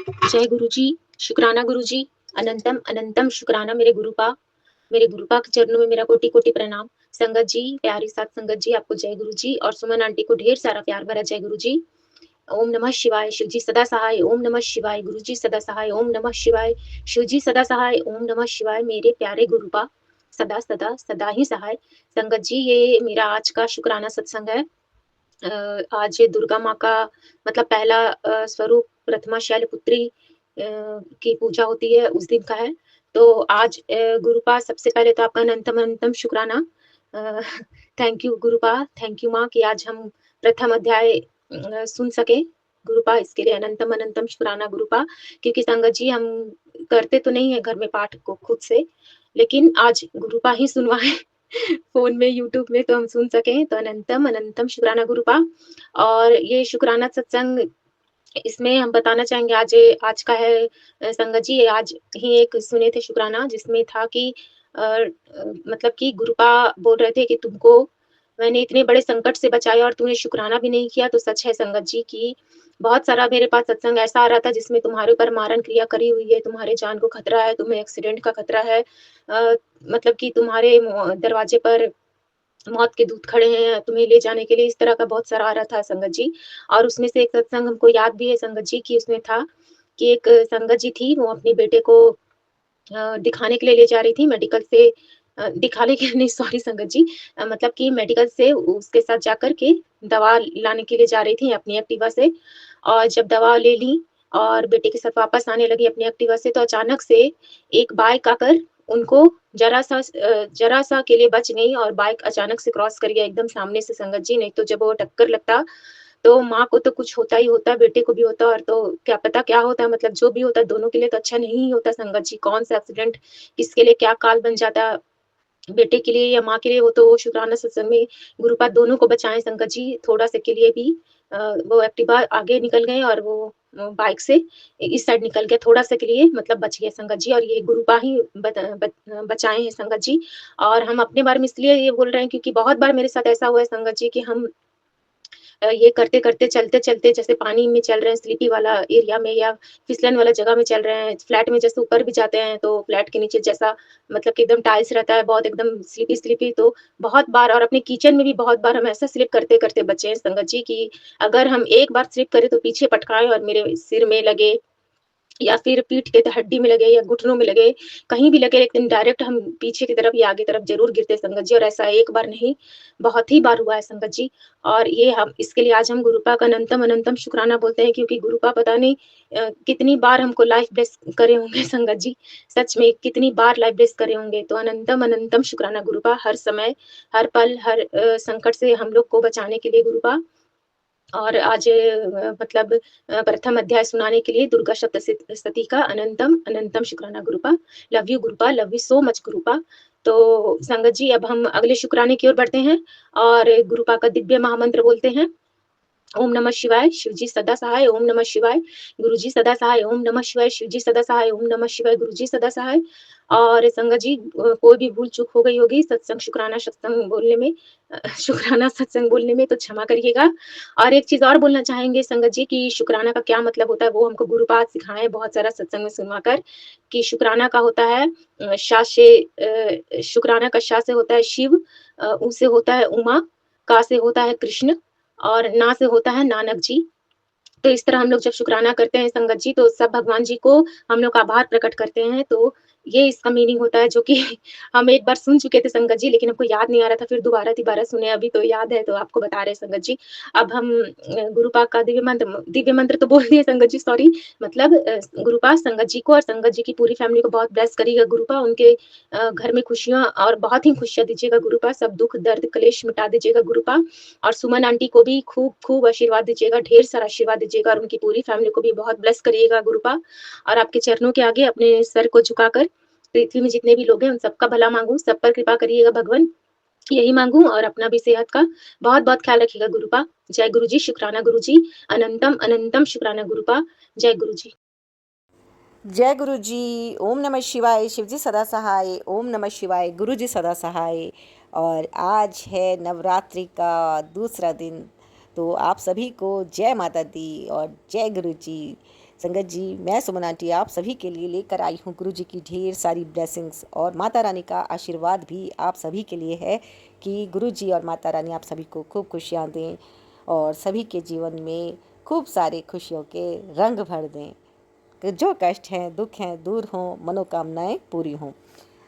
जय गुरु जी, शुक्राना गुरु जी, अनंतम अनंतम शुक्राना मेरे गुरु पा के चरणों में मेरा कोटि-कोटि प्रणाम। संगत जी, प्यारी साथ संगत जी, आपको जय गुरु जी और सुमन आंटी को ढेर सारा प्यार भरा जय गुरु जी। ओम नमः शिवाय, शिव जी सदा सहाय, ओम नमः शिवाय, गुरु जी सदा सहाय, ओम नमः शिवाय, शिव जी सदा सहाय, ओम नमः शिवाय, मेरे प्यारे गुरु पा सदा सदा सदा ही सहाय। संगत जी, ये मेरा आज का शुक्राना सत्संग है। आज दुर्गा माँ का मतलब पहला स्वरूप प्रथमा शैलपुत्री की पूजा होती है, उस दिन का है। तो आज गुरुपा सबसे पहले तो आपका अनंतम अनंतम शुक्राना। Uh, thank you Gurupa, thank you माँ कि आज हम प्रथम अध्याय सुन सके। गुरुपा इसके लिए अनंतम अनंतम शुक्राना गुरुपा, क्योंकि संगत जी हम करते तो नहीं है घर में पाठ को खुद से, लेकिन आज गुरुपा ही सुनवाएँ फ़ोन में, यूट्यूब में तो हम सुन सकें, तो अनंतम अनंतम शुक्राना गुरुपा। और ये शुक्राना सत्संग इसमें हम बताना चाहेंगे आज का है संगत जी आज ही एक सुने थे शुक्राना जिसमें था कि मतलब कि गुरुपा बोल रहे थे कि तुमको मैंने इतने बड़े संकट से बचाया और तूने शुक्राना भी नहीं किया, तो सच है संगत जी कि बहुत सारा मेरे पास सत्संग ऐसा आ रहा था जिसमें तुम्हारे ऊपर मारन क्रिया करी हुई है, तुम्हारे जान को खतरा है, तुम्हें एक्सीडेंट का खतरा है। मतलब कि तुम्हारे दरवाजे पर मौत के दूत खड़े हैं तुम्हें ले जाने के लिए, इस तरह का बहुत सारा आ रहा था संगत जी। और उसमें से एक सत्संग हमको याद भी है संगत जी कि उसमें था कि एक संगत जी थी, वो अपने बेटे को दिखाने के लिए ले जा रही थी मेडिकल से दिखाने के नहीं सॉरी संगत जी मतलब कि मेडिकल से उसके साथ जाकर के दवा लाने के लिए जा रही थी अपनी एक्टिवा से और जब दवा ले ली और बेटे के साथ वापस आने लगी अपनी एक्टिवा से तो अचानक से एक बाइक आकर उनको ज़रा-सा के लिए बच गई और बाइक अचानक से क्रॉस कर गया एकदम सामने से संगत जी, नहीं तो जब वो टक्कर लगता तो माँ को तो कुछ होता ही होता है, बेटे को भी होता और तो क्या पता क्या होता है मतलब जो भी होता है दोनों के लिए तो अच्छा नहीं होता संगत जी, कौन-सा एक्सीडेंट किसके लिए क्या काल बन जाता बेटे के लिए या माँ के लिए वो तो शुक्राना सत्संग में गुरुपाद दोनों को बचाएँ संगत जी, थोड़ा-सा के लिए भी वो एक्टिवा आगे निकल गए और वो बाइक से इस साइड निकल गया, थोड़ा-सा के लिए मतलब बच गए संगत जी और ये गुरुपा ही बचाए हैं संगत जी। और हम अपने बारे में इसलिए ये बोल रहे हैं क्योंकि बहुत बार मेरे साथ ऐसा हुआ है संगत जी कि हम ये करते-करते, चलते-चलते जैसे पानी में चल रहे हैं स्लीपी वाला एरिया में या फिसलन वाला जगह में चल रहे हैं, फ्लैट में जैसे ऊपर भी जाते हैं तो फ्लैट के नीचे जैसा मतलब कि एकदम टाइल्स रहता है, बहुत एकदम स्लीपी-स्लीपी तो बहुत बार और अपने किचन में भी बहुत बार हम ऐसा स्लिप करते-करते बचे हैं संगत जी कि अगर हम एक बार स्लिप करें तो पीछे पटकाएँ और मेरे सिर में लगे या फिर पीठ के हड्डी में लगे या घुटनों में लगे, कहीं भी लगे लेकिन डायरेक्ट हम पीछे की तरफ या आगे तरफ ज़रूर गिरते हैं संगत जी और ऐसा एक बार नहीं, बहुत ही बार हुआ है संगत जी। और ये हम इसके लिए आज हम गुरुपा का अनंतम अनंतम शुक्राना बोलते हैं क्योंकि गुरुपा पता नहीं कितनी बार हमको लाइफ ब्लेस करे होंगे संगत जी, सच में कितनी बार लाइफ ब्लेस करे होंगे। तो अनंतम अनंतम शुक्राना गुरुपा हर समय, हर पल, हर संकट से हम लोग को बचाने के लिए गुरुपा और आज मतलब प्रथम अध्याय सुनाने के लिए दुर्गा सप्तशती का अनंतम अनंतम शुक्राना Gurupa. Love you Gurupa, love you so much Gurupa. तो संगत जी अब हम अगले शुक्राने की ओर बढ़ते हैं और गुरुपा का दिव्य महामंत्र बोलते हैं। ओम नमः शिवाय, शिवजी सदा सहाय, ओम नमः शिवाय, गुरुजी सदा सहाय, ओम नमः शिवाय, शिवजी सदा सहाय, ओम नमः शिवाय, गुरुजी सदा सहाय। और संगत जी कोई भी भूल चूक हो गई होगी सत्संग शुक्राना सत्संग बोलने में शुक्राना सत्संग बोलने में तो क्षमा करिएगा। और एक चीज़ और बोलना चाहेंगे संगत जी कि शुक्राना का क्या मतलब होता है वो हमको गुरुपाद सिखाए हैं बहुत सारा सत्संग में सुनवा कर कि शुक्राना का होता है शुक्राना का शा से होता है शिव, उ से होता है उमा, का से होता है कृष्ण और ना से होता है नानक जी। तो इस तरह हम लोग जब शुक्राना करते हैं संगत जी, तो सब भगवान जी को हम लोग आभार प्रकट करते हैं। तो ये इसका मीनिंग होता है जो कि हम एक बार सुन चुके थे संगत जी, लेकिन हमको याद नहीं आ रहा था, फिर दोबारा-तिबारा सुने, अभी तो याद है, तो आपको बता रहे हैं संगत जी। अब हम गुरुपाक का दिव्य मंत्र तो बोल दिए संगत जी सॉरी मतलब गुरुपाक संगत जी को और संगत जी की पूरी फैमिली को बहुत ब्लेस करिएगा गुरुपाक, उनके घर में खुशियाँ और बहुत ही खुशियाँ दीजिएगा गुरुपाक, सब दुःख, दर्द, क्लेश मिटा दीजिएगा गुरुपाक। और सुमन आंटी को भी खूब-खूब आशीर्वाद दीजिएगा, ढेर सारा आशीर्वाद दीजिएगा और उनकी पूरी फैमिली को भी बहुत ब्लेस करिएगा गुरुपा। और आपके चरणों के आगे अपने सर को झुकाकर पृथ्वी में जितने भी लोग हैं उन सबका भला माँगूँ, सब पर कृपा करिएगा भगवन, यही माँगूँ और अपना भी सेहत का बहुत-बहुत ख्याल रखिएगा गुरुपा। जय गुरु जी, शुक्राना गुरु जी, अनंतम अनंतम शुक्राना गुरुपा। जय गुरु जी। जय गुरु जी। ओम नमः शिवाय, शिवजी सदा सहाय, ओम नमः शिवाय, गुरु जी सदा सहाय। और आज है नवरात्रि का दूसरा दिन, तो आप सभी को जय माता दी और जय गुरु जी। संगत जी, मैं सुमन आंटी आप सभी के लिए लेकर आई हूँ गुरु जी की ढेर सारी ब्लेसिंग्स, और माता रानी का आशीर्वाद भी आप सभी के लिए है कि गुरु जी और माता रानी आप सभी को खूब खुशियाँ दें और सभी के जीवन में खूब सारे खुशियों के रंग भर दें, कि जो कष्ट हैं दुख हैं दूर हों, मनोकामनाएं पूरी हों।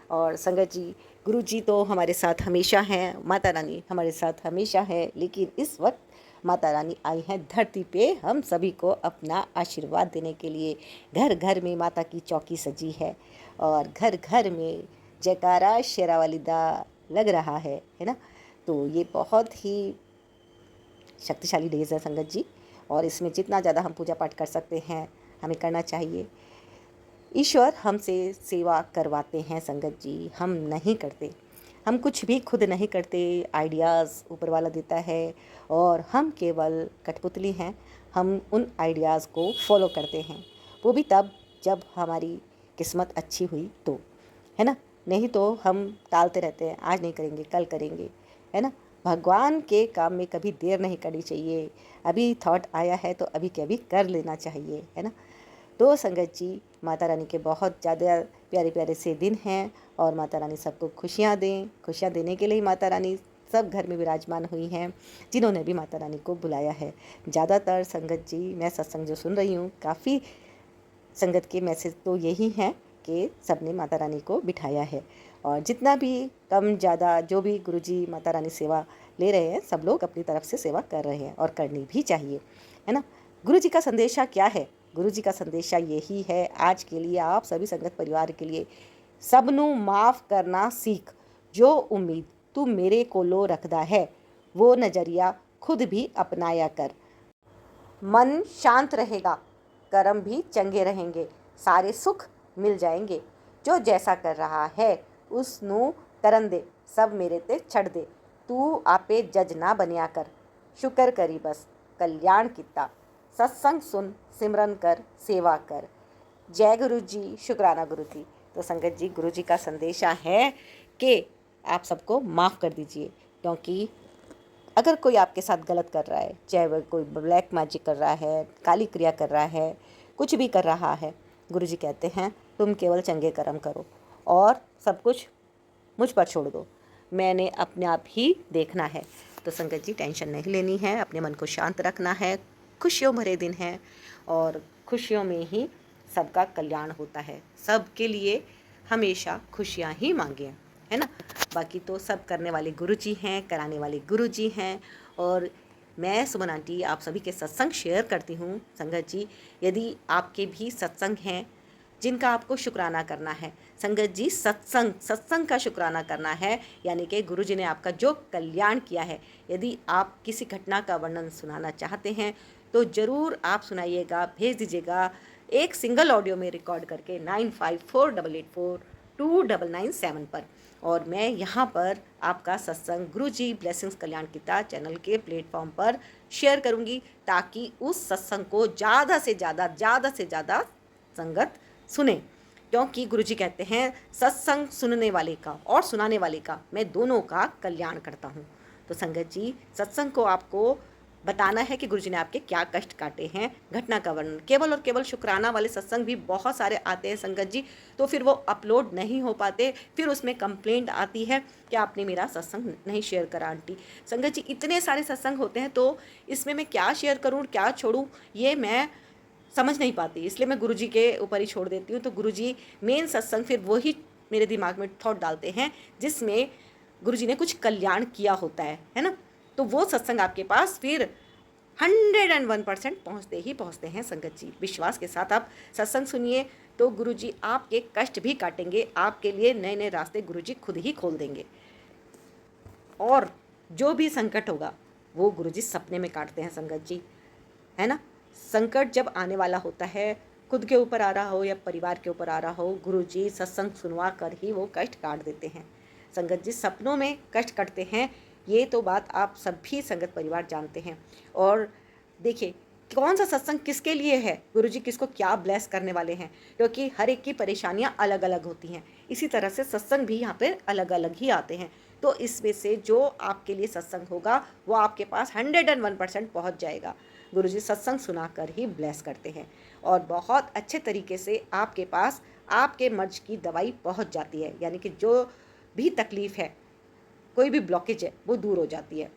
और संगत जी, गुरु जी तो हमारे साथ हमेशा हैं, माता रानी हमारे साथ हमेशा है, लेकिन इस वक्त माता रानी आई हैं धरती पे हम सभी को अपना आशीर्वाद देने के लिए। घर घर में माता की चौकी सजी है और घर घर में जयकारा शेरावाली दा लग रहा है ना। तो ये बहुत ही शक्तिशाली डेज है संगत जी, और इसमें जितना ज़्यादा हम पूजा पाठ कर सकते हैं हमें करना चाहिए। ईश्वर हमसे सेवा करवाते हैं संगत जी, हम नहीं करते, हम कुछ भी खुद नहीं करते, आइडियाज़ ऊपर वाला देता है और हम केवल कठपुतली हैं। हम उन आइडियाज़ को फॉलो करते हैं, वो भी तब जब हमारी किस्मत अच्छी हुई तो, है ना। नहीं तो हम टालते रहते हैं, आज नहीं करेंगे कल करेंगे, है ना। भगवान के काम में कभी देर नहीं करनी चाहिए, अभी थॉट आया है तो अभी के अभी कर लेना चाहिए, है ना। तो संगत जी, माता रानी के बहुत ज़्यादा प्यारे प्यारे से दिन हैं और माता रानी सबको खुशियाँ दें। खुशियाँ देने के लिए माता रानी सब घर में विराजमान हुई हैं, जिन्होंने भी माता रानी को बुलाया है। ज़्यादातर संगत जी, मैं सत्संग जो सुन रही हूँ, काफ़ी संगत के मैसेज तो यही हैं कि सबने माता रानी को बिठाया है, और जितना भी कम ज़्यादा जो भी गुरुजी माता रानी सेवा ले रहे हैं, सब लोग अपनी तरफ से सेवा कर रहे हैं और करनी भी चाहिए, है ना। गुरु जी का संदेशा क्या है? गुरु जी का संदेशा यही है आज के लिए, आप सभी संगत परिवार के लिए, सबनू माफ़ करना सीख, जो उम्मीद तू मेरे कोलो रखदा है, वो नज़रिया खुद भी अपनाया कर। मन शांत रहेगा, कर्म भी चंगे रहेंगे, सारे सुख मिल जाएंगे। जो जैसा कर रहा है उसनू करन दे, सब मेरे ते छड़ दे, तू आपे जज ना बनिया कर। शुक्र करी बस कल्याण किता, सत्संग सुन सिमरन कर सेवा कर। जय गुरु जी, शुक्राना गुरु जी। तो संगत जी, गुरु जी का संदेशा है कि आप सबको माफ़ कर दीजिए, क्योंकि अगर कोई आपके साथ गलत कर रहा है, चाहे वह कोई ब्लैक मैजिक कर रहा है, काली क्रिया कर रहा है, कुछ भी कर रहा है, गुरुजी कहते हैं तुम केवल चंगे कर्म करो और सब कुछ मुझ पर छोड़ दो, मैंने अपने आप ही देखना है। तो संगत जी, टेंशन नहीं लेनी है, अपने मन को शांत रखना है। खुशियों भरे दिन हैं और खुशियों में ही सबका कल्याण होता है। सबके लिए हमेशा खुशियाँ ही मांगें, है ना। बाकी तो सब करने वाले गुरुजी हैं, कराने वाले गुरुजी हैं। और मैं सुमन आंटी आप सभी के सत्संग शेयर करती हूँ संगत जी। यदि आपके भी सत्संग हैं जिनका आपको शुक्राना करना है, संगत जी, सत्संग का शुक्राना करना है, यानी कि गुरुजी ने आपका जो कल्याण किया है। यदि आप किसी घटना का वर्णन सुनाना चाहते हैं तो ज़रूर आप सुनाइएगा, भेज दीजिएगा एक सिंगल ऑडियो में रिकॉर्ड करके 9548842997 पर। और मैं यहाँ पर आपका सत्संग गुरुजी ब्लेसिंग्स कल्याण किता चैनल के प्लेटफॉर्म पर शेयर करूँगी, ताकि उस सत्संग को ज़्यादा से ज़्यादा संगत सुने। क्योंकि गुरुजी कहते हैं सत्संग सुनने वाले का और सुनाने वाले का मैं दोनों का कल्याण करता हूँ। तो संगत जी, सत्संग को आपको बताना है कि गुरुजी ने आपके क्या कष्ट काटे हैं, घटना का वर्णन। केवल और केवल शुक्राना वाले सत्संग भी बहुत सारे आते हैं संगत जी, तो फिर वो अपलोड नहीं हो पाते, फिर उसमें कंप्लेंट आती है कि आपने मेरा सत्संग नहीं शेयर करा आंटी। संगत जी, इतने सारे सत्संग होते हैं तो इसमें मैं क्या शेयर करूँ क्या छोड़ूँ, ये मैं समझ नहीं पाती, इसलिए मैं गुरुजी के ऊपर ही छोड़ देती हूँ। तो गुरुजी मेन सत्संग फिर वही मेरे दिमाग में थॉट डालते हैं जिसमें गुरुजी ने कुछ कल्याण किया होता है ना। तो वो सत्संग आपके पास फिर 101% पहुँचते ही पहुँचते हैं संगत जी। विश्वास के साथ आप सत्संग सुनिए तो गुरुजी आपके कष्ट भी काटेंगे, आपके लिए नए नए रास्ते गुरुजी खुद ही खोल देंगे। और जो भी संकट होगा वो गुरुजी सपने में काटते हैं संगत जी, है ना। संकट जब आने वाला होता है, खुद के ऊपर आ रहा हो या परिवार के ऊपर आ रहा हो, गुरुजी सत्संग सुनवा कर ही वो कष्ट काट देते हैं। संगत जी, सपनों में कष्ट कटते हैं, ये तो बात आप सभी संगत परिवार जानते हैं। और देखिए कौन सा सत्संग किसके लिए है, गुरुजी किसको क्या ब्लेस करने वाले हैं, क्योंकि हर एक की परेशानियां अलग अलग होती हैं। इसी तरह से सत्संग भी यहाँ पे अलग अलग ही आते हैं। तो इसमें से जो आपके लिए सत्संग होगा वो आपके पास 101% पहुँच जाएगा। गुरुजी सत्संग सुनाकर ही ब्लेस करते हैं और बहुत अच्छे तरीके से आपके पास आपके मर्ज की दवाई पहुंच जाती है, यानी कि जो भी तकलीफ है, कोई भी ब्लॉकेज है, वो दूर हो जाती है।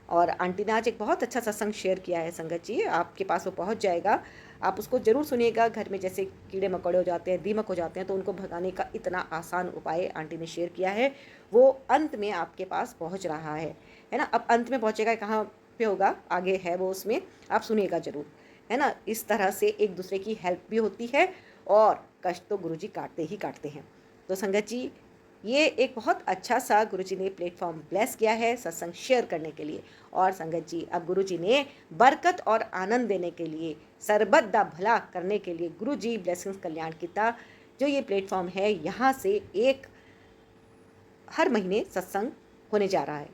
और आंटी ने आज एक बहुत अच्छा सत्संग शेयर किया है संगत जी, आपके पास वो पहुंच जाएगा, आप उसको ज़रूर सुनिएगा। घर में जैसे कीड़े मकोड़े हो जाते हैं, दीमक हो जाते हैं, तो उनको भगाने का इतना आसान उपाय आंटी ने शेयर किया है, वो अंत में आपके पास पहुंच रहा है ना। अब अंत में पहुंचेगा कहाँ पे होगा, आगे है वो, उसमें आप सुनिएगा ज़रूर, है ना। इस तरह से एक दूसरे की हेल्प भी होती है और कष्ट तो गुरुजी काटते ही काटते हैं। तो संगत जी, ये एक बहुत अच्छा सा गुरुजी ने प्लेटफॉर्म ब्लेस किया है सत्संग शेयर करने के लिए। और संगत जी, अब गुरुजी ने बरकत और आनंद देने के लिए, सरबत दा भला करने के लिए गुरुजी ब्लेसिंग्स कल्याण किता जो ये प्लेटफॉर्म है, यहाँ से एक हर महीने सत्संग होने जा रहा है,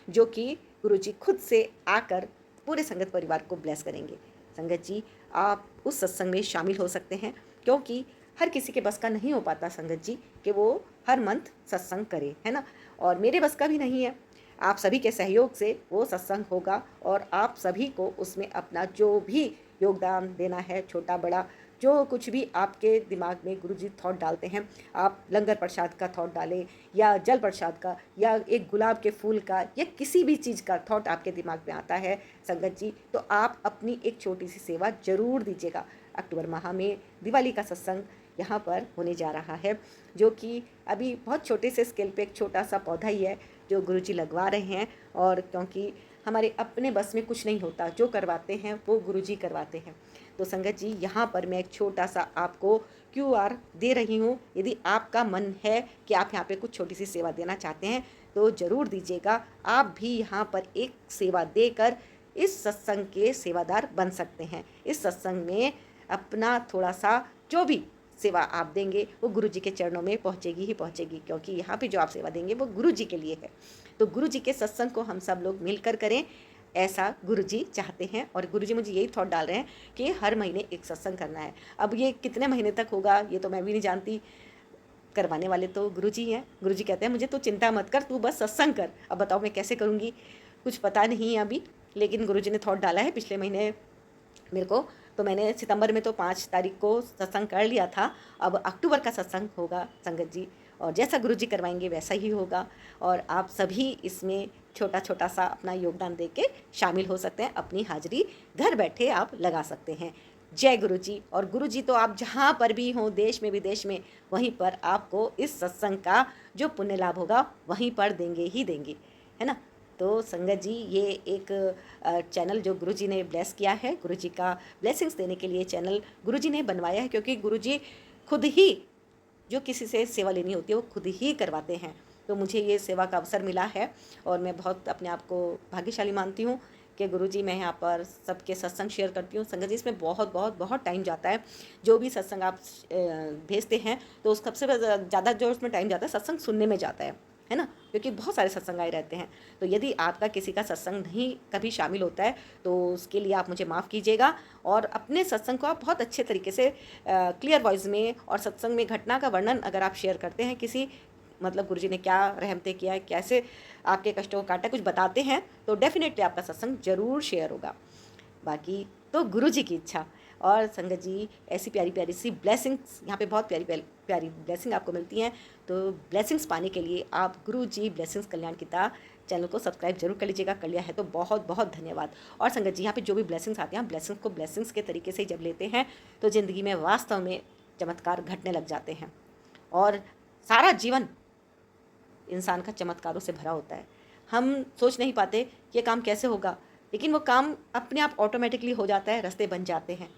जो कि गुरुजी खुद से आकर पूरे संगत परिवार को ब्लेस करेंगे। संगत जी, आप उस सत्संग में शामिल हो सकते हैं, क्योंकि हर किसी के बस का नहीं हो पाता संगत जी कि वो हर मंथ सत्संग करे, है ना। और मेरे बस का भी नहीं है। आप सभी के सहयोग से वो सत्संग होगा और आप सभी को उसमें अपना जो भी योगदान देना है, छोटा बड़ा जो कुछ भी आपके दिमाग में गुरुजी थॉट डालते हैं, आप लंगर प्रसाद का थॉट डालें या जल प्रसाद का या एक गुलाब के फूल का या किसी भी चीज़ का थॉट आपके दिमाग में आता है संगत जी, तो आप अपनी एक छोटी सी सेवा जरूर दीजिएगा। अक्टूबर माह में दिवाली का सत्संग यहाँ पर होने जा रहा है, जो कि अभी बहुत छोटे से स्केल पे एक छोटा सा पौधा ही है जो गुरुजी लगवा रहे हैं। और क्योंकि हमारे अपने बस में कुछ नहीं होता, जो करवाते हैं वो गुरुजी करवाते हैं। तो संगत जी, यहाँ पर मैं एक छोटा सा आपको QR दे रही हूँ। यदि आपका मन है कि आप यहाँ पे कुछ छोटी सी सेवा देना चाहते हैं तो ज़रूर दीजिएगा। आप भी यहाँ पर एक सेवा देकर इस सत्संग के सेवादार बन सकते हैं। इस सत्संग में अपना थोड़ा सा जो भी सेवा आप देंगे वो गुरुजी के चरणों में पहुँचेगी ही पहुँचेगी, क्योंकि यहाँ पे जो आप सेवा देंगे वो गुरुजी के लिए है। तो गुरुजी के सत्संग को हम सब लोग मिलकर करें, ऐसा गुरुजी चाहते हैं। और गुरुजी मुझे यही थॉट डाल रहे हैं कि हर महीने एक सत्संग करना है। अब ये कितने महीने तक होगा ये तो मैं भी नहीं जानती, करवाने वाले तो गुरुजी हैं। गुरुजी कहते हैं मुझे तो चिंता मत कर, तू बस सत्संग कर। अब बताओ मैं कैसे करूँगी, कुछ पता नहीं है अभी, लेकिन गुरुजी ने थॉट डाला है पिछले महीने मेरे को। तो मैंने सितंबर में तो 5 तारीख को सत्संग कर लिया था। अब अक्टूबर का सत्संग होगा संगत जी, और जैसा गुरुजी करवाएंगे वैसा ही होगा। और आप सभी इसमें छोटा छोटा सा अपना योगदान दे के शामिल हो सकते हैं, अपनी हाजिरी घर बैठे आप लगा सकते हैं। जय गुरुजी। और गुरुजी तो आप जहाँ पर भी हों, देश में विदेश में, वहीं पर आपको इस सत्संग का जो पुण्य लाभ होगा वहीं पर देंगे ही देंगे, है ना। तो संगत जी, ये एक चैनल जो गुरुजी ने ब्लेस किया है, गुरुजी का ब्लेसिंग्स देने के लिए चैनल गुरुजी ने बनवाया है, क्योंकि गुरुजी खुद ही जो किसी से सेवा लेनी होती है वो खुद ही करवाते हैं। तो मुझे ये सेवा का अवसर मिला है और मैं बहुत अपने आप को भाग्यशाली मानती हूँ कि गुरुजी मैं यहाँ पर सबके सत्संग शेयर करती हूँ। संगत जी, इसमें बहुत बहुत बहुत टाइम जाता है। जो भी सत्संग आप भेजते हैं तो उस सबसे ज़्यादा जो उसमें टाइम जाता है सत्संग सुनने में जाता है ना, क्योंकि बहुत सारे सत्संग आए रहते हैं। तो यदि आपका किसी का सत्संग नहीं कभी शामिल होता है तो उसके लिए आप मुझे माफ़ कीजिएगा। और अपने सत्संग को आप बहुत अच्छे तरीके से क्लियर वॉइस में और सत्संग में घटना का वर्णन अगर आप शेयर करते हैं, किसी मतलब गुरुजी ने क्या रहमतें किया है, कैसे आपके कष्टों को काटा, कुछ बताते हैं, तो डेफिनेटली आपका सत्संग जरूर शेयर होगा। बाकी तो गुरुजी की इच्छा। और संगत जी, ऐसी प्यारी प्यारी सी ब्लेसिंग्स यहाँ पे बहुत प्यारी प्यारी प्यारी ब्लेसिंग आपको मिलती हैं। तो ब्लेसिंग्स पाने के लिए आप गुरुजी ब्लेसिंग्स कल्याण किता चैनल को सब्सक्राइब जरूर कर लीजिएगा। कर लिया है तो बहुत बहुत धन्यवाद। और संगत जी, यहाँ पे जो भी ब्लेसिंग्स आते हैं, ब्लेसिंग्स को ब्लेसिंग्स के तरीके से जब लेते हैं तो ज़िंदगी में वास्तव में चमत्कार घटने लग जाते हैं और सारा जीवन इंसान का चमत्कारों से भरा होता है। हम सोच नहीं पाते ये काम कैसे होगा, लेकिन वो काम अपने आप ऑटोमेटिकली हो जाता है, रास्ते बन जाते हैं।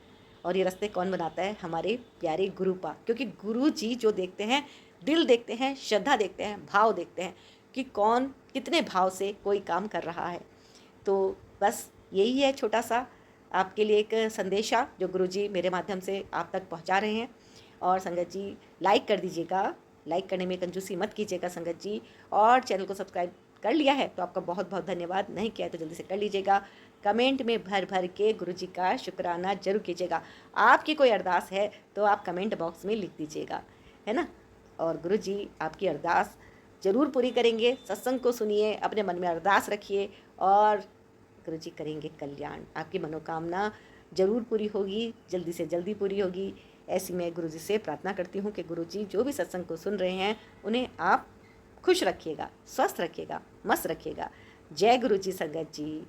और ये रास्ते कौन बनाता है? हमारे प्यारे गुरुपा। क्योंकि गुरु जी जो देखते हैं, दिल देखते हैं, श्रद्धा देखते हैं, भाव देखते हैं कि कौन कितने भाव से कोई काम कर रहा है। तो बस यही है छोटा सा आपके लिए एक संदेशा जो गुरुजी मेरे माध्यम से आप तक पहुंचा रहे हैं। और संगत जी, लाइक कर दीजिएगा, लाइक करने में कंजूसी मत कीजिएगा संगत जी। और चैनल को सब्सक्राइब कर लिया है तो आपका बहुत बहुत धन्यवाद, नहीं किया है तो जल्दी से कर लीजिएगा। कमेंट में भर भर के गुरुजी का शुक्राना जरूर कीजिएगा। आपकी कोई अरदास है तो आप कमेंट बॉक्स में लिख दीजिएगा, है ना। और गुरुजी आपकी अरदास ज़रूर पूरी करेंगे। सत्संग को सुनिए, अपने मन में अरदास रखिए और गुरुजी करेंगे कल्याण, आपकी मनोकामना ज़रूर पूरी होगी, जल्दी से जल्दी पूरी होगी। ऐसी मैं गुरुजी से प्रार्थना करती हूँ कि गुरुजी जो भी सत्संग को सुन रहे हैं उन्हें आप खुश रखिएगा, स्वस्थ रखिएगा, मस्त रखिएगा। जय गुरुजी संगत जी।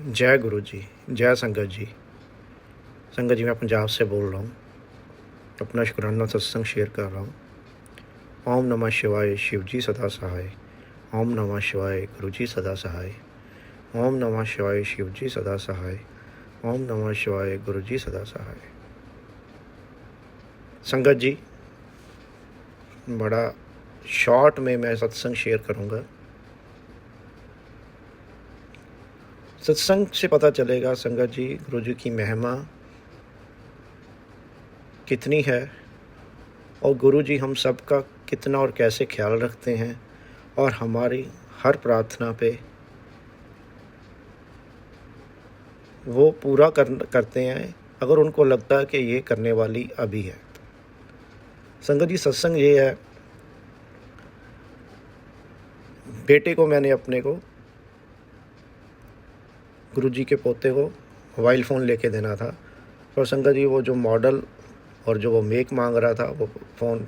जय गुरु जी, जय संगत जी। संगत जी, मैं पंजाब से बोल रहा हूँ, अपना शुक्राना सत्संग शेयर कर रहा हूँ। ओम नमः शिवाय, शिव जी सदा सहाय। ओम नमः शिवाय, गुरु जी सदा सहाय। ओम नमः शिवाय, शिव जी सदा सहाय। ओम नमः शिवाय, गुरु जी सदा सहाय। संगत जी, बड़ा शॉर्ट में मैं सत्संग शेयर करूँगा। सत्संग से पता चलेगा संगत जी, गुरु जी की महिमा कितनी है और गुरु जी हम सब का कितना और कैसे ख्याल रखते हैं और हमारी हर प्रार्थना पे वो पूरा करते हैं अगर उनको लगता है कि ये करने वाली अभी है। संगत जी, सत्संग ये है, बेटे को मैंने अपने को गुरुजी के पोते को मोबाइल फ़ोन लेके देना था, और संगत जी वो जो मॉडल और जो वो मेक मांग रहा था वो फ़ोन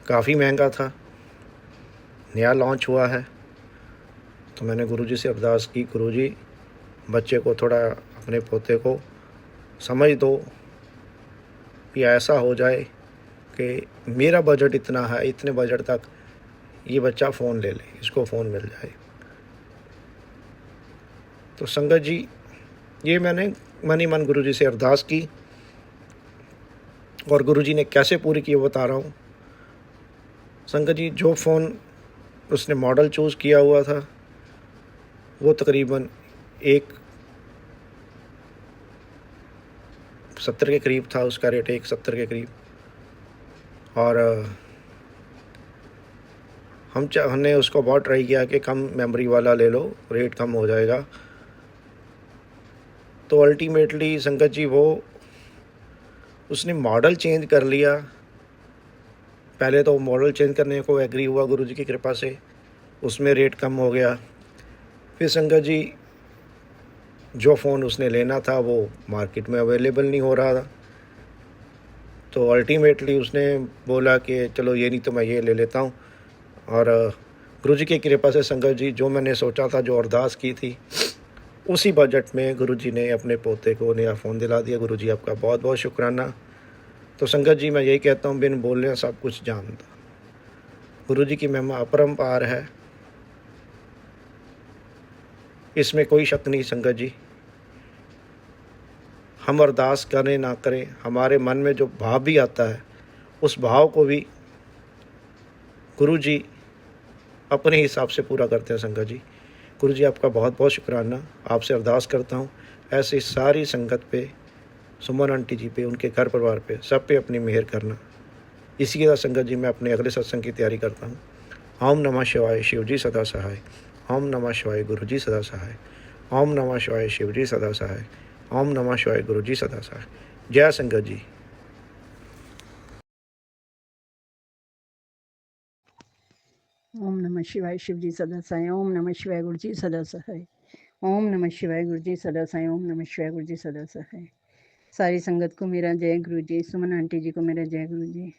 काफ़ी महंगा था, नया लॉन्च हुआ है। तो मैंने गुरुजी से अरदास की, गुरुजी बच्चे को थोड़ा, अपने पोते को समझ दो कि ऐसा हो जाए कि मेरा बजट इतना है, इतने बजट तक ये बच्चा फ़ोन ले ले, इसको फ़ोन मिल जाए। तो संगत जी, ये मैंने मन ही मन गुरुजी से अरदास की और गुरुजी ने कैसे पूरी की वो बता रहा हूँ। संगत जी, जो फ़ोन उसने मॉडल चूज़ किया हुआ था वो तकरीबन 170 के करीब था, उसका रेट 170 के करीब। और हमने उसको बहुत ट्राई किया कि कम मेमोरी वाला ले लो, रेट कम हो जाएगा। तो अल्टीमेटली संगत जी वो उसने मॉडल चेंज कर लिया। पहले तो मॉडल चेंज करने को एग्री हुआ गुरुजी की कृपा से, उसमें रेट कम हो गया। फिर संगत जी जो फ़ोन उसने लेना था वो मार्केट में अवेलेबल नहीं हो रहा था, तो अल्टीमेटली उसने बोला कि चलो ये नहीं तो मैं ये ले लेता हूँ। और गुरुजी की कृपा से संगत जी जो मैंने सोचा था, जो अरदास की थी, उसी बजट में गुरुजी ने अपने पोते को नया फ़ोन दिला दिया। गुरुजी आपका बहुत बहुत शुक्राना। तो संगत जी मैं यही कहता हूँ, बिन बोले सब कुछ जानता, गुरुजी की महिमा अपरंपार है, इसमें कोई शक नहीं। संगत जी, हम अरदास करें ना करें, हमारे मन में जो भाव भी आता है उस भाव को भी गुरुजी अपने हिसाब से पूरा करते हैं। संगत जी, गुरुजी आपका बहुत बहुत शुक्राना। आपसे अरदास करता हूँ ऐसी सारी संगत पे, सुमन आंटी जी पे, उनके घर परिवार पे, सब पे अपनी मेहर करना। इसी के साथ संगत जी मैं अपने अगले सत्संग की तैयारी करता हूँ। ओम नमः शिवाय, शिव जी सदा सहाय। ओम नमः शिवाय, गुरु जी सदा सहाय। ओम नमः शिवाय, शिव जी सदा सहाय। ओम नमः शिवाय, गुरु जी सदा सहाय। जय संगत जी। ओम नमः शिवाय, शिव जी सदा सहाय। ओम नमः शिवाय, गुरु जी सदा सहाय। ओम नमः शिवाय, गुरु जी सदा सहाय। ओम नमः शिवाय, गुरु जी सदा सहाय। सारी संगत को मेरा जय गुरु जी, सुमन आंटी जी को मेरा जय गुरु जी।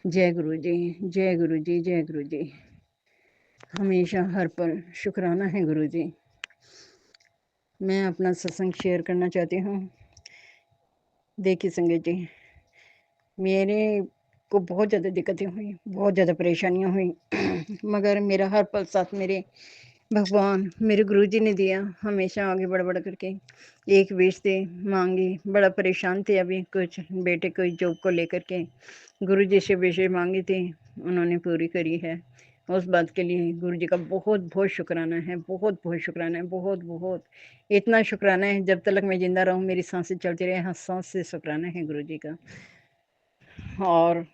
जय गुरु जी, जय गुरु जी, जय गुरु जी। हमेशा हर पल शुक्राना है गुरु जी। मैं अपना सत्संग शेयर करना चाहती हूँ। देखिए संगत जी, मेरे को बहुत ज़्यादा दिक्कतें हुई, बहुत ज़्यादा परेशानियाँ हुई मगर मेरा हर पल साथ मेरे भगवान, मेरे गुरुजी ने दिया। हमेशा आगे बढ़ करके एक विश थे, मांगी। बड़ा परेशान थे अभी, कुछ बेटे को जॉब को लेकर के गुरुजी से विशेष मांगी थी, उन्होंने पूरी करी है। उस बात के लिए गुरुजी का बहुत बहुत शुक्राना है, बहुत बहुत शुक्राना है, बहुत बहुत। इतना शुक्राना है, जब तक मैं जिंदा रहूँ, मेरी सांसें चलती रहे, हर सांस से शुक्राना है गुरुजी का। और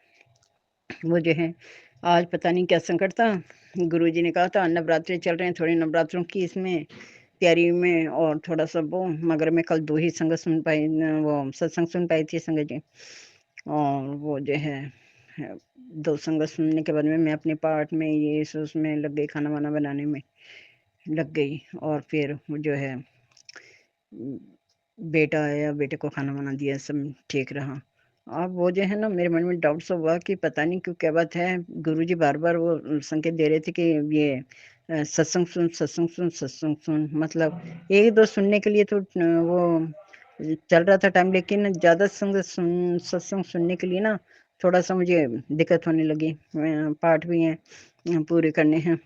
वो जो है, आज पता नहीं क्या संकट था, गुरुजी ने कहा था नवरात्रि चल रहे हैं, थोड़ी नवरात्रों की इसमें तैयारी में और थोड़ा सा वो, मगर मैं कल 2 ही संगत सुन पाई, वो सत्संग सुन पाई थी संगत जी। और वो जो है दो संगत सुनने के बाद में मैं अपने पाठ में ये उसमें लग गई, खाना वाना बनाने में लग गई। और फिर वो जो है बेटा आया, बेटे को खाना वाना दिया, सब ठीक रहा। अब वो जो है ना, मेरे मन में डाउट सा हुआ कि पता नहीं क्यों, क्या बात है, गुरुजी बार बार वो संकेत दे रहे थे कि ये सत्संग सुन, सत्संग सुन, सत्संग सुन। मतलब एक दो सुनने के लिए तो वो चल रहा था टाइम, लेकिन ज़्यादा सत्संग सुनने के लिए ना थोड़ा सा मुझे दिक्कत होने लगी। पाठ भी हैं पूरे करने हैं,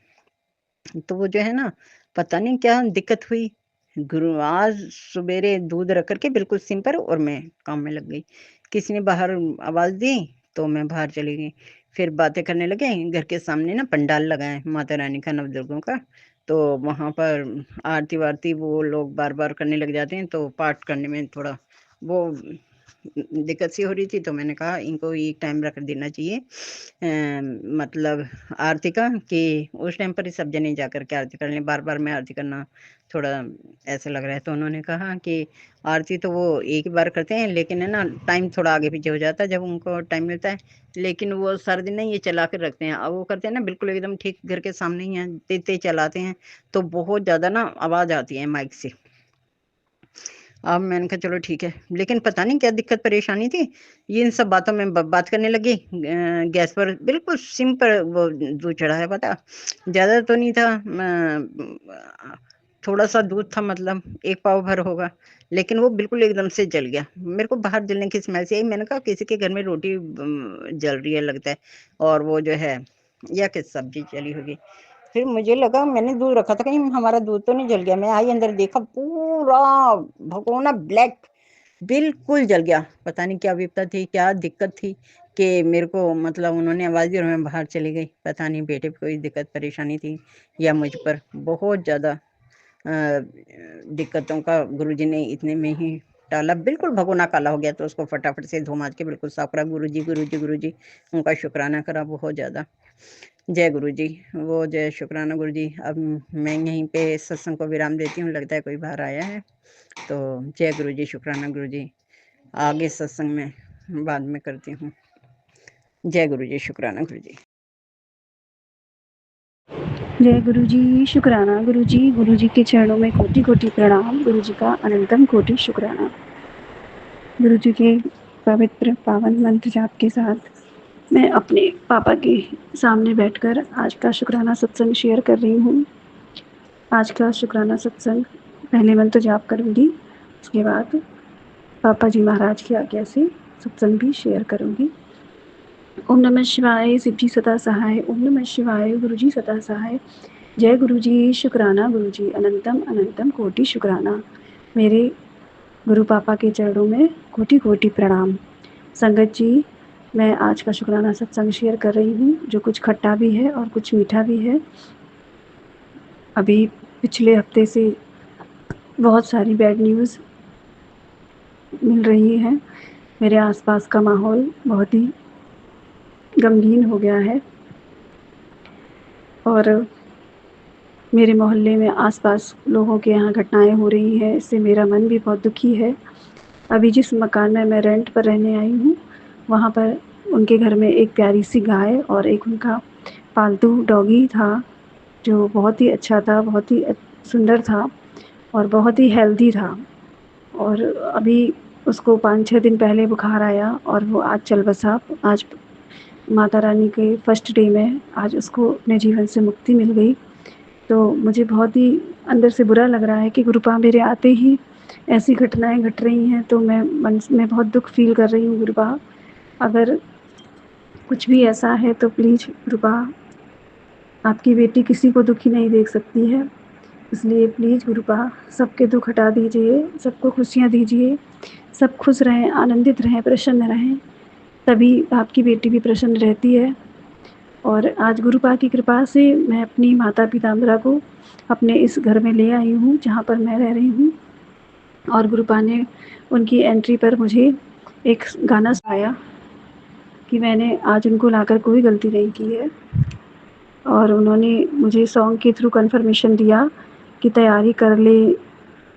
तो वो जो है ना, पता नहीं क्या दिक्कत हुई। गुरु आज सवेरे दूध रख करके बिल्कुल सिम पर, और मैं काम में लग गई। किसी ने बाहर आवाज दी तो मैं बाहर चली गई। फिर बातें करने लगे। घर के सामने ना पंडाल लगा है माता रानी का, नवदुर्गों का, तो वहां पर आरती वारती वो लोग बार बार करने लग जाते हैं, तो पाठ करने में थोड़ा वो दिक्कत सी हो रही थी। तो मैंने कहा इनको एक टाइम रख देना चाहिए, मतलब आरती का, कि उस टाइम पर ही सब जने जा करके आरती कर लें। बार बार में आरती करना थोड़ा ऐसा लग रहा है। तो उन्होंने कहा कि आरती तो वो एक ही बार करते हैं, लेकिन है ना टाइम थोड़ा आगे पीछे हो जाता है जब उनको टाइम मिलता है। लेकिन वो सारा दिन ना ये चला कर रखते हैं। अब वो करते हैं ना बिल्कुल एकदम ठीक घर के सामने ही है, तेज तेज चलाते हैं, तो बहुत ज़्यादा ना आवाज़ आती है माइक से। अब मैंने कहा चलो ठीक है, लेकिन पता नहीं क्या दिक्कत परेशानी थी, ये इन सब बातों में बात करने लगी। गैस पर बिल्कुल सिम पर वो दूध चढ़ा है, पता ज़्यादा तो नहीं था, थोड़ा सा दूध था, मतलब एक पाव भर होगा, लेकिन वो बिल्कुल एकदम से जल गया। मेरे को बाहर जलने की स्मेल से आई। मैंने कहा किसी के घर में रोटी जल रही है लगता है, और वो जो है या किस सब्जी जली होगी। फिर मुझे लगा मैंने दूध रखा था, कहीं हमारा दूध तो नहीं जल गया। मैं आई अंदर, देखा पूरा भगोना ब्लैक बिल्कुल जल गया। पता नहीं क्या विपता थी, क्या दिक्कत थी कि मेरे को, मतलब उन्होंने आवाज़ दी और मैं बाहर चली गई। पता नहीं बेटे पे कोई दिक्कत परेशानी थी या मुझ पर। बहुत ज़्यादा दिक्कतों का गुरुजी ने इतने में ही टाला। बिल्कुल भगोना काला हो गया, तो उसको फटाफट से धो माज के बिल्कुल साफ करा। गुरुजी गुरुजी गुरुजी उनका शुक्राना करा बहुत ज़्यादा। जय गुरु जी। वो जय शुक्राना गुरु जी। अब मैं यहीं पे सत्संग को विराम देती हूँ, लगता है कोई बाहर आया है। तो जय गुरु जी, शुक्राना गुरु जी। आगे सत्संग में बाद में करती हूँ। जय गुरु जी, शुक्राना गुरु जी। जय गुरु जी, शुक्राना गुरु जी के चरणों में कोटि कोटि प्रणाम। गुरु जी का अनंतम कोटि शुक्राना। गुरु जी के पवित्र पावन मंत्र जाप के साथ मैं अपने पापा के सामने बैठकर आज का शुक्राना सत्संग शेयर कर रही हूँ। आज का शुक्राना सत्संग पहले मंत्र जाप करूँगी, उसके बाद पापा जी महाराज की आज्ञा से सत्संग भी शेयर करूँगी। ओम नमः शिवाय, शिव जी सदा सहाय। ओम नमः शिवाय, गुरु जी सदा सहाय। जय गुरु जी, शुक्राना गुरु जी, अनंतम अनंतम कोटि शुक्राना। मेरे गुरु पापा के चरणों में कोटि कोटि प्रणाम। संगत जी, मैं आज का शुक्राना सत्संग शेयर कर रही हूँ, जो कुछ खट्टा भी है और कुछ मीठा भी है। अभी पिछले हफ्ते से बहुत सारी बैड न्यूज़ मिल रही है। मेरे आसपास का माहौल बहुत ही गमगीन हो गया है और मेरे मोहल्ले में आसपास लोगों के यहाँ घटनाएं हो रही हैं। इससे मेरा मन भी बहुत दुखी है। अभी जिस मकान में मैं रेंट पर रहने आई हूँ, वहाँ पर उनके घर में एक प्यारी सी गाय और एक उनका पालतू डॉगी था, जो बहुत ही अच्छा था, बहुत ही सुंदर था और बहुत ही हेल्दी था। और अभी उसको 5-6 दिन पहले बुखार आया और वो आज चल बसा। आज माता रानी के फर्स्ट डे में आज उसको अपने जीवन से मुक्ति मिल गई। तो मुझे बहुत ही अंदर से बुरा लग रहा है कि गुरुपा मेरे आते ही ऐसी घटनाएं घट रही हैं। तो मैं मन में बहुत दुख फील कर रही हूँ। गुरुपा, अगर कुछ भी ऐसा है तो प्लीज़ गुरुपा, आपकी बेटी किसी को दुखी नहीं देख सकती है, इसलिए प्लीज़ गुरुपा सबके दुख हटा दीजिए, सबको खुशियाँ दीजिए, सब खुश रहें, आनंदित रहें, प्रसन्न रहें, तभी आपकी बेटी भी प्रसन्न रहती है। और आज गुरुपा की कृपा से मैं अपनी माता पीताम्बरा को अपने इस घर में ले आई हूँ जहाँ पर मैं रह रही हूँ। और गुरुपा ने उनकी एंट्री पर मुझे एक गाना सुनाया कि मैंने आज उनको लाकर कोई गलती नहीं की है। और उन्होंने मुझे सॉन्ग के थ्रू कन्फर्मेशन दिया कि तैयारी कर ले,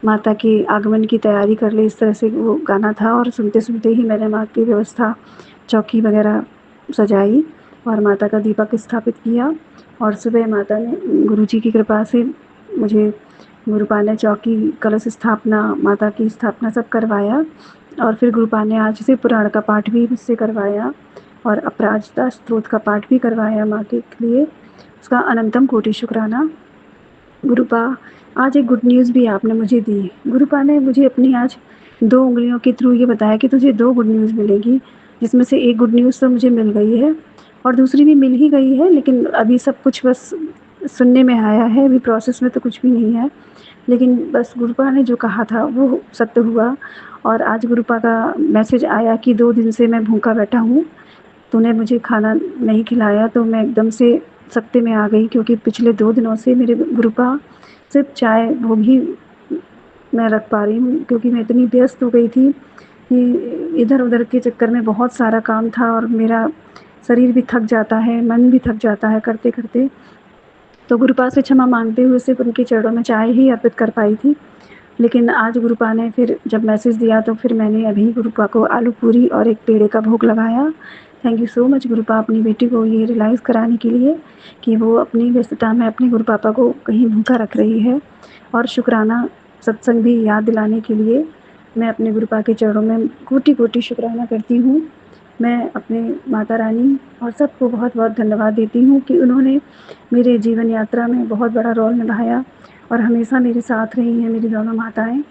माता के आगमन की तैयारी कर ले। इस तरह से वो गाना था और सुनते सुनते ही मैंने माँ की व्यवस्था, चौकी वगैरह सजाई और माता का दीपक स्थापित किया और सुबह माता ने गुरुजी की कृपा से मुझे गुरुपा ने चौकी कलश स्थापना माता की स्थापना सब करवाया और फिर गुरुपा ने आज से पुराण का पाठ भी मुझसे करवाया और अपराजिता स्तोत्र का पाठ भी करवाया माँ के लिए। उसका अनंतम कोटि शुक्राना। गुरुपा, आज एक गुड न्यूज़ भी आपने मुझे दी। गुरुपा ने मुझे अपनी आज 2 उँगलियों के थ्रू ये बताया कि तुझे 2 गुड न्यूज़ मिलेगी, जिसमें से एक गुड न्यूज़ तो मुझे मिल गई है और दूसरी भी मिल ही गई है, लेकिन अभी सब कुछ बस सुनने में आया है, अभी प्रोसेस में तो कुछ भी नहीं है। लेकिन बस गुरुपा ने जो कहा था वो सत्य हुआ और आज गुरुपा का मैसेज आया कि 2 दिन से मैं भूखा बैठा हूँ, तूने मुझे खाना नहीं खिलाया, तो मैं एकदम से सत्ते में आ गई क्योंकि पिछले 2 दिनों से मेरे गुरुपा सिर्फ चाय वो भी मैं रख पा रही हूँ क्योंकि मैं इतनी व्यस्त हो गई थी कि इधर-उधर के चक्कर में बहुत सारा काम था और मेरा शरीर भी थक जाता है, मन भी थक जाता है करते-करते। तो गुरुपा से क्षमा माँगते हुए सिर्फ़ उनके चरणों में चाय ही अर्पित कर पाई थी। लेकिन आज गुरुपा ने फिर जब मैसेज दिया तो फिर मैंने अभी गुरुपा को आलू पूरी और एक पेड़े का भोग लगाया। थैंक यू सो मच गुरुपा अपनी बेटी को ये रियलाइज़ कराने के लिए कि वो अपनी व्यस्तता में अपने गुरु पापा को कहीं भूखा रख रही है और शुक्राना सत्संग भी याद दिलाने के लिए मैं अपने गुरुपा के चरणों में कोटि-कोटि शुक्राना करती हूँ। मैं अपने माता रानी और सबको बहुत-बहुत धन्यवाद देती हूँ कि उन्होंने मेरे जीवन यात्रा में बहुत बड़ा रोल निभाया और हमेशा मेरे साथ रही हैं मेरी दोनों माताएँ।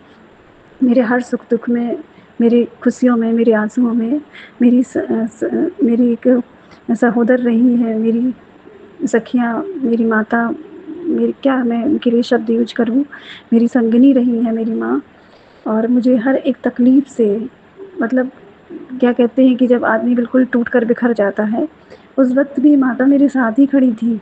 मेरे हर सुख-दुख में, मेरी खुशियों में, मेरे आँसुओं में मेरी एक सहोदर रही हैं, मेरी सखियाँ, मेरी माता, मेरी क्या मैं उनके लिए शब्द यूज़ करूँ, मेरी संगिनी रही हैं मेरी माँ और मुझे हर एक तकलीफ़ से मतलब क्या कहते हैं कि जब आदमी बिल्कुल टूट कर बिखर जाता है, उस वक़्त भी माता मेरे साथ ही खड़ी थी,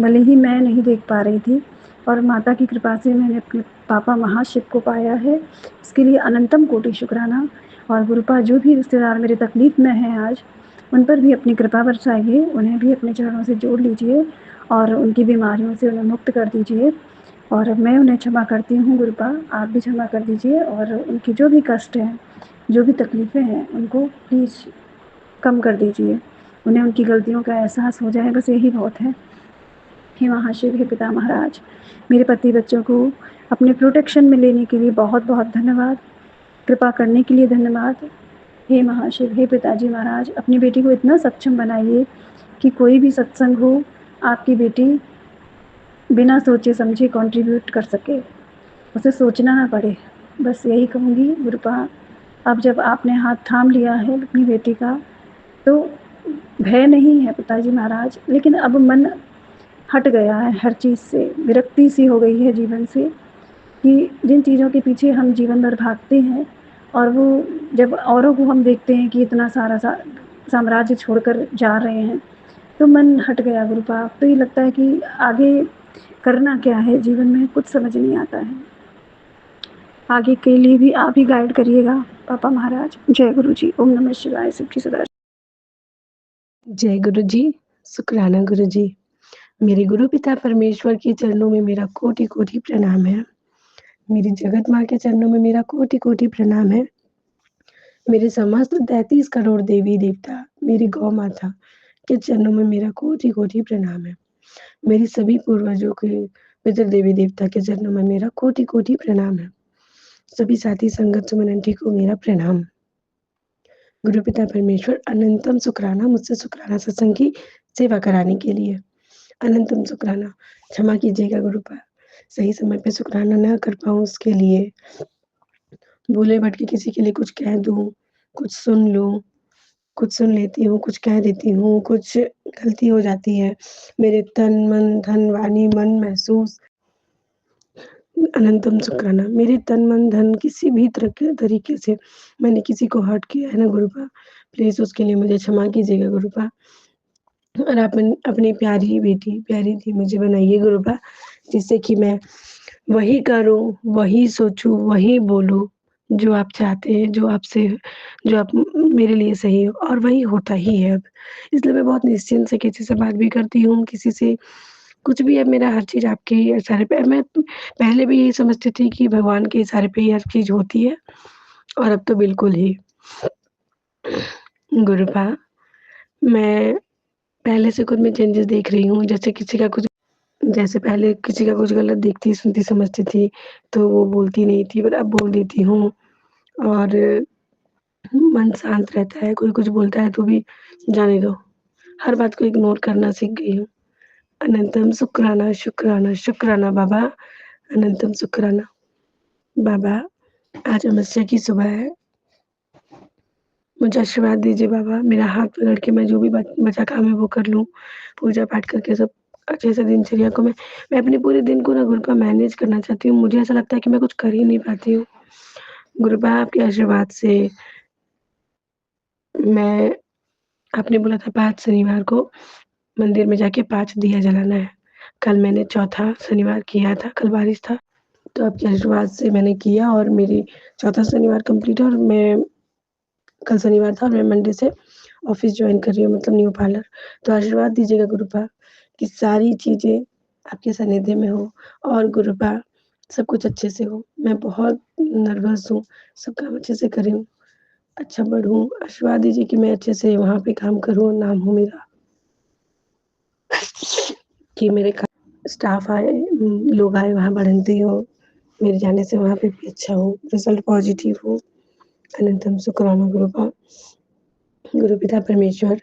भले ही मैं नहीं देख पा रही थी और माता की कृपा से मैंने अपने पापा महाशिव को पाया है, इसके लिए अनंतम कोटि शुक्राना। और गुरुपा जो भी रिश्तेदार मेरी तकलीफ़ में हैं आज, उन पर भी अपनी कृपा बरसाइए, उन्हें भी अपने चरणों से जोड़ लीजिए और उनकी बीमारियों से उन्हें मुक्त कर दीजिए और मैं उन्हें क्षमा करती हूँ गुरुपा, आप भी क्षमा कर दीजिए और उनके जो भी कष्ट हैं, जो भी तकलीफ़ें हैं, उनको प्लीज़ कम कर दीजिए। उन्हें उनकी गलतियों का एहसास हो जाए, बस यही बहुत है। हे महाशिव, हे पिता महाराज, मेरे पति बच्चों को अपने प्रोटेक्शन में लेने के लिए बहुत-बहुत धन्यवाद, कृपा करने के लिए धन्यवाद। हे महाशिव, हे पिताजी महाराज, अपनी बेटी को इतना सक्षम बनाइए कि कोई भी सत्संग हो, आपकी बेटी बिना सोचे समझे कंट्रीब्यूट कर सके, उसे सोचना ना पड़े। बस यही कहूँगी गुरुपा, अब जब आपने हाथ थाम लिया है अपनी बेटी का, तो भय नहीं है पिताजी महाराज, लेकिन अब मन हट गया है हर चीज़ से, विरक्ति सी हो गई है जीवन से कि जिन चीज़ों के पीछे हम जीवन भर भागते हैं और वो जब औरों को हम देखते हैं कि इतना सारा साम्राज्य छोड़कर जा रहे हैं, तो मन हट गया गुरुपा। अब तो ये लगता है कि आगे करना क्या है जीवन में, कुछ समझ नहीं आता है। आगे के लिए भी आप ही गाइड करिएगा पापा महाराज। जय गुरु जी। ओम नमः शिवाय। शिव जी सदा। जय गुरु जी, शुक्राना गुरु जी। मेरे गुरु पिता परमेश्वर के चरणों में मेरा कोटि-कोटि प्रणाम है। मेरी जगत माँ के चरणों में मेरा कोटि-कोटि प्रणाम है। मेरे समस्त 33 करोड़ देवी-देवता, मेरी गौ माता के चरणों में मेरा कोटि-कोटि प्रणाम है। मेरी सभी पूर्वजों के पितृ देवी-देवता के चरणों में मेरा कोटि-कोटि प्रणाम है। सभी साथी संगत सुमन आंटी को मेरा प्रणाम। गुरु पिता परमेश्वर अनंतम शुक्राना मुझसे शुक्राना सत्संग की सेवा कराने के लिए। अनंतम शुक्राना। क्षमा कीजिएगा गुरुपा, सही समय पे शुक्राना ना कर पाऊँ उसके लिए। भूले भटके किसी के लिए कुछ कह दूँ, कुछ सुन लूँ, कुछ सुन लेती हूँ, कुछ कह देती हूँ, कुछ गलती हो जाती है। मेरे तन, मन, धन, वाणी, मन, महसूस अनंतम शुक्राना। मेरे तन, मन, धन किसी भी तरीके से मैंने किसी को हर्ट किया है ना गुरुपा, प्लीज़ उसके लिए मुझे क्षमा कीजिएगा गुरुपा। और अपनी प्यारी बेटी, प्यारी धी मुझे बनाइए गुरुपा, जिससे कि मैं वही करूँ, वही सोचूँ, वही बोलूँ, जो आप चाहते हैं, जो आप मेरे लिए सही हो और वही होता ही है अब। इसलिए मैं बहुत निश्चिंत से किसी से बात भी करती हूँ, किसी से कुछ भी अब मेरा हर चीज़ आपके ही इशारे पे है। मैं पहले भी यही समझती थी कि भगवान के इशारे पे ही हर चीज़ होती है और अब तो बिल्कुल ही। गुरुपा, मैं पहले से खुद में चेंजेस देख रही हूँ। जैसे पहले किसी का कुछ गलत देखती, सुनती, समझती थी, तो वो बोलती नहीं थी, पर अब बोल देती हूँ और मन शांत रहता है। कोई कुछ बोलता है तो भी जाने दो, हर बात को इग्नोर करना सीख गई हूँ। अनंतम शुक्राना, शुक्राना, शुक्राना बाबा, अनंतम शुक्राना। बाबा, आज अमावस्या की सुबह है, मुझे आशीर्वाद दीजिए बाबा, मेरा हाथ पकड़ के मैं जो भी बचा काम है वो कर लूँ, पूजा-पाठ करके सब अच्छे से दिनचर्या को मैं अपने पूरे दिन को ना गुरुपा मैनेज करना चाहती हूँ। मुझे ऐसा लगता है कि मैं कुछ कर ही नहीं पाती हूँ। गुरुपा आपके आशीर्वाद से मैं आपने बोला था 5 शनिवार को मंदिर में जाके 5 दिया जलाना है। कल मैंने चौथा शनिवार किया था, कल बारिश था, तो आपके आशीर्वाद से मैंने किया और मेरी चौथा शनिवार कंप्लीट है और मैं कल शनिवार था और मैं मंडे से ऑफ़िस जॉइन कर रही हूँ मतलब न्यू पार्लर। तो आशीर्वाद दीजिएगा गुरुपा कि सारी चीज़ें आपके सानिध्य में हो और गुरुपा सब कुछ अच्छे से हो। मैं बहुत नर्वस हूँ, सब काम अच्छे से कर रही हूँ, अच्छा बढ़ूँ। आशीर्वाद दीजिए कि मैं अच्छे से वहाँ पे काम करूँ और नाम हो मेरा। कि मेरे का स्टाफ आए लोग आए वहाँ बढ़ंती हो, मेरे जाने से वहाँ पे भी अच्छा हो, रिज़ल्ट पॉज़िटिव हो। अनंतम शुक्राना गुरुपा। गुरु पिता परमेश्वर,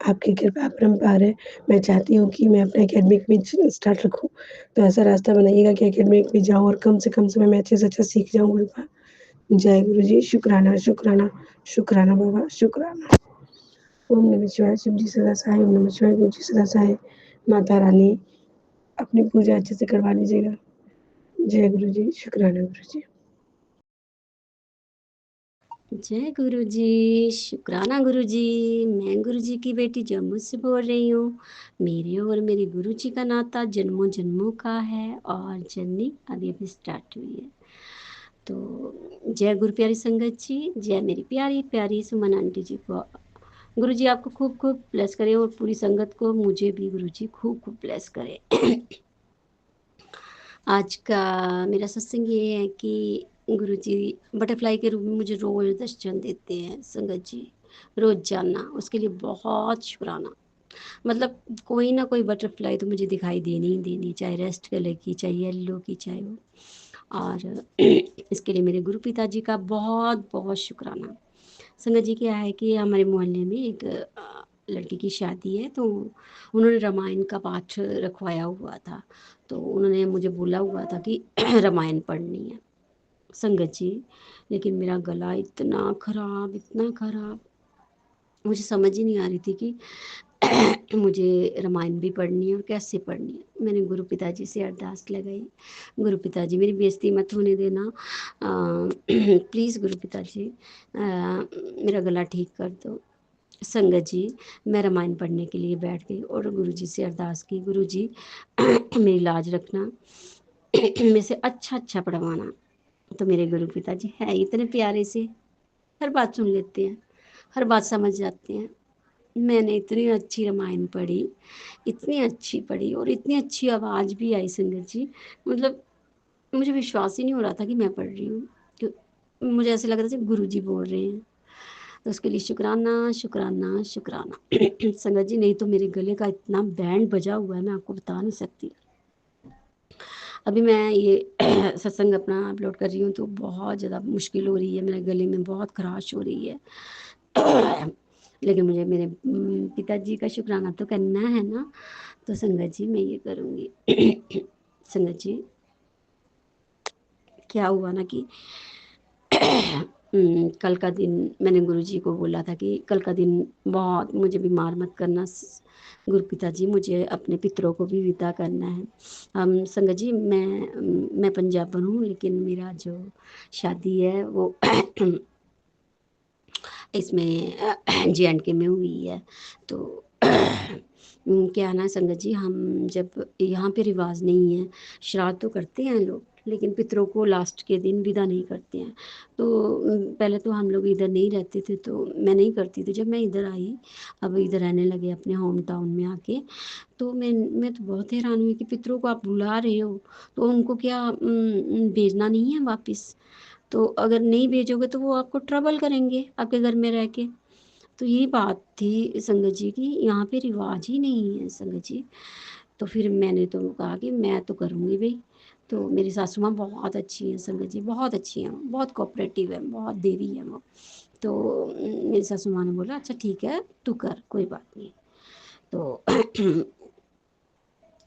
आपकी कृपा अपरंपार है। मैं चाहती हूँ कि मैं अपना एकेडमिक भी स्टार्ट रखूँ, तो ऐसा रास्ता बनाइएगा कि एकेडमिक में जाऊँ और कम से कम समय में अच्छे से अच्छा सीख जाऊँ गुरुपा। जय गुरु जी, शुक्राना, शुक्राना, शुक्राना बाबा, शुक्राना। ओम नमः शिवाय, शिव जी सदा सहाय, ओम नमः शिवाय, गुरु जी सदा सहाय। माता रानी, अपनी पूजा अच्छे से करवा लीजिएगा। जय गुरु जी, शुक्राना गुरु जी। जय गुरु जी, शुक्राना गुरु जी। मैं गुरु जी की बेटी जम्मू से बोल रही हूँ। मेरे और मेरे गुरु जी का नाता जन्मों जन्मों का है और जर्नी अभी अभी स्टार्ट हुई है। तो जय गुरु प्यारी संगत जी, जय मेरी प्यारी प्यारी सुमन आंटी जी को। गुरु जी आपको खूब खूब ब्लेस करें और पूरी संगत को, मुझे भी गुरु जी खूब खूब ब्लेस करें। आज का मेरा सत्संग ये है कि गुरुजी बटरफ्लाई के रूप में मुझे रोज दर्शन देते हैं संगत जी, रोजाना। उसके लिए बहुत शुक्राना। मतलब कोई ना कोई बटरफ्लाई तो मुझे दिखाई देनी ही देनी, चाहे रेस्ट कलर की, चाहे येलो की, चाहे वो। और इसके लिए मेरे गुरु पिताजी का बहुत बहुत शुक्राना। संगत जी क्या है कि हमारे मोहल्ले में एक लड़की की शादी है, तो उन्होंने रामायण का पाठ रखवाया हुआ था। तो उन्होंने मुझे बोला हुआ था कि रामायण पढ़नी है संगत जी। लेकिन मेरा गला इतना खराब, इतना खराब, मुझे समझ ही नहीं आ रही थी कि मुझे रामायण भी पढ़नी है और कैसे पढ़नी है। मैंने गुरु पिताजी से अरदास लगाई, गुरु पिताजी मेरी बेइज्जती मत होने देना, प्लीज़ गुरु पिताजी मेरा गला ठीक कर दो। संगत जी, मैं रामायण पढ़ने के लिए बैठ गई और गुरु जी से अरदास की, गुरु जी मेरी लाज रखना, मेरे से अच्छा अच्छा पढ़वाना। तो मेरे गुरु पिताजी है इतने प्यारे से, हर बात सुन लेते हैं, हर बात समझ जाते हैं। मैंने इतनी अच्छी रामायण पढ़ी, इतनी अच्छी पढ़ी और इतनी अच्छी आवाज़ भी आई संगत जी। मतलब मुझे विश्वास ही नहीं हो रहा था कि मैं पढ़ रही हूँ। मुझे ऐसे लग रहा था गुरु जी बोल रहे हैं। तो उसके लिए शुक्राना, शुक्राना, शुक्राना। संगत जी, नहीं तो मेरे गले का इतना बैंड बजा हुआ है, मैं आपको बता नहीं सकती। अभी मैं ये सत्संग अपना अपलोड कर रही हूँ तो बहुत ज़्यादा मुश्किल हो रही है, मेरे गले में बहुत खराश हो रही है। लेकिन मुझे मेरे पिताजी का शुक्राना तो करना है ना, तो संगत जी मैं ये करूँगी। संगत जी, क्या हुआ ना कि कल का दिन मैंने गुरुजी को बोला था कि कल का दिन बहुत मुझे बीमार मत करना गुरु पिताजी, मुझे अपने पितरों को भी विदा करना है। संगत जी, मैं पंजाबन हूँ, लेकिन मेरा जो शादी है वो इसमें JNK में हुई है। तो क्या ना संगत जी, हम जब यहाँ पे रिवाज नहीं है, श्राद्ध तो करते हैं लोग, लेकिन पितरों को लास्ट के दिन विदा नहीं करते हैं। तो पहले तो हम लोग इधर नहीं रहते थे तो मैं नहीं करती थी। जब मैं इधर आई, अब इधर रहने लगे अपने होम टाउन में आके, तो मैं तो बहुत हैरान हुई कि पितरों को आप बुला रहे हो तो उनको क्या भेजना नहीं है वापस? तो अगर नहीं भेजोगे तो वो आपको ट्रबल करेंगे आपके घर में रह के। तो ये बात थी संगत जी कि यहाँ पे रिवाज ही नहीं है संगत जी। तो फिर मैंने तो कहा कि मैं तो करूँगी भई। तो मेरी सासू माँ बहुत अच्छी हैं संगत जी, बहुत अच्छी हैं, बहुत कोऑपरेटिव हैं, बहुत देवी हैं वो। तो मेरी सासू माँ ने बोला अच्छा ठीक है, तू कर, कोई बात नहीं। तो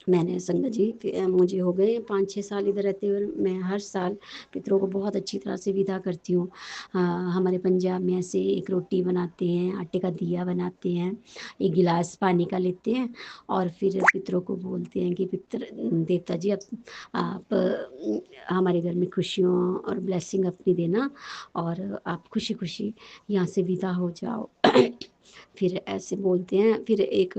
मैंने संगत जी मुझे हो गए 5-6 साल इधर रहते हुए। मैं हर साल पितरों को बहुत अच्छी तरह से विदा करती हूँ। हमारे पंजाब में ऐसे एक रोटी बनाते हैं, आटे का दिया बनाते हैं, एक गिलास पानी का लेते हैं और फिर पितरों को बोलते हैं कि पितर देवता जी आप हमारे घर में खुशियों और ब्लेसिंग अपनी देना और आप खुशी-खुशी यहाँ से विदा हो जाओ। फिर ऐसे बोलते हैं, फिर एक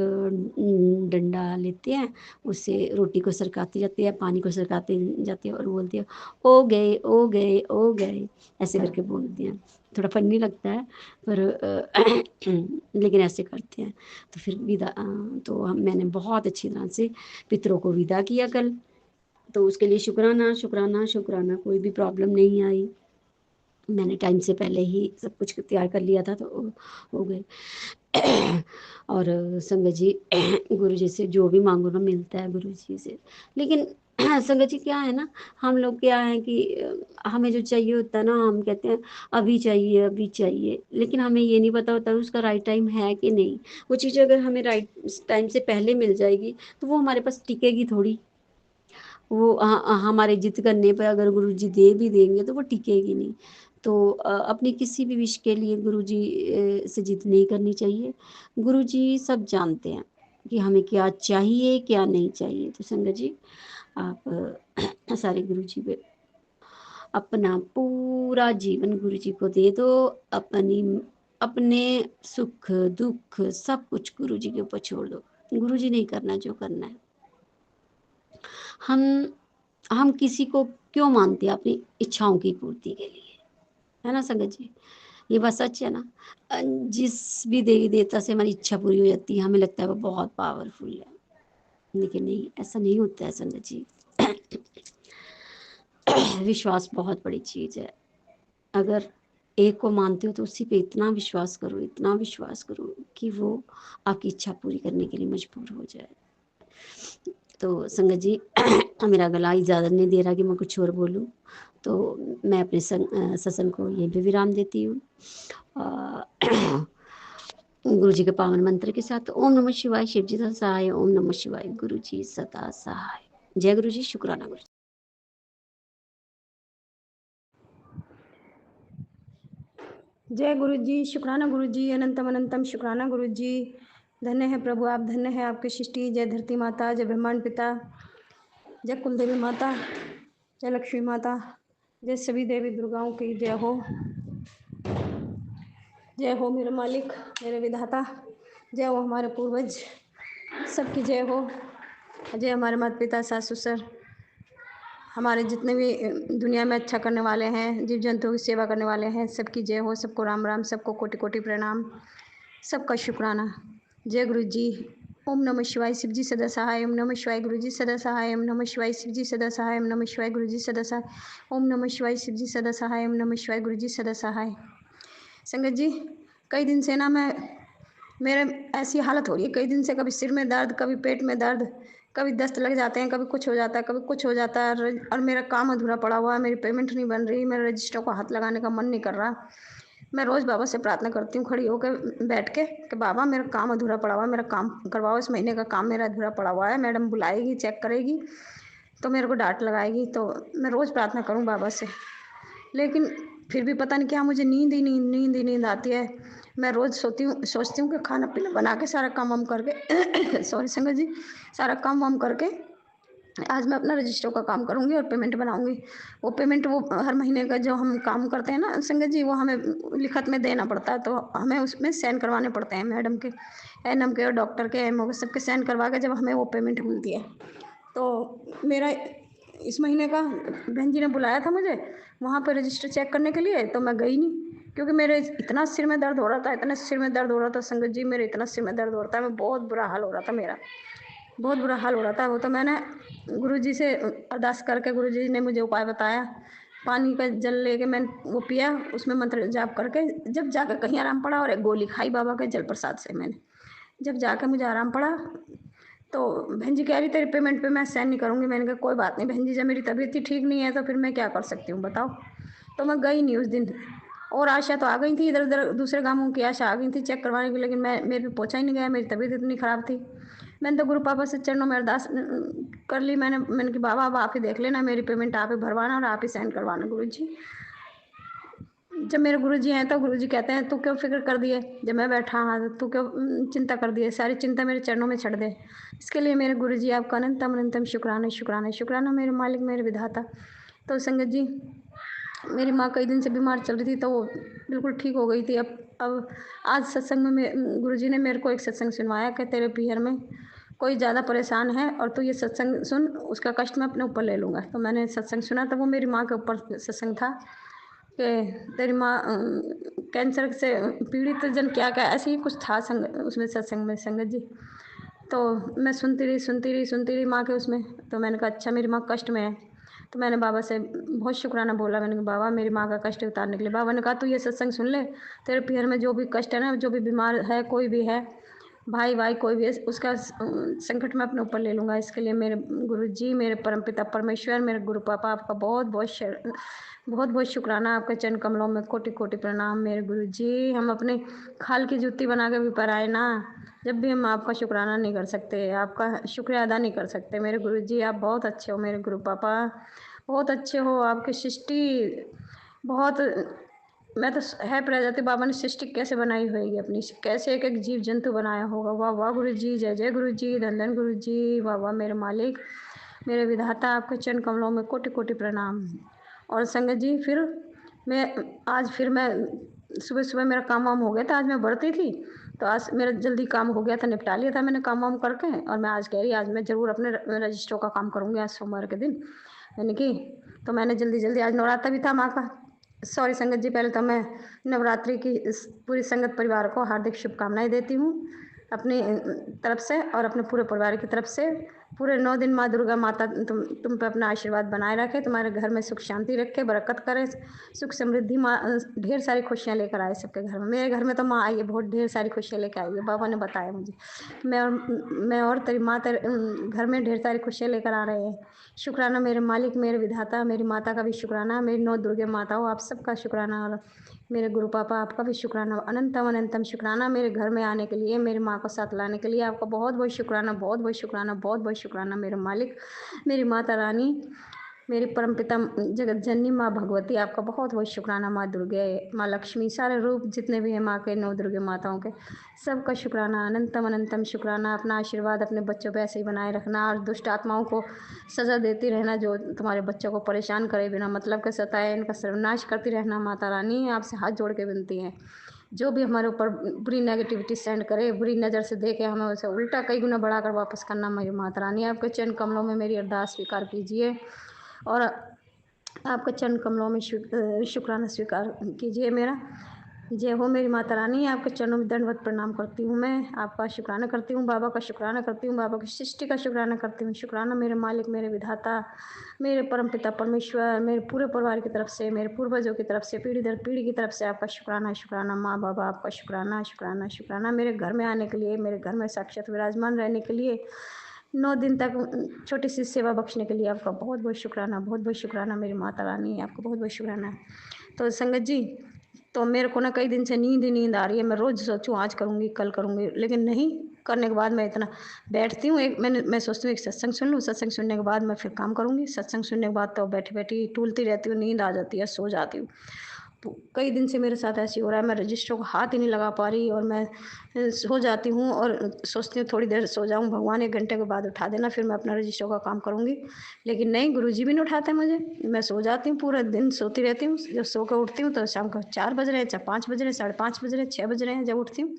डंडा लेते हैं, उससे रोटी को सरकाते जाते हैं, पानी को सरकाते जाते हैं और बोलते हैं, "ओ गए, ओ गए, ओ गए।" ऐसे करके बोलते हैं। थोड़ा फ़नी लगता है पर लेकिन ऐसे करते हैं। तो फिर तो मैंने बहुत अच्छी तरह से पितरों को विदा किया कल। तो उसके लिए शुक्राना, शुक्राना, शुक्राना, कोई भी प्रॉब्लम नहीं आई। मैंने टाइम से पहले ही सब कुछ तैयार कर लिया था तो हो गए। और संगत जी गुरुजी से जो भी माँगो ना मिलता है गुरुजी से। लेकिन संगत जी क्या है ना, हम लोग क्या है कि हमें जो चाहिए होता है ना हम कहते हैं अभी चाहिए, अभी चाहिए। लेकिन हमें ये नहीं पता होता उसका राइट टाइम है कि नहीं। वो चीज़ अगर हमें राइट टाइम से पहले मिल जाएगी तो वो हमारे पास टिकेगी थोड़ी। वो हमारे ज़िद करने पे अगर गुरुजी दे भी देंगे तो वो टिकेगी नहीं। तो अपनी किसी भी विश के लिए गुरुजी से ज़िद नहीं करनी चाहिए। गुरुजी सब जानते हैं कि हमें क्या चाहिए, क्या नहीं चाहिए। तो संगत जी आप सारे गुरुजी पे अपना पूरा जीवन गुरुजी को दे दो। अपनी अपने सुख, दुःख सब कुछ गुरुजी के ऊपर छोड़ दो। गुरुजी नहीं करना जो करना है। हम हम किसी को क्यों मानते हैं अपनी इच्छाओं की पूर्ति के लिए, है ना संगत जी? ये बात सच है ना? जिस भी देवी देवता से हमारी इच्छा पूरी हो जाती है, हमें लगता है वो बहुत पावरफुल है, लेकिन नहीं, ऐसा नहीं होता है संगत जी। विश्वास बहुत बड़ी चीज़ है। अगर एक को मानते हो तो उसी पे इतना विश्वास करो कि वो आपकी इच्छा पूरी करने के लिए मजबूर हो जाए। तो संगत जी मेरा गला इजाज़त नहीं दे रहा कि मैं कुछ और बोलूँ, तो मैं अपने सत्संग को यहीं पे विराम देती हूँ। गुरु जी के पावन मंत्र के साथ ओम नमः शिवाय, शिव जी सदा सहाय, ओम नमः शिवाय, गुरु जी सदा सहाय। जय गुरु जी, शुक्राना गुरु जी। जय गुरु जी, शुक्राना गुरु जी, अनंतम अनंतम शुक्राना गुरु जी। धन्य है प्रभु आप, धन्य है आपकी सृष्टि। जय धरती माता, जय ब्रह्मांड पिता, जय कुल देवी माता, जय लक्ष्मी माता, जय सभी देवी दुर्गाओं की जय हो। जय हो मेरे मालिक, मेरे विधाता, जय हो हमारे पूर्वज, सबकी जय हो। जय हमारे माता पिता, सास ससुर, हमारे जितने भी दुनिया में अच्छा करने वाले हैं, जीव जंतुओं की सेवा करने वाले हैं, सबकी जय हो। सबको राम राम, सबको कोटि कोटि प्रणाम, सबका शुक्राना। जय गुरु जी। ओम नमः शिवाय, शिव जी सदा सहाय। ओम नमः शिवाय, गुरु जी सदा सहाय। ओम नमः शिवाय, शिव जी सदा सहाय। ओम नमः शिवाय, गुरु जी सदा सहाय। ओम नमः शिवाय, शिव जी सदा सहाय। ओम नमः शिवाय, गुरु जी सदा सहाय। संगत जी कई दिन से ना मेरे ऐसी हालत हो रही है, कई दिन से, कभी सिर में दर्द, कभी पेट में दर्द, कभी दस्त लग जाते हैं, कभी कुछ हो जाता है, कभी कुछ हो जाता है। और मेरा काम अधूरा पड़ा हुआ है, मेरी पेमेंट नहीं बन रही, मेरे रजिस्टर को हाथ लगाने का मन नहीं कर रहा। मैं रोज़ बाबा से प्रार्थना करती हूँ खड़ी होकर बैठ के कि बाबा मेरा काम अधूरा पड़ा हुआ है, मेरा काम करवाओ, इस महीने का काम मेरा अधूरा पड़ा हुआ है। मैडम बुलाएगी, चेक करेगी तो मेरे को डांट लगाएगी। तो मैं रोज़ प्रार्थना करूँ बाबा से, लेकिन फिर भी पता नहीं क्या मुझे नींद आती है। मैं रोज़ सोचती हूँ कि खाना पीना बना के सारा काम वाम करके सॉरी संगत जी, सारा काम वाम करके आज मैं अपना रजिस्टर का काम करूँगी और पेमेंट बनाऊँगी। वो पेमेंट वो हर महीने का जो हम काम करते हैं ना संगत जी, वो हमें लिखत में देना पड़ता है, तो हमें उसमें साइन करवाने पड़ते हैं मैडम के, एनएम के और डॉक्टर के, एमओ के, सबके साइन करवा के जब हमें वो पेमेंट मिलती है। तो मेरा इस महीने का बहन जी ने बुलाया था मुझे वहाँ पर रजिस्टर चेक करने के लिए, तो मैं गई नहीं क्योंकि मेरे इतना सिर में दर्द हो रहा था, इतना सिर में दर्द हो रहा था संगत जी, मेरे इतना सिर में दर्द हो रहा था, मैं बहुत बुरा हाल हो रहा था, मेरा बहुत बुरा हाल हो रहा था। वो तो मैंने गुरुजी से अरदास करके गुरुजी ने मुझे उपाय बताया पानी का जल लेके मैंने वो पिया, उसमें मंत्र जाप करके जब जाकर कहीं आराम पड़ा और एक गोली खाई बाबा के जल प्रसाद से मैंने, जब जाकर मुझे आराम पड़ा तो बहन जी कह रही तेरे पेमेंट पे मैं साइन नहीं करूँगी। मैंने कहा कोई बात नहीं बहन जी, जब मेरी तबीयत ही ठीक नहीं है तो फिर मैं क्या कर सकती हूँ बताओ। तो मैं गई नहीं उस दिन, और आशा तो आ गई थी, इधर उधर दूसरे गाँवों की आशा आ गई थी चेक करवाने की, लेकिन मैं मेरे पे पहुँचा ही नहीं गया, मेरी तबीयत इतनी ख़राब थी। मैंने तो गुरु पापा से चरणों में अरदास कर ली, मैंने कि बाबा अब आप ही देख लेना, मेरी पेमेंट आप ही भरवाना और आप ही साइन करवाना गुरु जी। जब मेरे गुरुजी हैं तो गुरुजी कहते हैं तू क्यों फिक्र कर दिए, जब मैं बैठा हाँ तू क्यों चिंता कर दिए, सारी चिंता मेरे चरणों में छੱड दे। इसके लिए मेरे गुरुजी आपका अनंतम अनंतम शुक्राना शुक्राना शुक्राना मेरे मालिक मेरे विधाता। तो संगत जी मेरी माँ कई दिन से बीमार चल रही थी तो वो बिल्कुल ठीक हो गई थी। अब आज सत्संग में गुरुजी ने मेरे को एक सत्संग सुनवाया कि तेरे पीहर में कोई ज़्यादा परेशान है और तू ये सत्संग सुन, उसका कष्ट मैं अपने ऊपर ले लूँगा। तो मैंने सत्संग सुना, तो वो मेरी माँ के ऊपर सत्संग था कि तेरी माँ कैंसर से पीड़ित जन क्या क्या ऐसे ही कुछ था उसमें सत्संग में संगत जी। तो मैं सुनती रही माँ के उसमें। तो मैंने कहा अच्छा मेरी माँ कष्ट में है। तो मैंने बाबा से बहुत शुक्राना बोला, मैंने कहा बाबा मेरी माँ का कष्ट उतारने के लिए। बाबा ने कहा तू ये सत्संग सुन ले, तेरे पीहर में जो भी कष्ट है ना, जो भी बीमार है कोई भी है, भाई कोई भी है, उसका संकट मैं अपने ऊपर ले लूँगा। इसके लिए मेरे गुरुजी मेरे परमपिता परमेश्वर मेरे गुरु पापा आपका बहुत बहुत शुक्राना, आपके चरण कमलों में कोटि कोटि प्रणाम। मेरे गुरुजी हम अपने खाल की जूती बना के भी पराए ना, जब भी हम आपका शुक्राना नहीं कर सकते, आपका शुक्रिया अदा नहीं कर सकते। मेरे गुरुजी आप बहुत अच्छे हो, मेरे गुरु पापा बहुत अच्छे हो। आपकी सृष्टि बहुत, मैं तो है प्रजाति बाबा ने सृष्टि कैसे बनाई होगी अपनी, कैसे एक एक जीव जंतु बनाया होगा। वाह वाह गुरु जी, जय जय गुरु जी, धन धन गुरु जी, वाह वाह मेरे मालिक मेरे विधाता, आपके चरण कमलों में कोटि कोटि प्रणाम। और संगत जी फिर मैं सुबह सुबह मेरा काम वाम हो गया था, आज मैं बढ़ती थी तो आज मेरा जल्दी काम हो गया था, निपटा लिया था मैंने काम वाम करके। और मैं आज कह रही आज मैं ज़रूर अपने रजिस्टरों का काम करूँगी आज सोमवार के दिन, यानी कि तो मैंने जल्दी जल्दी, आज नवरात्र भी था माँ का। सॉरी संगत जी, पहले तो मैं नवरात्रि की इस पूरी संगत परिवार को हार्दिक शुभकामनाएं देती हूँ अपनी तरफ से और अपने पूरे परिवार की तरफ से। पूरे 9 दिन माँ दुर्गा माता तुम पे अपना आशीर्वाद बनाए रखे, तुम्हारे घर में सुख शांति रखे, बरकत करे, सुख समृद्धि माँ ढेर सारी खुशियाँ लेकर आए सबके घर में। मेरे घर में तो माँ आई है, बहुत ढेर सारी खुशियाँ लेकर आई है, बाबा ने बताया मुझे। मैं और तेरी माँ तेरे घर में ढेर सारी खुशियाँ लेकर आ रहे हैं। शुक्राना मेरे मालिक मेरे विधाता, मेरी माता का भी शुक्राना, मेरी 9 दुर्गे माताओं आप सबका शुक्राना, और मेरे गुरु पापा आपका भी शुक्राना, अनंतम अनंतम शुक्राना मेरे घर में आने के लिए, मेरी माँ को साथ लाने के लिए आपका बहुत बहुत शुक्राना, बहुत बहुत शुक्राना, बहुत बहुत शुक्राना मेरे मालिक मेरी माता रानी, मेरे परमपिता जगत जननी माँ भगवती, आपका बहुत बहुत शुक्राना। माँ दुर्गे, माँ लक्ष्मी, सारे रूप जितने भी हैं माँ के, 9 दुर्गे माताओं के, सबका शुक्राना, अनंतम अनंतम शुक्राना। अपना आशीर्वाद अपने बच्चों पे ऐसे ही बनाए रखना और दुष्ट आत्माओं को सजा देती रहना, जो तुम्हारे बच्चों को परेशान करे, बिना मतलब के सताए, इनका सर्वनाश करती रहना। माता रानी आपसे हाथ जोड़ के विनती है, जो भी हमारे ऊपर बुरी नेगेटिविटी सेंड करे, बुरी नज़र से देखे, हमें उसे उल्टा कई गुना बढ़ाकर वापस करना। मेरी माता रानी आपके चरण कमलों में मेरी अरदास स्वीकार कीजिए और आपके चरण कमलों में शुक्राना स्वीकार कीजिए मेरा। जय हो मेरी माता रानी, आपके चरणों में दंडवत प्रणाम करती हूँ, मैं आपका शुक्राना करती हूँ, बाबा का शुक्राना करती हूँ, बाबा की सृष्टि का शुक्राना करती हूँ। शुक्राना मेरे मालिक मेरे विधाता, मेरे परमपिता परमेश्वर, मेरे पूरे परिवार की तरफ से, मेरे पूर्वजों की तरफ से, पीढ़ी दर पीढ़ी की तरफ से आपका शुक्राना शुक्राना। माँ बाबा आपका शुक्राना शुक्राना शुक्राना, मेरे घर में आने के लिए, मेरे घर में साक्षात विराजमान रहने के लिए, 9 दिन तक छोटी सी सेवा बख्शने के लिए आपका बहुत बहुत शुक्राना, बहुत बहुत शुक्राना मेरी माता रानी, आपका बहुत बहुत शुक्राना। तो संगत जी तो मेरे को ना कई दिन से नींद ही नींद आ रही है, मैं रोज़ सोचूं आज करूँगी कल करूँगी, लेकिन नहीं करने के बाद मैं इतना बैठती हूँ, मैं सोचती हूँ एक सत्संग सुन लूँ, सत्संग सुनने के बाद मैं फिर काम करूँगी, सत्संग सुनने के बाद तो बैठी बैठी टूलती रहती हूँ, नींद आ जाती है, सो जाती हूँ। तो कई दिन से मेरे साथ ऐसे हो रहा है, मैं रजिस्टरों को हाथ ही नहीं लगा पा रही और मैं सो जाती हूँ और सोचती हूँ थोड़ी देर सो जाऊँ, भगवान 1 घंटे के बाद उठा देना, फिर मैं अपना रजिस्टरों का काम करूँगी, लेकिन नहीं, गुरुजी भी नहीं उठाते मुझे, मैं सो जाती हूँ, पूरा दिन सोती रहती हूँ। जब सो कर उठती हूँ तो शाम को 4 बज रहे हैं, चाहे 5 बज रहे हैं, 5:30 बज रहे हैं, 6 बज रहे हैं जब उठती हूँ,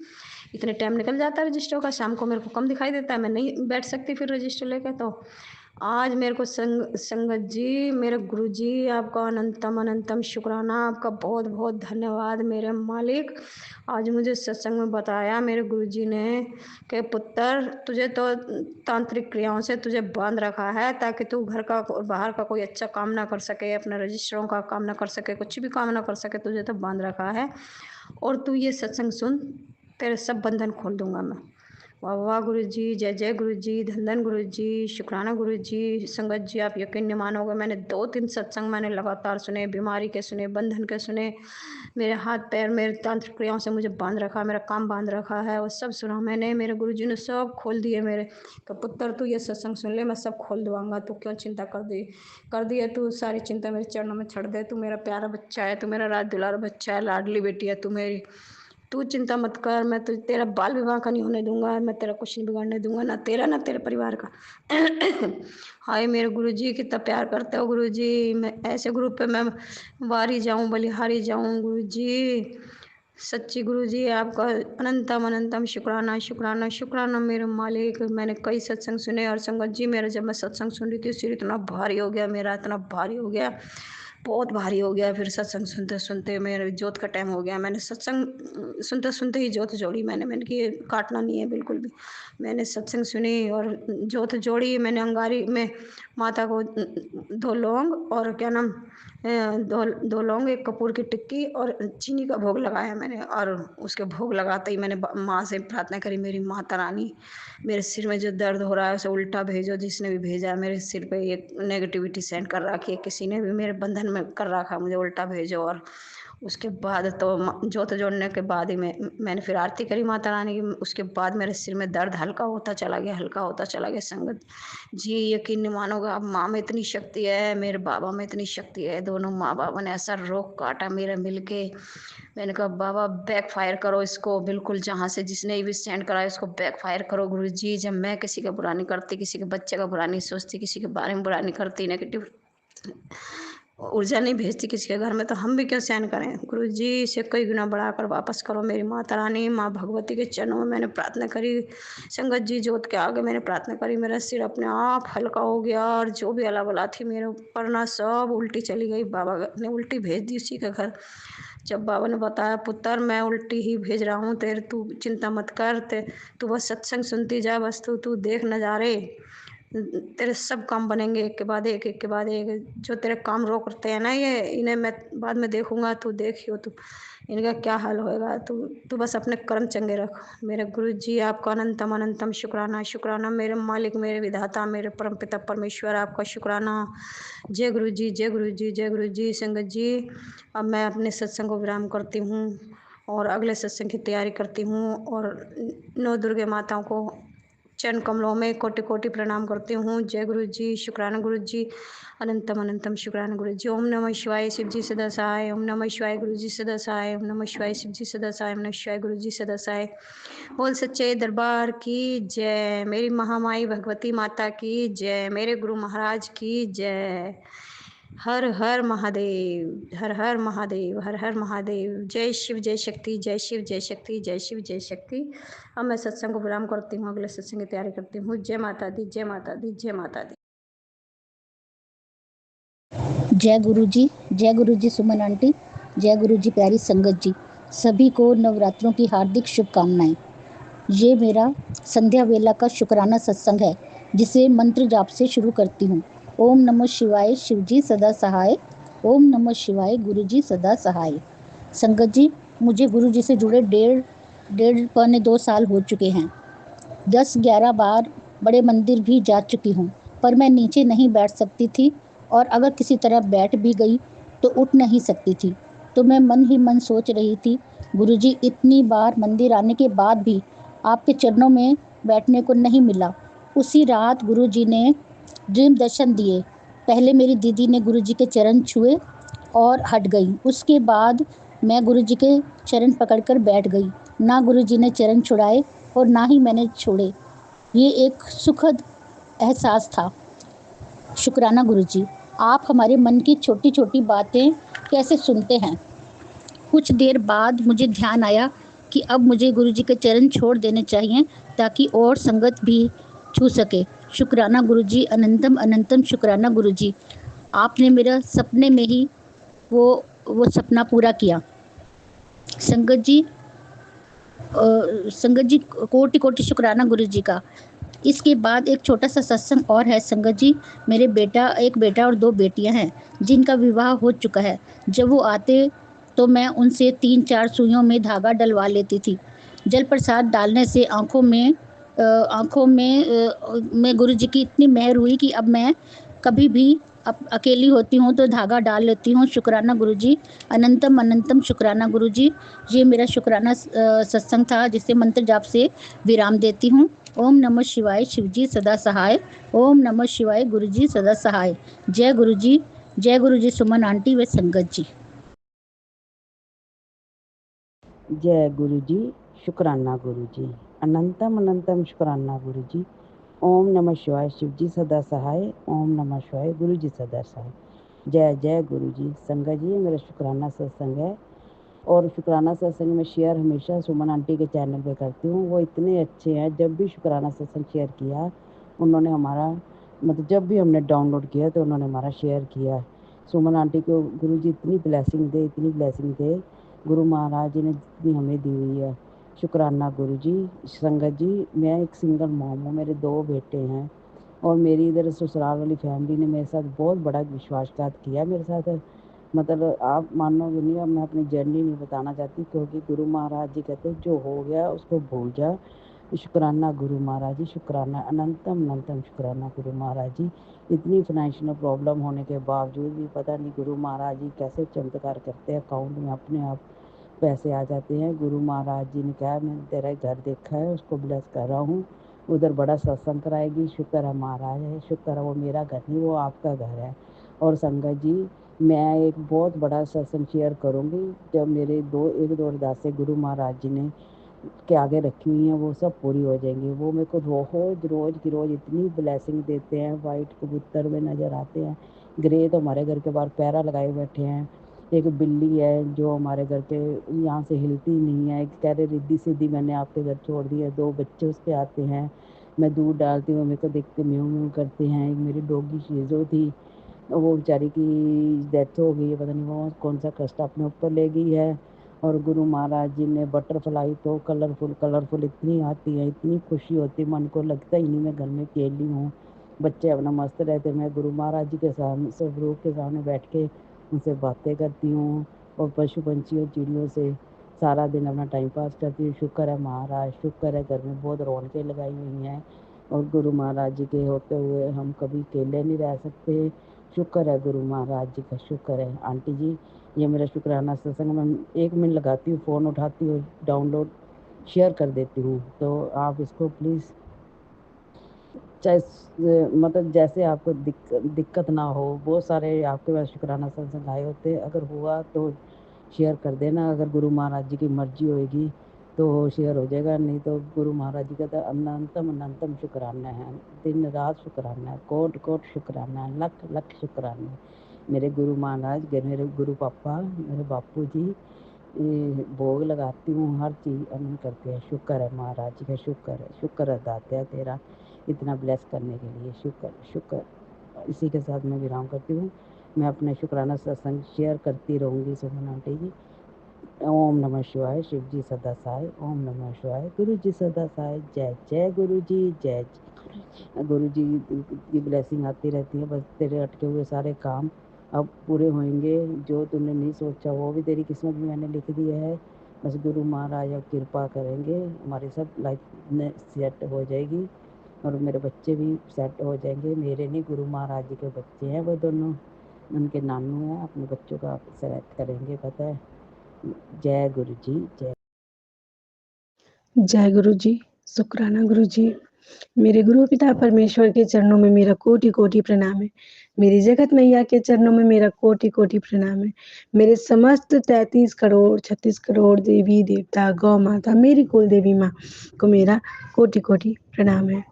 इतने टाइम निकल जाता है रजिस्टरों का। शाम को मेरे को कम दिखाई देता है, मैं नहीं बैठ सकती फिर रजिस्टर लेकर, तो आज मेरे को संगत जी, मेरे गुरुजी, आपका अनंतम अनंतम शुक्राना, आपका बहुत बहुत धन्यवाद मेरे मालिक। आज मुझे सत्संग में बताया मेरे गुरुजी ने कि पुत्र, तुझे तो तांत्रिक क्रियाओं से तुझे बांध रखा है ताकि तू घर का और बाहर का कोई अच्छा काम ना कर सके, अपने रजिस्टरों का काम ना कर सके, कुछ भी काम ना कर सके, तुझे तो बांध रखा है। और तू ये सत्संग सुन, तेरे सब बंधन खोल दूंगा मैं। वाह वाह गुरु जी, जय जय गुरु जी, धन धन गुरु जी, शुक्राना गुरु जी। संगत जी, आप यकीन नहीं मानोगे, मैंने 2-3 सत्संग मैंने लगातार सुने, बीमारी के सुने, बंधन के सुने, मेरे हाथ पैर मेरे तांत्रिक क्रियाओं से मुझे बांध रखा, मेरा काम बांध रखा है, और सब सुना मैंने। मेरे गुरु जी ने सब खोल दिए मेरे। तो पुत्र, तू ये सत्संग सुन ले, मैं सब खोल दूंगा, तू क्यों चिंता कर दी है, तू सारी चिंता मेरे चरणों में छोड़ दे। तू मेरा प्यारा बच्चा है, तू मेरा राज दुलारा बच्चा है, लाडली बेटी है तू मेरी। तू चिंता मत कर, मैं तेरा बाल विवाह का नहीं होने दूंगा, मैं तेरा कुछ नहीं बिगाड़ने दूंगा, ना तेरा ना तेरे परिवार का। हाय मेरे गुरुजी, कितना प्यार करते हो गुरुजी। मैं ऐसे गुरु पे मैं वारी जाऊं, बलिहारी जाऊं गुरुजी। सच्ची गुरुजी, आपका अनंतम अनंतम शुक्राना शुक्राना शुक्राना मेरे मालिक। मैंने कई सत्संग सुने, और संगत जी, मेरा जब मैं सत्संग सुन रही थी, सिर इतना भारी हो गया मेरा, इतना भारी हो गया, बहुत भारी हो गया। फिर सत्संग सुनते सुनते मेरे जोत का टाइम हो गया, मैंने सत्संग सुनते सुनते ही जोत जोड़ी। मैंने कि काटना नहीं है बिल्कुल भी। मैंने सत्संग सुनी और जोत जोड़ी। मैंने अंगारी में माता को 2 लौंग और क्या नाम, दो लौंग, 1 कपूर की टिक्की और चीनी का भोग लगाया मैंने। और उसके भोग लगाते ही मैंने माँ से प्रार्थना करी, मेरी माता रानी, मेरे सिर में जो दर्द हो रहा है उसे उल्टा भेजो। जिसने भी भेजा मेरे सिर पे एक नेगेटिविटी सेंड कर रखी है, किसी ने भी मेरे बंधन में कर रखा, मुझे उल्टा भेजो। और उसके बाद तो जोत जोड़ने के बाद ही मैंने फिर आरती करी माता रानी की। उसके बाद मेरे सिर में दर्द हल्का होता चला गया, हल्का होता चला गया। संगत जी, यकीन नहीं मानोगे, अब माँ में इतनी शक्ति है, मेरे बाबा में इतनी शक्ति है। दोनों माँ बाबा ने ऐसा रोक काटा मेरा मिलके। मैंने कहा बाबा, बैक फायर करो इसको बिल्कुल, जहाँ से जिसने भी सेंड कराया उसको बैक फायर करो गुरु जी। जब मैं किसी का बुरा नहीं करती, किसी के बच्चे का बुरा नहीं सोचती, किसी के बारे में बुरा नहीं करती, नेगेटिव ऊर्जा नहीं भेजती किसी के घर में, तो हम भी क्यों सहन करें। गुरु जी, इसे कई गुना बढ़ाकर वापस करो। मेरी माता रानी, माँ भगवती के चरणों में मैंने प्रार्थना करी। संगत जी, जोत के आगे मैंने प्रार्थना करी, मेरा सिर अपने आप हल्का हो गया, और जो भी अला बला थी मेरे ऊपर ना, सब उल्टी चली गई। बाबा ने उल्टी भेज दी उसी के घर। जब बाबा ने बताया, पुत्र मैं उल्टी ही भेज रहा हूँ, तेरे तू चिंता मत कर, तू बस सत्संग सुनती जा, बस तू देख नज़ारे, तेरे सब काम बनेंगे एक के बाद एक, एक के बाद एक। जो तेरे काम रोकते हैं ना, ये इन्हें मैं बाद में देखूंगा, तू देखियो तू इनका क्या हाल होएगा। तू बस अपने कर्म चंगे रख। मेरे गुरु जी, आपका अनंतम अनंतम शुक्राना शुक्राना मेरे मालिक, मेरे विधाता, मेरे परम पिता परमेश्वर, आपका शुक्राना। जय गुरु जी, जय गुरु जी, जय गुरु जी। संगत जी, अब मैं अपने सत्संग को विराम करती हूँ और अगले सत्संग की तैयारी करती हूँ, और 9 दुर्गे माताओं को चरण कमलों में कोटि कोटि प्रणाम करती हूँ। जय गुरु जी, शुक्राना गुरु जी, अनंतम अनंतम शुक्राना गुरु जी। ओम नमः शिवाय, शिव जी सदा सहाय। ओम नमः शिवाय, गुरु जी सदा सहाय। ओम नमः शिवाय, शिव जी सदा सहाय। ओम नमः शिवाय, गुरु जी सदा सहाय। बोल सच्चे दरबार की जय। मेरी महामाई भगवती माता की जय। मेरे गुरु महाराज की जय। हर हर महादेव, हर हर महादेव, हर हर महादेव। जय शिव, जय शक्ति, जय शिव, जय शक्ति, जय शिव, जय शक्ति। अब मैं सत्संग को विराम करती हूँ, अगले सत्संग की तैयारी करती हूँ। जय माता दी, जय माता दी, जय माता दी। जय गुरु जी सुमन आंटी, जय गुरु जी प्यारी संगत जी, सभी को नवरात्रों की हार्दिक शुभकामनाएं। ये मेरा संध्या वेला का शुक्राना सत्संग है, जिसे मंत्र जाप से शुरू करती हूँ। ओम नमः शिवाय, शिव जी सदा सहाय। ओम नमः शिवाय, गुरु जी सदा सहाय। संगत जी, मुझे गुरु जी से जुड़े डेढ़ पौने 2 साल हो चुके हैं। 10-11 बार बड़े मंदिर भी जा चुकी हूँ, पर मैं नीचे नहीं बैठ सकती थी, और अगर किसी तरह बैठ भी गई तो उठ नहीं सकती थी। तो मैं मन ही मन सोच रही थी, गुरुजी इतनी बार मंदिर आने के बाद भी आपके चरणों में बैठने को नहीं मिला। उसी रात गुरुजी ने ड्रीम दर्शन दिए। पहले मेरी दीदी ने गुरुजी के चरण छुए और हट गई। उसके बाद मैं गुरुजी के चरण पकड़कर बैठ गई। ना गुरुजी ने चरण छुड़ाए और ना ही मैंने छोड़े। ये एक सुखद एहसास था। शुक्राना गुरुजी, आप हमारे मन की छोटी छोटी बातें कैसे सुनते हैं। कुछ देर बाद मुझे ध्यान आया कि अब मुझे गुरुजी के चरण छोड़ देने चाहिए, ताकि और संगत भी छू सके। शुक्राना गुरुजी, अनंतम अनंतम शुक्राना गुरुजी। आपने मेरा सपने में ही वो सपना पूरा किया। संगत जी कोटि कोटि शुक्राना गुरुजी का। इसके बाद एक छोटा सा सत्संग और है संगत जी। मेरे एक बेटा और 2 बेटियां हैं जिनका विवाह हो चुका है। जब वो आते तो मैं उनसे 3-4 सुइयों में धागा डलवा लेती थी। जल प्रसाद डालने से आंखों में गुरुजी की इतनी मेहर हुई कि अब मैं कभी भी अकेली होती हूँ तो धागा डाल लेती हूँ। शुक्राना गुरुजी, अनंतम अनंतम शुक्राना गुरुजी। ये मेरा शुक्राना सत्संग था जिसे मंत्र जाप से विराम देती हूँ। ओम नमः शिवाय, शिवजी सदा सहाय। ओम नमः शिवाय, गुरुजी सदा सहाय। जय गुरुजी, जय गुरुजी। सुमन आंटी व संगत जी। जय गुरु जी, शुक्राना गुरु जी, अनंतम अनंतम शुक्राना गुरु जी। ओम नमः शिवाय, शिव जी सदा सहाय। ओम नमः शिवाय, गुरु जी सदा सहाय। जय जय गुरु जी। संगत जी, मेरा शुक्राना सत्संग है और शुक्राना सत्संग में शेयर हमेशा सुमन आंटी के चैनल पे करती हूँ। वो इतने अच्छे हैं, जब भी शुक्राना सत्संग शेयर किया उन्होंने हमारा मतलब जब भी हमने डाउनलोड किया तो उन्होंने हमारा शेयर किया। सुमन आंटी को गुरु जी इतनी ब्लेसिंग दे गुरु महाराज जी ने जितनी हमें दी हुई है। शुक्राना गुरु जी। संगत जी, मैं एक सिंगल मॉम हूँ, मेरे 2 बेटे हैं और मेरी इधर ससुराल वाली फैमिली ने मेरे साथ बहुत बड़ा विश्वासघात किया मेरे साथ। मतलब आप मानोगे नहीं, अब मैं अपनी जर्नी नहीं बताना चाहती क्योंकि गुरु महाराज जी कहते हैं जो हो गया उसको भूल जा। शुक्राना गुरु महाराज जी, शुक्राना अनंतम अनंतम शुक्राना गुरु महाराज जी। इतनी फाइनेंशियल प्रॉब्लम होने के बावजूद भी पता नहीं गुरु महाराज जी कैसे चमत्कार करते हैं, अकाउंट में अपने आप पैसे आ जाते हैं। गुरु महाराज जी ने कहा मैंने तेरा घर देखा है, उसको ब्लेस कर रहा हूँ, उधर बड़ा सत्संग कराएगी। शुक्र है महाराज है, शुक्र है वो मेरा घर नहीं वो आपका घर है। और संगत जी, मैं एक बहुत बड़ा सत्संग शेयर करूँगी जब मेरे 1-2 अरदासें गुरु महाराज जी ने के आगे रखी हुई हैं वो सब पूरी हो जाएंगी। वो मेरे को रोज़ की रोज़ इतनी ब्लेसिंग देते हैं। वाइट कबूतर में नज़र आते हैं, ग्रे तो हमारे घर के बाहर पैरा लगाए बैठे हैं। एक बिल्ली है जो हमारे घर पे यहाँ से हिलती नहीं है, कह रहे रिद्धि सिद्धि मैंने आपके घर छोड़ दी है। 2 बच्चे उसके आते हैं, मैं दूध डालती हूँ, मेरे को देख के म्यूँ म्यूँ करते हैं। एक मेरी डॉगी शीज़ो थी, वो बेचारी की डेथ हो गई है, पता नहीं वो कौन सा कष्ट अपने ऊपर ले गई है। और गुरु महाराज जी ने बटरफ्लाई तो कलरफुल इतनी आती है, इतनी खुशी होती है, मन को लगता ही नहीं मैं घर में अकेली हूँ। बच्चे अपना मस्त रहते, मैं गुरु महाराज जी के सामने स्वरूप के सामने बैठ के उनसे बातें करती हूँ और पशु पंछियों चिड़ियों से सारा दिन अपना टाइम पास करती हूँ। शुक्र है महाराज, शुक्र है घर में बहुत रौनकें लगाई हुई हैं और गुरु महाराज जी के होते हुए हम कभी अकेले नहीं रह सकते। शुक्र है गुरु महाराज जी का, शुक्र है। आंटी जी, ये मेरा शुक्राना सत्संग मैं 1 मिनट लगाती हूँ, फ़ोन उठाती हूँ, डाउनलोड शेयर कर देती हूँ। तो आप इसको प्लीज़ चाहे मतलब जैसे आपको दिक्कत ना हो, बहुत सारे आपके पास शुक्राना सत्संग आए होते हैं, अगर हुआ तो शेयर कर देना। अगर गुरु महाराज जी की मर्जी होएगी तो शेयर हो जाएगा, नहीं तो गुरु महाराज जी का तो अनंतम अनंतम शुक्राना है, दिन रात शुक्राना है, कोट कोट शुक्राना है, लख लख शुक्राना है। मेरे गुरु महाराज, मेरे गुरु पापा, मेरे बापू जी भोग लगाती हूँ, हर चीज़ अमन करते हैं। शुक्र है महाराज जी का, शुक्र है दात्या तेरा इतना ब्लेस करने के लिए, शुक्र। इसी के साथ मैं विराम करती हूँ। मैं अपने शुक्राना सत्संग शेयर करती रहूँगी सुमन आंटी जी। ओम नमः शिवाय, शिव जी सदा सहाय। ओम नमः शिवाय, गुरु जी सदा सहाय। जय जय गुरु जी, जय गुरु जी की ब्लेसिंग आती रहती है। बस तेरे अटके हुए सारे काम अब पूरे होंगे, जो तूने नहीं सोचा वो भी तेरी किस्मत में मैंने लिख दिया है। बस गुरु महाराज अब कृपा करेंगे, हमारी सब लाइफ में सेट हो जाएगी और मेरे बच्चे भी सेट हो जाएंगे। मेरे नहीं, गुरु महाराज जी के बच्चे हैं वो दोनों, उनके नानू हैं, अपने बच्चों का सेलेक्ट करेंगे, पता है। जय गुरु जी, जय जय गुरु जी, शुक्राना गुरु जी। मेरे गुरु पिता परमेश्वर के चरणों में मेरा कोटि कोटि प्रणाम है। मेरी जगत मैया के चरणों में मेरा कोटि कोटि प्रणाम है। मेरे समस्त 33 करोड़ 36 करोड़ देवी देवता, गौ माता, मेरी कुल देवी माँ को मेरा कोटि कोटि प्रणाम है।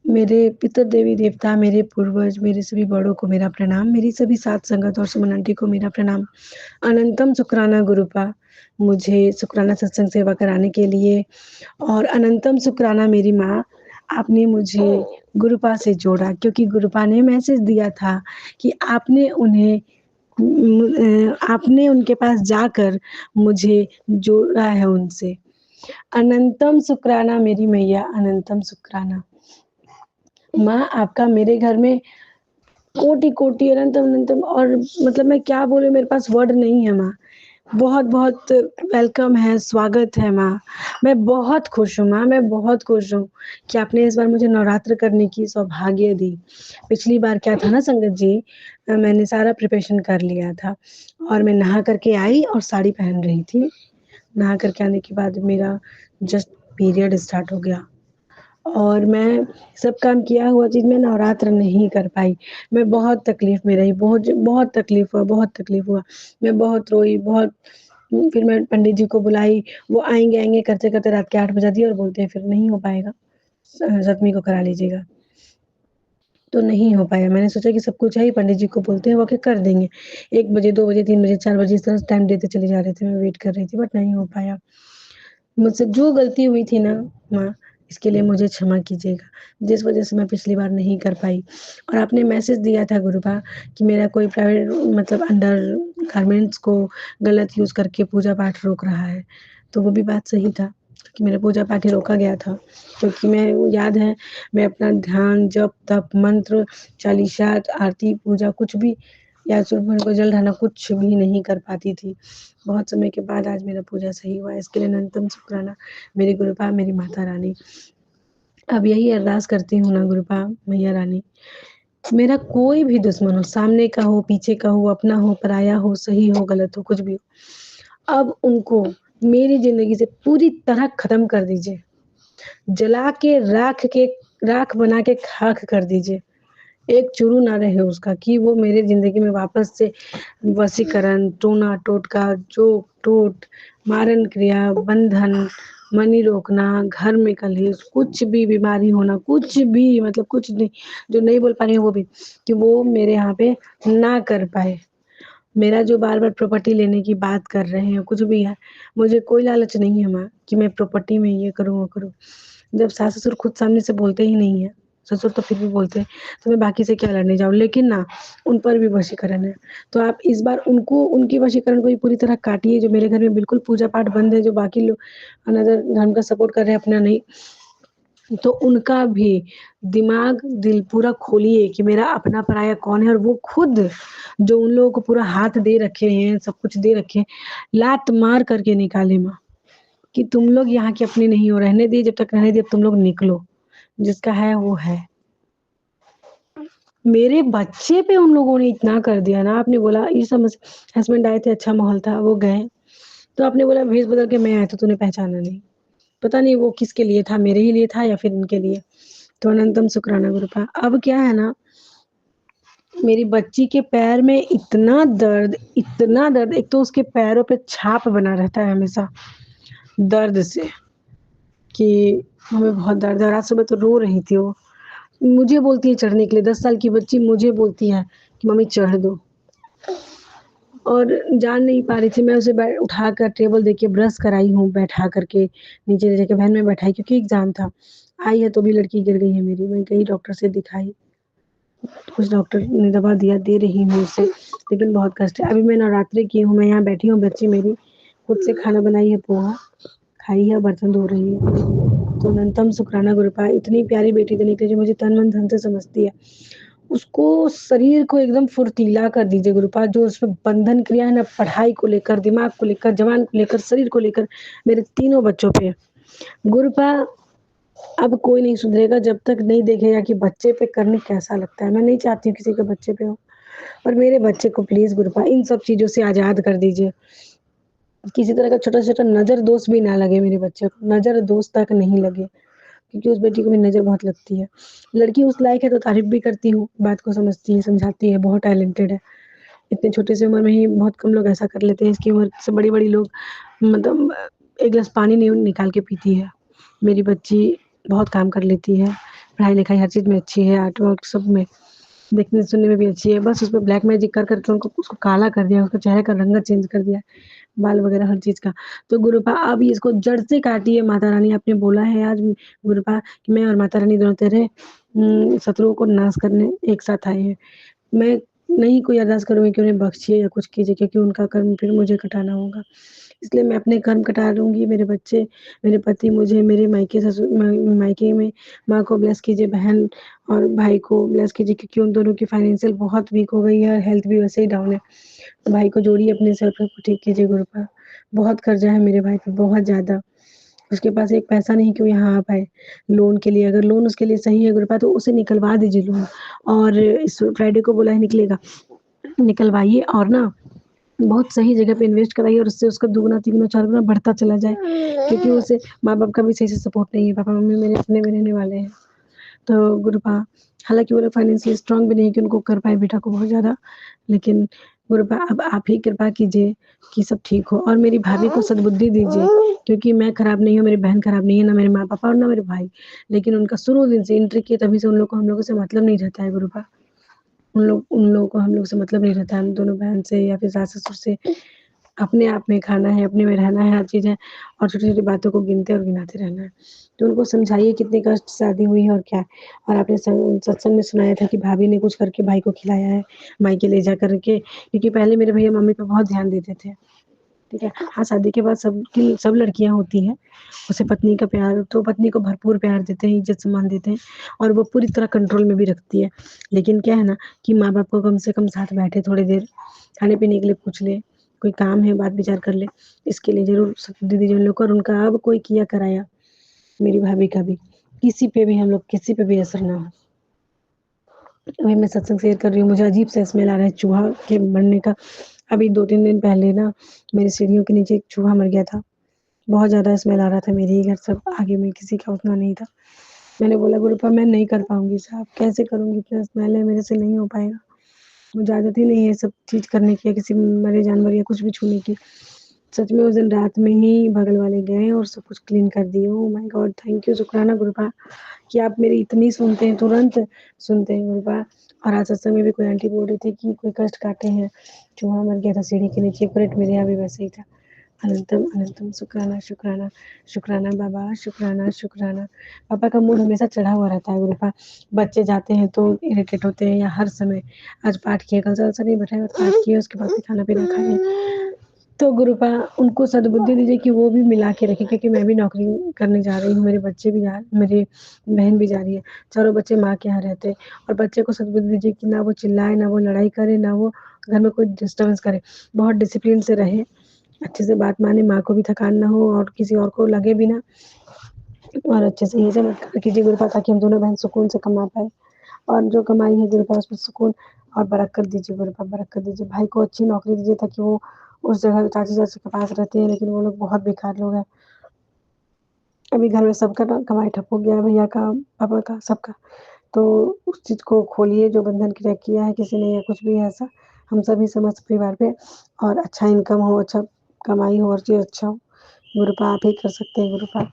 मेरे पितर देवी देवता, मेरे पूर्वज, मेरे सभी बड़ों को मेरा प्रणाम। मेरी सभी साध संगत और सुमन आंटी को मेरा प्रणाम। अनंतम शुक्राना गुरुपा, मुझे शुक्राना सत्संग सेवा कराने के लिए। और अनंतम शुक्राना मेरी माँ, आपने मुझे गुरुपा से जोड़ा, क्योंकि गुरुपा ने मैसेज दिया था कि आपने उनके पास जाकर मुझे जोड़ा है उनसे। अनंतम शुक्राना मेरी मैया, अनंतम शुक्राना। माँ, आपका मेरे घर में कोटि-कोटि अनंतम और मतलब मैं क्या बोलूँ, मेरे पास वर्ड नहीं है माँ। बहुत-बहुत वेलकम है, स्वागत है माँ। मैं बहुत खुश हूँ माँ, मैं बहुत खुश हूँ कि आपने इस बार मुझे नवरात्र करने की सौभाग्य दी। पिछली बार क्या था ना संगत जी, मैंने सारा प्रिपरेशन कर लिया था और मैं नहा करके आई और साड़ी पहन रही थी। नहा करके आने के बाद मेरा जस्ट पीरियड स्टार्ट हो गया और मैं सब काम किया हुआ चीज़ मैं नवरात्र नहीं कर पाई। मैं बहुत तकलीफ़ में रही, बहुत तकलीफ़ हुआ। मैं बहुत रोई, फिर मैं पंडित जी को बुलाई, वो आएँगे करते-करते रात के 8 बजा दिए और बोलते हैं फिर नहीं हो पाएगा, सतमी को करा लीजिएगा। तो नहीं हो पाया। मैंने सोचा कि सब कुछ है ही, पंडित जी को बोलते हैं वो आके कर देंगे। 1 बजे, 2 बजे, 3 बजे, 4 बजे इस तरह से टाइम देते चले जा रहे थे, मैं वेट कर रही थी बट नहीं हो पाया। मुझसे जो गलती हुई थी ना माँ, इसके लिए मुझे क्षमा कीजिएगा, जिस वज़ह से मैं पिछली बार नहीं कर पाई। और आपने मैसेज दिया था गुरुपा कि मेरा कोई प्राइवेट मतलब अंडर गारमेंट्स को गलत यूज़ करके पूजा-पाठ रोक रहा है। तो वो भी बात सही था कि मेरा पूजा-पाठ ही रोका गया था, क्योंकि मैं याद है मैं अपना ध्यान, जप, तप, मंत्र, चालीसा, आरती, पूजा कुछ भी या सूर्य को जल ढाना कुछ भी नहीं कर पाती थी। बहुत समय के बाद आज मेरा पूजा सही हुआ, इसके लिए अनंतम शुक्राना मेरी गुरुपा, मेरी माता रानी। अब यही अरदास करती हूँ ना गुरुपा, मैया रानी, मेरा कोई भी दुश्मन हो, सामने का हो, पीछे का हो, अपना हो, पराया हो, सही हो, गलत हो, कुछ भी हो, अब उनको मेरी ज़िंदगी से पूरी तरह खत्म कर दीजिए। जला के राख बना के खाक कर दीजिए। एक चुरु ना रहे उसका कि वो मेरे ज़िंदगी में वापस से वशीकरण, टोना-टोटका, जोक-टोट, मारण क्रिया, बंधन, मनी रोकना, घर में कलेश, कुछ भी बीमारी होना, कुछ भी मतलब कुछ नहीं, जो नहीं बोल पा रही हूँ वो भी, कि वो मेरे यहाँ पे ना कर पाए। मेरा जो बार-बार प्रॉपर्टी लेने की बात कर रहे हैं, कुछ भी है, मुझे कोई लालच नहीं है माँ कि मैं प्रॉपर्टी में ये करूँ, वो करूँ। जब सास-ससुर खुद सामने से बोलते ही नहीं हैं, ससुर तो फिर भी बोलते हैं, तो मैं बाकी से क्या लड़ने जाऊँ? लेकिन ना, उन पर भी वशीकरण है। तो आप इस बार उनकी वशीकरण को भी पूरी तरह काटिए, जो मेरे घर में बिल्कुल पूजा-पाठ बंद है, जो बाकी लोग अनदर धर्म का सपोर्ट कर रहे हैं, अपना नहीं। तो उनका भी दिमाग, दिल पूरा खोलिए कि मेरा अपना-पराया कौन है और वो खुद जो उन लोगों को पूरा हाथ दे रखे हैं, सब कुछ दे रखे हैं, लात मार करके निकाले माँ, कि तुम लोग यहाँ के अपने नहीं हो, रहने दिए, जब तक रहने दिए, अब तुम लोग निकलो। जिसका है वो है। मेरे बच्चे पे उन लोगों ने इतना कर दिया ना, आपने बोला ये समझ हस्बैंड आए थे, अच्छा माहौल था, वो गए। तो आपने बोला भेष बदल के मैं आया तो तूने पहचाना नहीं। पता नहीं वो किसके लिए था, मेरे ही लिए था या फिर इनके लिए। तो अनंतम शुक्राना गुरुपा। अब क्या है ना, मेरी बच्ची के पैर में इतना दर्द, एक तो उसके पैरों पे छाप बना रहता है हमेशा, दर्द से, कि हमें बहुत दर्द है और आज सुबह तो रो रही थी वो। मुझे बोलती है चढ़ने के लिए, 10 साल की बच्ची मुझे बोलती है कि मम्मी चढ़ दो। और जान नहीं पा रही थी, मैं उसे उठाकर टेबल देके ब्रश कराई हूँ, बैठा करके नीचे ले जाके वैन में बैठाई क्योंकि एग्ज़ाम था। आई है तो भी लड़की गिर गई है मेरी, मैं गई डॉक्टर से दिखाई। कुछ डॉक्टर ने दवा दिया, दे रही हूँ उसे, लेकिन बहुत कष्ट है। अभी मैं नवरात्रि की हूँ, मैं यहाँ बैठी हूँ, बच्ची मेरी खुद से खाना बनाई है, पोहा खाई है, बर्तन धो रही है। तो अनंतम शुक्राना गुरुपा, इतनी प्यारी बेटी देने के लिए जो मुझे तन मन धन से समझती है। उसको शरीर को एकदम फुर्तीला कर दीजिए गुरुपा, जो उसमें बंधन क्रिया है ना, पढ़ाई को लेकर, दिमाग को लेकर, जवान को लेकर, शरीर को लेकर, मेरे तीनों बच्चों पे। गुरुपा, अब कोई नहीं सुधरेगा जब तक नहीं देखेगा कि बच्चे पे करने कैसा लगता है। मैं नहीं चाहती हूँ किसी के बच्चे पे हो, पर मेरे बच्चे को प्लीज़ गुरुपा इन सब चीज़ों से आज़ाद कर दीजिए। किसी तरह का छोटा-छोटा नज़र दोष भी ना लगे मेरे बच्चे को, नज़र दोष तक नहीं लगे, क्योंकि उस बेटी को मेरी नज़र बहुत लगती है। लड़की उस लायक है तो तारीफ़ भी करती हूँ, बात को समझती है, समझाती है, बहुत टैलेंटेड है। इतनी छोटी सी उम्र में ही बहुत कम लोग ऐसा कर लेते हैं, इसकी उम्र से बड़ी-बड़ी लोग मतलब 1 गिलास पानी नहीं निकाल के पीती है। मेरी बच्ची बहुत काम कर लेती है, पढ़ाई-लिखाई हर चीज़ में अच्छी है, आर्ट वर्क सब में। देखने सुनने में भी अच्छी है, बस उसमें ब्लैक मैजिक कर कर के उनको उसको काला कर दिया, उसके चेहरे का रंग चेंज कर दिया, बाल वगैरह हर चीज़ का। तो गुरुपा अब इसको जड़ से काटिए माता रानी, आपने बोला है आज गुरुपा कि मैं और माता रानी दोनों तेरे शत्रुओं को नाश करने एक साथ आए हैं। मैं नहीं कोई अरदास करूँगी कि उन्हें बख्शिए या कुछ कीजिए, क्योंकि उनका कर्म फिर मुझे कटाना होगा। इसलिए मैं अपने कर्म कटा लूँगी, मेरे बच्चे, मेरे पति मुझे मेरे मायके में माँ को ब्लेस कीजिए, बहन और भाई को ब्लेस कीजिए, क्योंकि उन दोनों की फाइनेंशियल बहुत वीक हो गई है और हेल्थ भी वैसे ही डाउन है। तो भाई को जोड़िए अपने से और सबको ठीक कीजिए गुरुपा। बहुत कर्जा है मेरे भाई पे, बहुत ज़्यादा। उसके पास एक पैसा नहीं कि वो यहाँ आ पाए लोन के लिए। अगर लोन उसके लिए सही है गुरुपा तो उसे निकलवा दीजिए लोन, और इस फ्राइडे को बोला है निकलेगा, निकलवाइए और ना बहुत सही जगह पे इन्वेस्ट कराइए और उससे उसका दुगुना, तिगुना, चारगुना बढ़ता चला जाए, क्योंकि उसे माँ-बाप का भी सही से सपोर्ट नहीं है। पापा-मम्मी मेरे अपने में रहने वाले हैं। तो गुरुपा हालाँकि वो लोग फाइनेंशियली स्ट्रॉन्ग भी नहीं है कि उनको कर पाएँ बेटा को बहुत ज़्यादा, लेकिन गुरुपा अब आप ही कृपा कीजिए कि सब ठीक हो और मेरी भाभी को सद्बुद्धि दीजिए, क्योंकि मैं खराब नहीं हूँ, मेरी बहन खराब नहीं है, ना मेरे माँ-पापा और ना मेरे भाई। लेकिन उनका शुरू दिन से एंट्री की तभी से उन लोग को हम लोगों से मतलब नहीं रहता है गुरुपा। उन लोगों को हम लोग से मतलब नहीं रहता है, हम दोनों बहन से या फिर सास-ससुर से। अपने आप में खाना है, अपने में रहना है, हर चीज़ है, और छोटी-छोटी बातों को गिनते और गिनाते रहना है। तो उनको समझाइए कितने कष्ट से शादी हुई है और क्या है। और आपने सत्संग में सुनाया था कि भाभी ने कुछ करके भाई को खिलाया है, मायके ले जा कर के, क्योंकि पहले मेरे भैया मम्मी पे बहुत ध्यान देते थे, ठीक है। हाँ, शादी के बाद सब लड़कियाँ होती हैं, उसे पत्नी का प्यार, तो पत्नी को भरपूर प्यार देते हैं, इज़्ज़त-सम्मान देते हैं और वो पूरी तरह कंट्रोल में भी रखती है। लेकिन क्या है ना कि माँ-बाप को कम से कम साथ बैठे थोड़ी देर, खाने-पीने के लिए पूछ ले, कोई काम है बात विचार कर ले, इसके लिए ज़रूर सद्बुद्धि दीजिए उन लोग को, और उनका अब कोई किया कराया, मेरी भाभी का भी, किसी पे भी हम लोग किसी पे भी असर ना हो। वही मैं सत्संग शेयर कर रही हूँ, मुझे अजीब सा स्मेल आ रहा है चूहा के मरने का। अभी 2-3 दिन पहले ना मेरी सीढ़ियों के नीचे एक चूहा मर गया था। बहुत ज़्यादा स्मेल आ रहा था, मेरे ही घर सब आगे में किसी का उतना नहीं था। मैंने बोला गुरुपा मैं नहीं कर पाऊँगी साहब, कैसे करूँगी, इतना स्मेल है, मेरे से नहीं हो पाएगा। मुझे आदत ही नहीं है सब चीज़ करने की या किसी मरे जानवर या कुछ भी छूने की। सच में उस दिन रात में ही बगल वाले गए और सब कुछ क्लीन कर दिए। Oh my God! Thank you, शुक्राना गुरुपा कि आप मेरी इतनी सुनते हैं, तुरंत सुनते हैं गुरुपा। और आज सत्संग में भी कोई आंटी बोल रही थी कि कोई कष्ट काटे हैं, चूहा मर गया था सीढ़ी के नीचे, पलट मेरे यहाँ भी वैसे ही था। अनंतम अनंतम शुक्राना शुक्राना, शुक्राना बाबा, शुक्राना शुक्राना। पापा का मूड हमेशा चढ़ा हुआ रहता है गुरुपा। बच्चे जाते हैं तो इरिटेट होते हैं या हर समय। आज पाठ किए, कल से नहीं बैठाया, पाठ किए उसके बाद भी खाना-पीना खाए। तो गुरुपा उनको सद्बुद्धि दीजिए कि वो भी मिला के रखें, क्योंकि मैं भी नौकरी करने जा रही हूँ, मेरे बच्चे भी मेरी बहन भी जा रही है। चारों बच्चे माँ के यहाँ रहते हैं और बच्चे को सद्बुद्धि दीजिए कि ना वो चिल्लाए, ना वो लड़ाई करे, ना वो घर में कोई डिस्टर्बेंस करे। बहुत डिसिप्लिन से रहे, अच्छे से बात माने, माँ को भी थकान ना हो और किसी और को लगे भी ना, और अच्छे से ये चमत्कार कीजिए गुरुपा, ताकि हम दोनों बहन सुकून से कमा पाएँ और जो कमाई है गुरुपा उसमें सुकून और बरकत दीजिए गुरुपा, बरकत दीजिए। भाई को अच्छी नौकरी दीजिए ताकि वो उस जगह चाची-चाची के पास रहते हैं, लेकिन वो लोग बहुत बेकार लोग हैं। अभी घर में सबका ना कमाई ठप हो गया है, भैया का, पापा का, सबका। तो उस चीज़ को खोलिए जो बंधन क्रिया किया है किसी ने या कुछ भी है ऐसा, हम सभी समस्त परिवार पे, और अच्छा इनकम हो, अच्छा कमाई हो, हर चीज़ अच्छा हो। गुरुपा आप ही कर सकते हैं गुरुपा।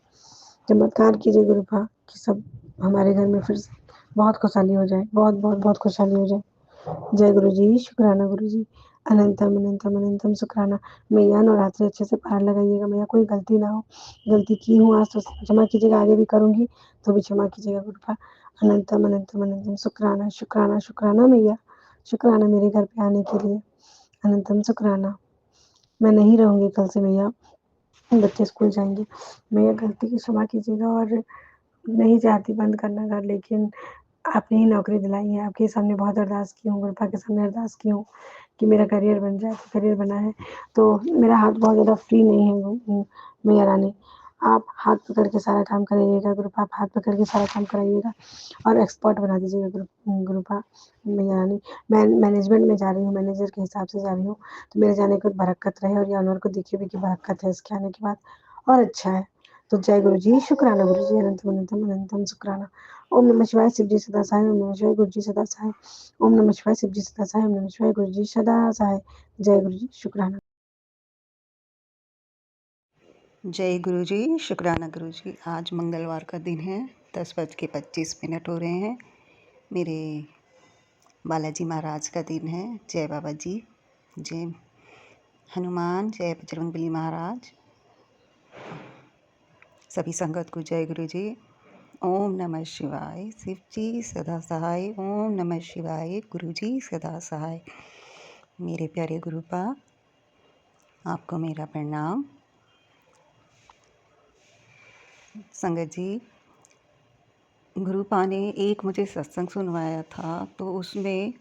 चमत्कार कीजिए गुरुपा कि सब हमारे घर में फिर से बहुत खुशहाली हो जाए, बहुत बहुत बहुत खुशहाली हो जाए। जय गुरुजी, शुक्राना गुरुजी। अनंतम अनंतम अनंतम शुक्राना। मैया नवरात्रि अच्छे से पार लगाइएगा मैया, कोई गलती ना हो। गलती की हूँ आज तो क्षमा कीजिएगा, आगे भी करूँगी तो भी क्षमा कीजिएगा गुरुपा। अनंतम अनंतम अनंतम शुक्राना शुक्राना शुक्राना मैया, शुक्राना मेरे घर पे आने के लिए। अनंतम शुक्राना। मैं नहीं रहूँगी कल से मैया, बच्चे स्कूल जाएँगे। मैया गलती की क्षमा कीजिएगा, और नहीं चाहती बंद करना घर, लेकिन आपने ही नौकरी दिलाई है, आपके सामने बहुत अरदास की हूँ, गुरुपा के सामने अरदास की हूँ कि मेरा करियर बन जाए, तो करियर बना है। तो मेरा हाथ बहुत ज़्यादा फ्री नहीं है मैया रानी, आप हाथ पकड़ के सारा काम कराइएगा गुरुपा, आप हाथ पकड़ के सारा काम कराइएगा और एक्सपर्ट बना दीजिएगा गुरुपा मैया रानी। मैं मैनेजमेंट में जा रही हूँ, मैनेजर के हिसाब से जा रही हूँ, तो मेरे जाने के बाद बरकत रहे और ये ऑनर को दिखे भी कि बरकत है इसके आने के बाद, और अच्छा है। तो जय गुरुजी, शुक्राना गुरुजी, अनंतम अनंतम अनंतम शुक्राना। ओम नमः शिवाय, शिव जी सदा सहाय, ओम नमः शिवाय, गुरु जी सदा सहाय। ओम नमः शिवाय, शिव जी सदा सहाय, ओम नमः शिवाय, गुरु जी सदा सहाय। जय गुरु जी, शुक्राना। जय गुरु जी, शुक्राना गुरु जी। आज मंगलवार का दिन है, 10:25 हो रहे हैं। मेरे बालाजी महाराज का दिन है। जय बाबा जी, जय हनुमान, जय बजरंगबली महाराज। सभी संगत को जय गुरु जी। ओम नमः शिवाय। शिव जी सदा सहाय। ओम नमः शिवाय। गुरु जी सदा सहाय। मेरे प्यारे गुरुपा, आपको मेरा प्रणाम। संगत जी, गुरुपा ने एक मुझे सत्संग सुनवाया था, तो उसमें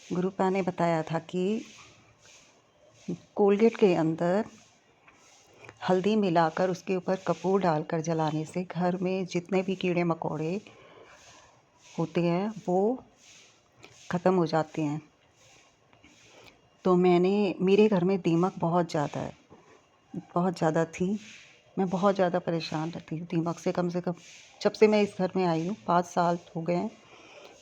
गुरुपा ने बताया था कि कोलगेट के अंदर हल्दी मिलाकर उसके ऊपर कपूर डालकर जलाने से घर में जितने भी कीड़े मकोड़े होते हैं वो ख़त्म हो जाते हैं। तो मेरे घर में दीमक बहुत ज़्यादा थी। मैं बहुत ज़्यादा परेशान रहती हूँ दीमक से। कम जब से मैं इस घर में आई हूँ 5 साल हो गए हैं,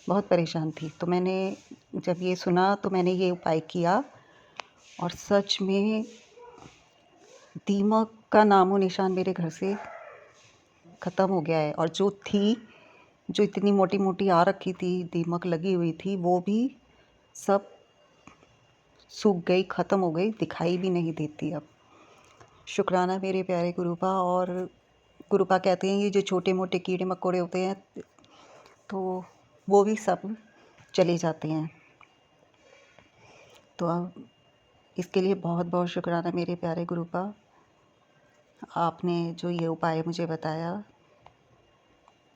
बहुत परेशान थी। तो मैंने जब ये सुना तो मैंने ये उपाय किया और सच में दीमक का नामो निशान मेरे घर से ख़त्म हो गया है। और जो इतनी मोटी मोटी आ रखी थी, दीमक लगी हुई थी, वो भी सब सूख गई, ख़त्म हो गई, दिखाई भी नहीं देती अब। शुक्राना मेरे प्यारे गुरुपा। और गुरुपा कहते हैं ये जो छोटे मोटे कीड़े मकोड़े होते हैं तो वो भी सब चले जाते हैं। तो इसके लिए बहुत बहुत शुक्राना मेरे प्यारे गुरुपा। आपने जो ये उपाय मुझे बताया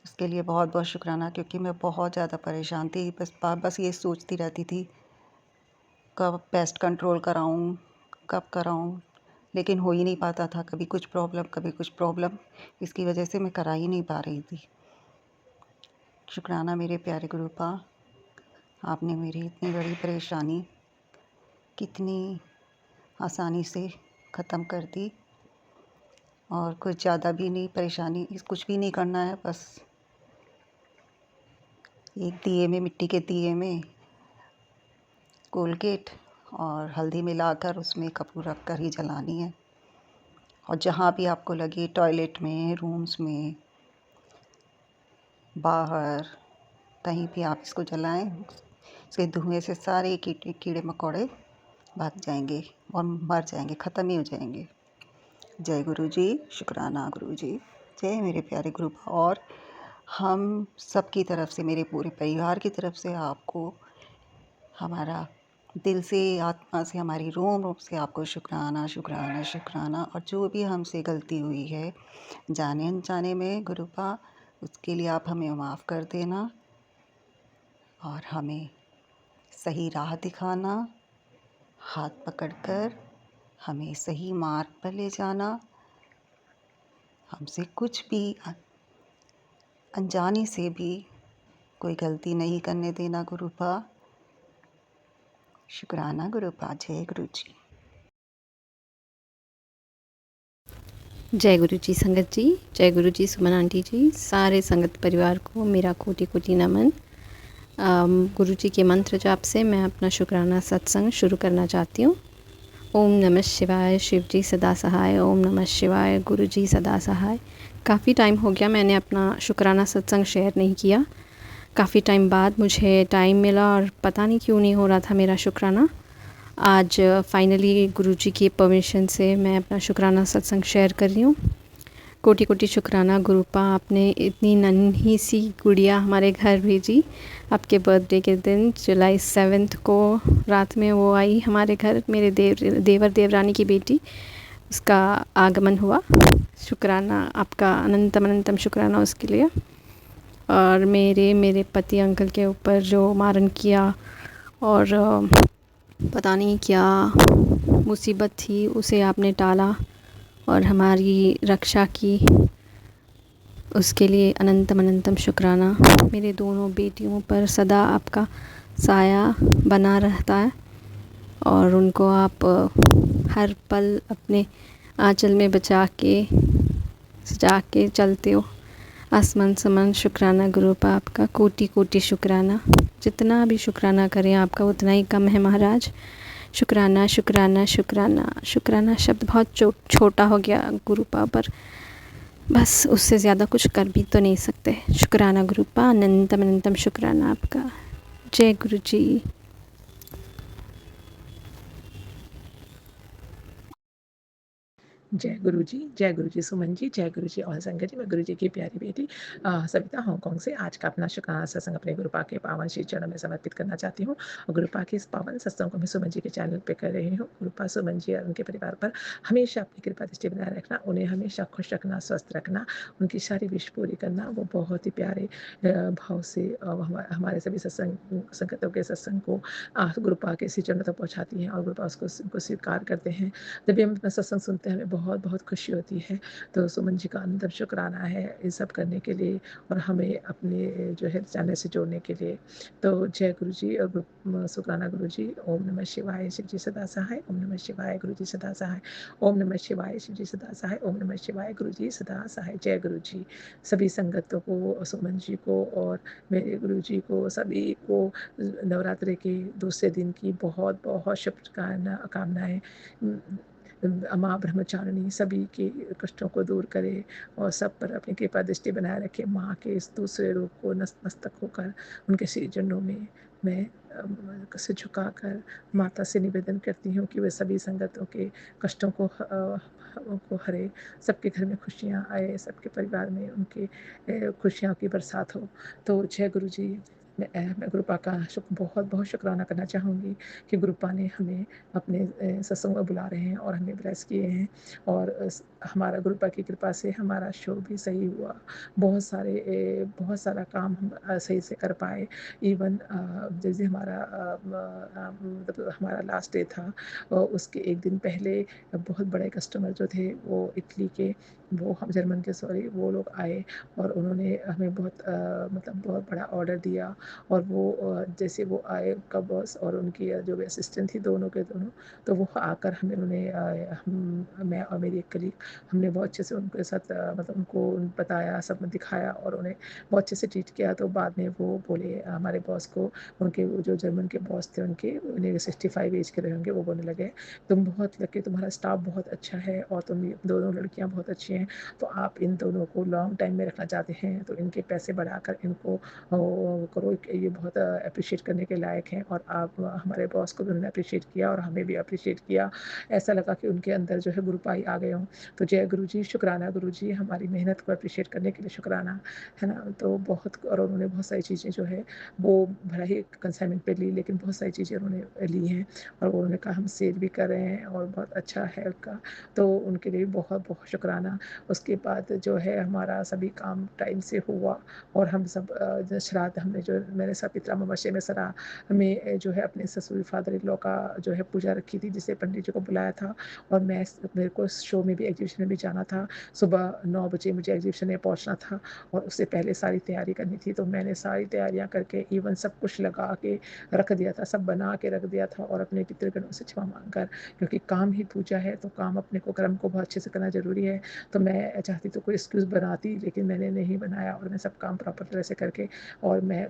उसके लिए बहुत बहुत शुक्राना, क्योंकि मैं बहुत ज़्यादा परेशान थी। बस ये सोचती रहती थी कब पेस्ट कंट्रोल कराऊं, कब कराऊं, लेकिन हो ही नहीं पाता था। कभी कुछ प्रॉब्लम, इसकी वजह से मैं करा ही नहीं पा रही थी। शुक्राना मेरे प्यारे गुरुपा, आपने मेरी इतनी बड़ी परेशानी कितनी आसानी से ख़त्म कर दी। और कुछ ज़्यादा भी नहीं परेशानी, कुछ भी नहीं करना है, बस मिट्टी के दिए में कोलगेट और हल्दी मिलाकर उसमें कपूर रख कर ही जलानी है। और जहाँ भी आपको लगे, टॉयलेट में, रूम्स में, बाहर, कहीं भी आप इसको जलाएं। इसके धुएं से सारे कीड़े मकोड़े भाग जाएंगे और मर जाएंगे, ख़त्म ही हो जाएंगे। जय गुरु जी, शुक्राना गुरु जी। जय मेरे प्यारे गुरु। और हम सब की तरफ से, मेरे पूरे परिवार की तरफ से आपको हमारा दिल से, आत्मा से, हमारी रोम से आपको शुक्राना शुक्राना शुक्राना। और जो भी हमसे गलती हुई है जाने अनजाने में गुरुपा, उसके लिए आप हमें माफ़ कर देना और हमें सही राह दिखाना, हाथ पकड़कर हमें सही मार्ग पर ले जाना। हमसे कुछ भी अनजाने से भी कोई गलती नहीं करने देना गुरुपा। शुक्राना गुरुपा। जय गुरु जी। जय गुरु जी संगत जी, जय गुरु जी सुमन आंटी जी, सारे संगत परिवार को मेरा कोटि कोटि नमन। गुरु जी के मंत्र जाप से मैं अपना शुक्राना सत्संग शुरू करना चाहती हूँ। ओम नमः शिवाय, शिव जी सदा सहाय। ओम नमः शिवाय, गुरु जी सदा सहाय। काफ़ी टाइम हो गया मैंने अपना शुक्राना सत्संग शेयर नहीं किया। काफ़ी टाइम बाद मुझे टाइम मिला और पता नहीं क्यों नहीं हो रहा था मेरा शुक्राना। आज फाइनली गुरु जी की परमिशन से मैं अपना शुक्राना सत्संग शेयर कर रही हूँ। कोटि कोटि शुक्राना गुरुपा, आपने इतनी नन्ही सी गुड़िया हमारे घर भेजी। आपके बर्थडे के दिन जुलाई 7 को रात में वो आई हमारे घर, मेरे देवर देवरानी की बेटी, उसका आगमन हुआ। शुक्राना आपका, अनंतम अनंतम शुक्राना उसके लिए। और मेरे पति अंकल के ऊपर जो मारन किया और पता नहीं क्या मुसीबत थी, उसे आपने टाला और हमारी रक्षा की, उसके लिए अनंतम अनंतम शुक्राना। मेरे दोनों बेटियों पर सदा आपका साया बना रहता है और उनको आप हर पल अपने आंचल में बचा के सजा के चलते हो। आसमान समान शुक्राना गुरुपा, आपका कोटि कोटि शुक्राना। जितना भी शुक्राना करें आपका उतना ही कम है महाराज। शुक्राना शुक्राना शुक्राना। शुक्राना शब्द बहुत छोटा हो गया गुरुपा, पर बस उससे ज़्यादा कुछ कर भी तो नहीं सकते। शुक्राना गुरुपा, अनंतम अनंतम शुक्राना आपका। जय गुरु जी। जय गुरु जी सुमन जी, जय गुरु जी और संगत जी। मैं गुरु जी की प्यारी बेटी सविता हांगकांग से आज का अपना शुक्राना सत्संग अपने गुरुपा के पावन श्री चरणों में समर्पित करना चाहती हूँ। और गुरुपा के इस पावन सत्संग को मैं सुमन जी के चैनल पे कर रही हूँ। गुरुपा सुमन जी और उनके परिवार पर हमेशा अपनी कृपा दृष्टि बनाए रखना, उन्हें हमेशा खुश रखना, स्वस्थ रखना, उनकी सारी विश पूरी करना। वो बहुत ही प्यारे भाव से हमारे सभी सत्संग संगतों के सत्संग को गुरुपा के इसी चरणों तक पहुँचाती हैं और गुरुपा उसको स्वीकार करते हैं। जब भी हम अपना सत्संग सुनते हैं हमें बहुत बहुत खुशी होती है। तो सुमन जी का अनंत शुक्राना है ये सब करने के लिए और हमें अपने जो है चैनल से जोड़ने के लिए। तो जय गुरु जी और शुक्राना गुरु जी। ओम नमः शिवाय, शिव जी सदा सहाय। ओम नमः शिवाय, गुरु जी सदा सहाय। ओम नमः शिवाय, शिव जी सदा सहाय। ओम नमः शिवाय, गुरु जी सदा सहाय। जय गुरु जी। सभी संगतों को, सुमन जी को और मेरे गुरु जी को, सभी को नवरात्रि के दूसरे दिन की बहुत बहुत शुभकामनाएं। माँ ब्रह्मचारिणी सभी के कष्टों को दूर करे और सब पर अपनी कृपा दृष्टि बनाए रखे। माँ के इस दूसरे रूप को नतमस्तक होकर उनके श्री चरणों में मैं सिर झुकाकर माता से निवेदन करती हूँ कि वे सभी संगतों के कष्टों को हरे, सबके घर में खुशियाँ आए, सबके परिवार में उनके खुशियों की बरसात हो। तो जय गुरु जी। मैं गुरुपा का बहुत बहुत शुक्राना करना चाहूँगी कि गुरुपा ने हमें अपने सत्संग में बुला रहे हैं और हमें ब्लेस किए हैं और हमारा गुरुपा की कृपा से हमारा शो भी सही हुआ। बहुत सारा काम हम सही से कर पाए। इवन जैसे मतलब हमारा लास्ट डे था उसके एक दिन पहले बहुत बड़े कस्टमर जो थे वो इटली के, वो हम जर्मन के सॉरी, वो लोग आए और उन्होंने हमें मतलब बहुत बड़ा ऑर्डर दिया। और वो जैसे वो आए उनका बॉस और उनकी जो भी असिस्टेंट थी, दोनों के दोनों, तो वो आकर हमें मैं और मेरी एक कलीग, हमने बहुत अच्छे से उनके साथ मतलब उनको बताया, सब दिखाया और उन्हें बहुत अच्छे से ट्रीट किया। तो बाद में वो बोले हमारे बॉस को, उनके जो जर्मन के बॉस थे उनके, उन्हें 65 एज के रहे होंगे, वो बोलने लगे तुम बहुत लकी, तुम्हारा स्टाफ बहुत अच्छा है और तुम दोनों लड़कियां बहुत अच्छी हैं, तो आप इन दोनों को लॉन्ग टाइम में रखना चाहते हैं तो इनके पैसे बढ़ाकर इनको करो, ये बहुत अप्रिशिएट करने के लायक हैं। और आप हमारे बॉस को भी उन्होंने अप्रिशिएट किया और हमें भी अप्रिशिएट किया। ऐसा लगा कि उनके अंदर जो है गुरुपाई आ गए हों। तो जय गुरु जी, शुक्राना गुरु जी, हमारी मेहनत को अप्रिशिएट करने के लिए शुक्राना, है ना। तो बहुत, और उन्होंने बहुत सारी चीज़ें जो है वो भला ही कंसाइनमेंट पे ली, लेकिन बहुत सारी चीज़ें उन्होंने ली हैं और उन्होंने कहा हम सेल भी कर रहे हैं और बहुत अच्छा है उनका, तो उनके लिए बहुत बहुत शुक्राना। उसके बाद जो है हमारा सभी काम टाइम से हुआ और हम सब श्राद्ध हमने जो मैंने पितरा मवश्य में सरा में जो है अपने ससुर फादर इन लॉ का जो है पूजा रखी थी, जिसे पंडित जी को बुलाया था और मेरे को शो में भी, एग्जीबिशन में भी जाना था। सुबह 9 बजे मुझे एग्जीबिशन में पहुंचना था और उससे पहले सारी तैयारी करनी थी। तो मैंने सारी तैयारियां करके इवन सब कुछ लगा के रख दिया था, सब बना के रख दिया था और अपने पितृगणों से क्षमा मांग कर, क्योंकि काम ही पूजा है तो काम अपने को, कर्म को बहुत अच्छे से करना ज़रूरी है। तो मैं चाहती तो कोई एक्सक्यूज़ बनाती, लेकिन मैंने नहीं बनाया और मैं सब काम प्रॉपर तरह से करके और मैं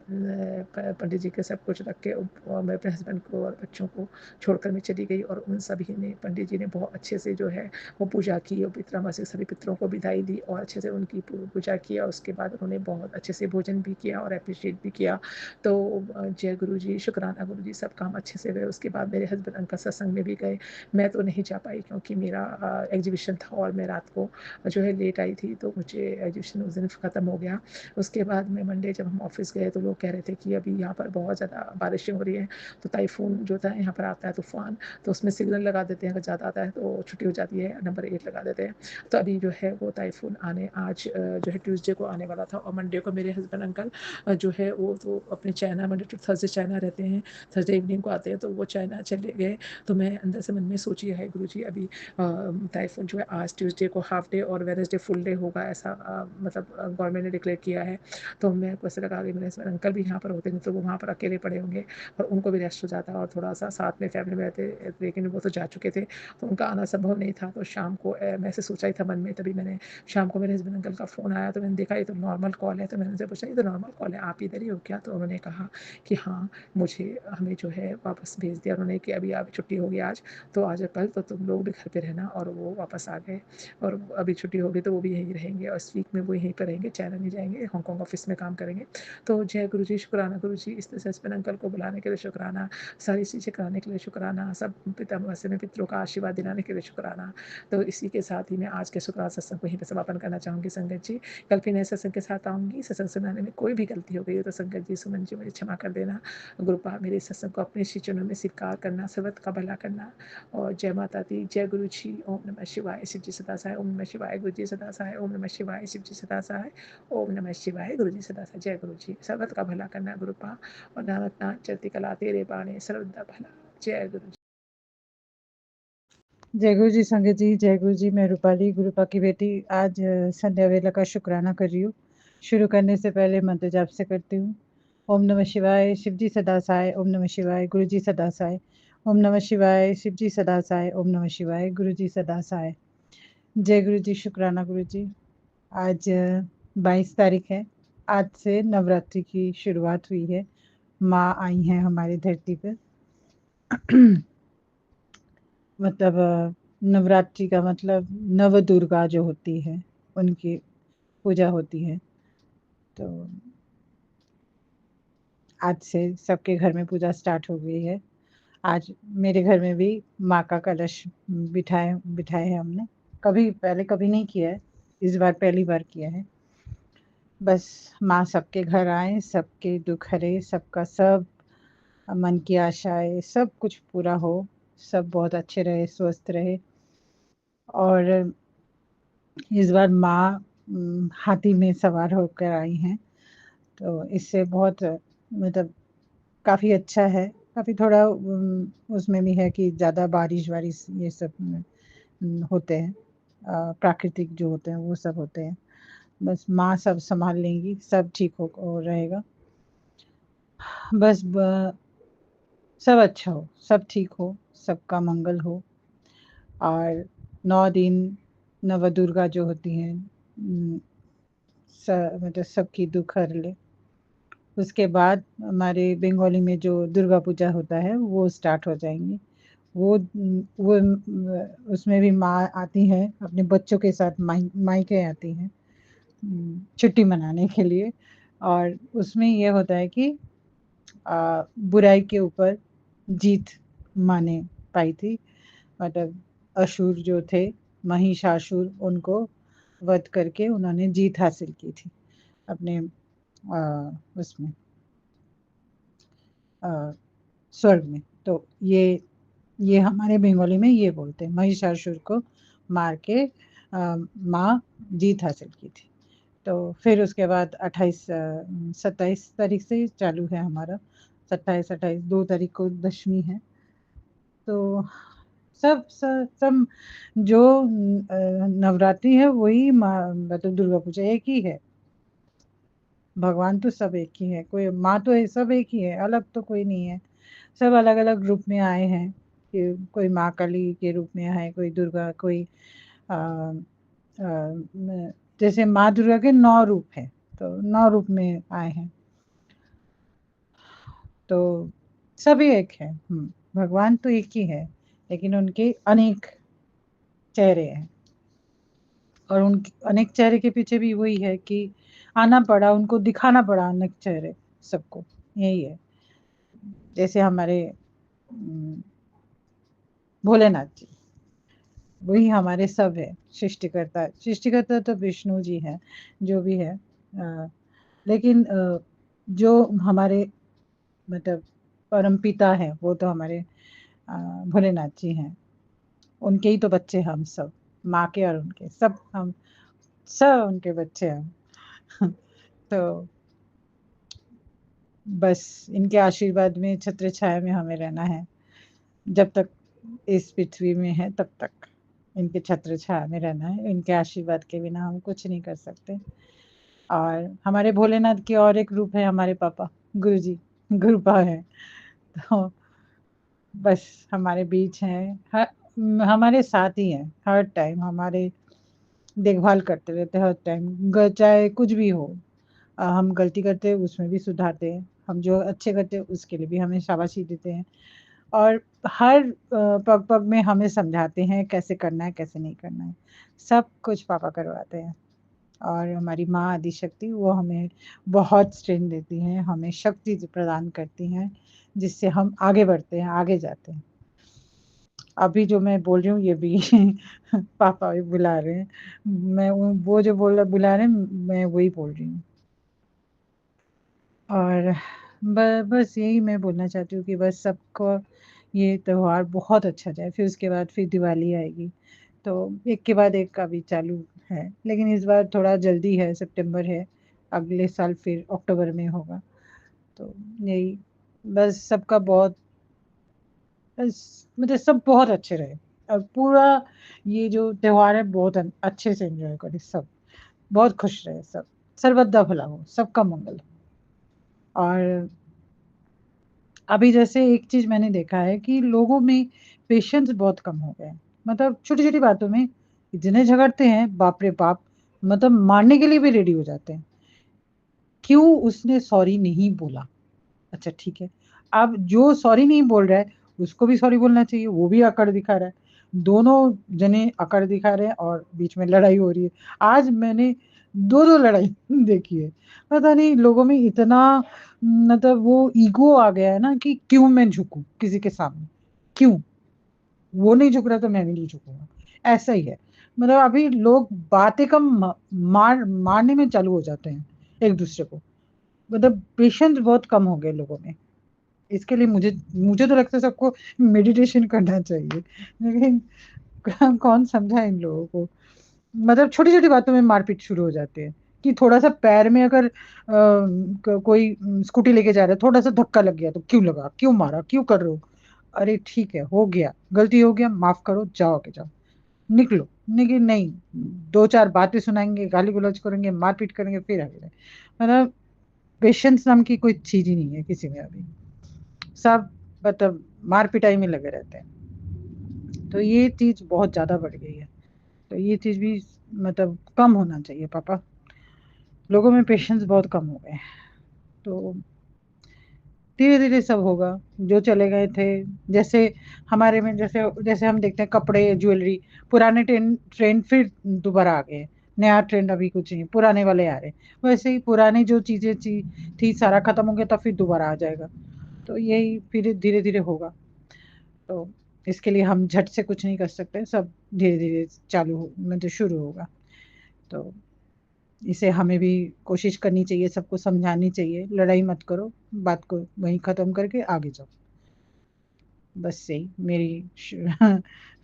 पंडित जी के सब कुछ रख के और मैं अपने हस्बैंड को और बच्चों को छोड़कर मैं चली गई। और उन सभी ने, पंडित जी ने बहुत अच्छे से जो है वो पूजा की और पितरामासिक सभी पितरों को विदाई दी और अच्छे से उनकी पूजा किया। उसके बाद उन्होंने बहुत अच्छे से भोजन भी किया और अप्रिशिएट भी किया। तो जय गुरु जी, शुक्राना गुरु जी, सब काम अच्छे से हुए। उसके बाद मेरे हस्बैंड अंकल सत्संग में भी गए, मैं तो नहीं जा पाई क्योंकि मेरा एग्जीबिशन था और मैं रात को जो है लेट आई थी, तो मुझे एग्जीबिशन उस दिन ख़त्म हो गया। उसके बाद में मंडे जब हम ऑफिस गए तो लोग कह रहे थे कि अभी यहाँ पर बहुत ज़्यादा बारिशें हो रही हैं, तो टाइफून जो था यहाँ पर आता है तूफ़ान, तो उसमें सिग्नल लगा देते हैं, अगर ज़्यादा आता है तो छुट्टी हो जाती है, नंबर 8 लगा देते हैं। तो अभी जो है वो टाइफून आज जो है ट्यूसडे को आने वाला था और मंडे को मेरे हस्बैंड अंकल जो है वो तो अपने China, Monday to Thursday China रहते हैं, थर्सडे इवनिंग को आते हैं, तो वो चाइना चले गए। तो मैं अंदर से मन में सोची है गुरु जी अभी टाइफून जो है आज ट्यूसडे को हाफ डे और वेडनेसडे फुल डे होगा, ऐसा मतलब गवर्नमेंट ने डिक्लेयर किया है। तो मेरे को ऐसा लगा कि मेरे हस्बैंड अंकल भी यहाँ पर होते नहीं तो वो वहाँ पर अकेले पड़े होंगे और उनको भी रेस्ट हो जाता और थोड़ा सा साथ में फैमिली में रहते, लेकिन वो तो जा चुके थे तो उनका आना संभव नहीं था। तो शाम को मैं ऐसे सोचा ही था मन में। तभी मैंने शाम को मेरे हस्बैंड अंकल का फ़ोन आया, तो मैंने देखा ये तो नॉर्मल कॉल है, तो मैंने उनसे पूछा ये तो नॉर्मल कॉल है, आप इधर ही हो क्या? तो उन्होंने कहा कि हाँ, हमें जो है वापस भेज दिया उन्होंने कि अभी आप छुट्टी होगी आज, तो आज और कल तो तुम लोग भी घर पे रहना। और वो वापस आ गए और अभी छुट्टी होगी तो वो भी यहीं रहेंगे और इस वीक में वो यहीं पर रहेंगे, चाइना नहीं जाएँगे, हांगकांग ऑफ़िस में काम करेंगे। तो जय गुरु जी, शुक्राना गुरु जी, इस तरह से हस्बैंड अंकल को बुलाने के लिए शुक्राना, सारी चीज़ें कराने के लिए शुक्राना, सब पितामह में पितरों का आशीर्वाद दिलाने के लिए शुक्राना। तो इसी के साथ ही मैं आज के शुक्राना सत्संग को यहीं पे समापन करना चाहूँगी संगत जी। कल फिर नए सत्संग के साथ आऊँगी। सत्संग सुनाने में कोई भी गलती हो गई हो तो संगत जी, सुमन जी मुझे क्षमा कर देना। गुरुपा मेरे सत्संग को अपने श्री चरणों में स्वीकार करना, सर्वत का भला करना। और जय माता दी, जय गुरु जी। ओम नमः शिवाय, शिव जी सदा सहाय। ओम नमः शिवाय, गुरु जी सदा सहाय। ओम नमः शिवाय, शिव जी सदा सहाय। ओम नमः शिवाय, गुरु जी सदा सहाय। जय गुरु जी, सर्वत का भला करना गुरुपा। और नानक नाम चलती कला तेरे बाणे, सर्वदा भला। जय गुरु जी। जय गुरु जी संगत जी, जय गुरु जी। मैं रूपाली गुरुपा की बेटी आज संध्या वेला का शुक्राना कर रही हूँ। शुरू करने से पहले मंत्र जाप से करती हूँ। ओम नमः शिवाय, शिव जी सदा सहाय। ओम नमः शिवाय, गुरु जी सदा सहाय। ओम नमः शिवाय, शिव जी सदा सहाय। ओम नमः शिवाय, गुरु जी सदा सहाय। जय गुरु जी, शुक्राना गुरु जी। आज 22 तारीख है। आज से नवरात्रि की शुरुआत हुई है। माँ आई हैं हमारी धरती पर। मतलब नवरात्रि का मतलब नव दुर्गा जो होती है उनकी पूजा होती है। तो आज से सबके घर में पूजा स्टार्ट हो गई है। आज मेरे घर में भी माँ का कलश बिठाए हैं हमने। पहले कभी नहीं किया है, इस बार पहली बार किया है। बस माँ सबके घर आए, सबके दुख हरे, सबका सब मन की आशाएं सब कुछ पूरा हो, सब बहुत अच्छे रहे, स्वस्थ रहे। और इस बार माँ हाथी में सवार होकर आई हैं, तो इससे बहुत मतलब काफ़ी अच्छा है। काफ़ी थोड़ा उसमें भी है कि ज़्यादा बारिश ये सब होते हैं, प्राकृतिक जो होते हैं वो सब होते हैं। बस माँ सब संभाल लेंगी, सब ठीक हो रहेगा। बस सब अच्छा हो, सब ठीक हो, सबका मंगल हो। और 9 दिन नव दुर्गा जो होती हैं मतलब सबकी दुख हर ले। उसके बाद हमारे बंगाली में जो दुर्गा पूजा होता है वो स्टार्ट हो जाएंगी। वो उसमें भी माँ आती है अपने बच्चों के साथ, मायके आती हैं छुट्टी मनाने के लिए। और उसमें ये होता है कि बुराई के ऊपर जीत माने पाई थी। मतलब असुर जो थे, महिषासुर, उनको वध करके उन्होंने जीत हासिल की थी अपने उसमें स्वर्ग में। तो ये हमारे बंगाली में ये बोलते हैं, महिषासुर को मार के माँ जीत हासिल की थी। तो फिर उसके बाद 27 तारीख से चालू है हमारा। 27-28 2 तारीख को दशमी है। तो सब जो नवरात्रि है वही मतलब दुर्गा पूजा एक ही है। भगवान तो सब एक ही है, कोई माँ तो सब एक ही है, अलग तो कोई नहीं है। सब अलग अलग रूप में आए हैं कि कोई माँ काली के रूप में है, कोई दुर्गा, कोई जैसे माँ दुर्गा के 9 रूप है, तो 9 रूप में आए हैं। तो सभी एक है। भगवान तो एक ही है, लेकिन उनके अनेक चेहरे हैं। और उनके अनेक चेहरे के पीछे भी वही है कि आना पड़ा, उनको दिखाना पड़ा अनेक चेहरे सबको, यही है। जैसे हमारे भोलेनाथ जी, वही हमारे सब है। सृष्टिकर्ता तो विष्णु जी हैं, जो भी है। लेकिन जो हमारे मतलब परम पिता है वो तो हमारे भोलेनाथ जी हैं। उनके ही तो बच्चे हम सब, माँ के और उनके हम सब उनके बच्चे हैं। तो बस इनके आशीर्वाद में, छत्र छाया में हमें रहना है। जब तक इस पृथ्वी में है तब तक इनके छत्र छाया में रहना है। इनके आशीर्वाद के बिना हम कुछ नहीं कर सकते। और हमारे भोलेनाथ की और एक रूप है हमारे पापा गुरुजी, गुरुपा है। तो बस हमारे बीच हैं, हमारे साथ ही हैं हर टाइम। हमारे देखभाल करते रहते हैं हर टाइम, चाहे कुछ भी हो। हम गलती करते हैं उसमें भी सुधारते हैं, हम जो अच्छे करते हैं उसके लिए भी हमें शाबाशी देते हैं, और हर पग पग में हमें समझाते हैं कैसे करना है कैसे नहीं करना है, सब कुछ पापा करवाते हैं। और हमारी माँ आदिशक्ति वो हमें बहुत स्ट्रेंथ देती हैं, हमें शक्ति प्रदान करती हैं, जिससे हम आगे बढ़ते हैं, आगे जाते हैं। अभी जो मैं बोल रही हूँ ये भी पापा भी बुला रहे हैं, मैं वो जो बुला रहे हैं मैं वही बोल रही हूँ। और बस यही मैं बोलना चाहती हूँ कि बस सबको ये त्योहार बहुत अच्छा जाए, फिर उसके बाद फिर दिवाली आएगी, तो एक के बाद एक अभी चालू है, लेकिन इस बार थोड़ा जल्दी है, सितंबर है, अगले साल फिर अक्टूबर में होगा। तो यही बस सबका बहुत मतलब सब बहुत अच्छे रहे, और पूरा ये जो त्योहार है बहुत अच्छे से एंजॉय करें, सब बहुत खुश रहे, सब सर्वदा भला हो, सबका मंगल हो। और अभी जैसे एक चीज मैंने देखा है कि लोगों में पेशेंस बहुत कम हो गया है, मतलब छोटी छोटी बातों में इतने झगड़ते हैं, बाप रे बाप, मतलब मारने के लिए भी रेडी हो जाते हैं। क्यों उसने सॉरी नहीं बोला? अच्छा ठीक है, अब जो सॉरी नहीं बोल रहा है उसको भी सॉरी बोलना चाहिए, वो भी अकड़ दिखा रहा है, दोनों जने अकड़ दिखा रहे हैं और बीच में लड़ाई हो रही है। आज मैंने दो लड़ाई देखी है, पता नहीं लोगों में इतना मतलब वो ईगो आ गया है ना कि क्यों मैं झुकूं किसी के सामने, क्यों वो नहीं झुक रहा तो मैं भी नहीं झुकूंगा, ऐसा ही है। मतलब अभी लोग बातें कम मारने में चालू हो जाते हैं एक दूसरे को, मतलब पेशेंस बहुत कम हो गए लोगों में। इसके लिए मुझे मुझे तो लगता है सबको मेडिटेशन करना चाहिए, लेकिन कौन समझा इन लोगों को। मतलब छोटी छोटी बातों में मारपीट शुरू हो जाते हैं कि थोड़ा सा पैर में अगर कोई स्कूटी लेके जा रहा है, थोड़ा सा धक्का लग गया तो क्यों लगा, क्यों मारा, क्यों कर रहे हो? अरे ठीक है, हो गया, गलती हो गया, माफ करो, जाओ के जाओ, निकलो। लेकिन नहीं, दो चार बातें सुनाएंगे, गाली गलौज करेंगे, मारपीट करेंगे, फिर आगे जाए। मतलब पेशेंस नाम की कोई चीज ही नहीं है किसी में अभी, सब मतलब मार पिटाई में लगे रहते हैं। तो ये चीज बहुत ज्यादा बढ़ गई है, तो ये चीज भी मतलब कम होना चाहिए पापा, लोगों में पेशेंस बहुत कम हो गए हैं। तो धीरे धीरे सब होगा, जो चले गए थे, जैसे हमारे में जैसे जैसे हम देखते हैं कपड़े ज्वेलरी, पुराने ट्रेंड ट्रेंड फिर दोबारा आ गए, नया ट्रेंड अभी कुछ नहीं, पुराने वाले आ रहे, वैसे ही पुरानी जो चीजें थी सारा खत्म हो गया, तब फिर दोबारा आ जाएगा। तो यही फिर धीरे धीरे होगा, तो इसके लिए हम झट से कुछ नहीं कर सकते, सब धीरे धीरे चालू हो मतलब शुरू होगा। तो इसे हमें भी कोशिश करनी चाहिए, सबको समझानी चाहिए, लड़ाई मत करो, बात को वहीं खत्म करके आगे जाओ। बस यही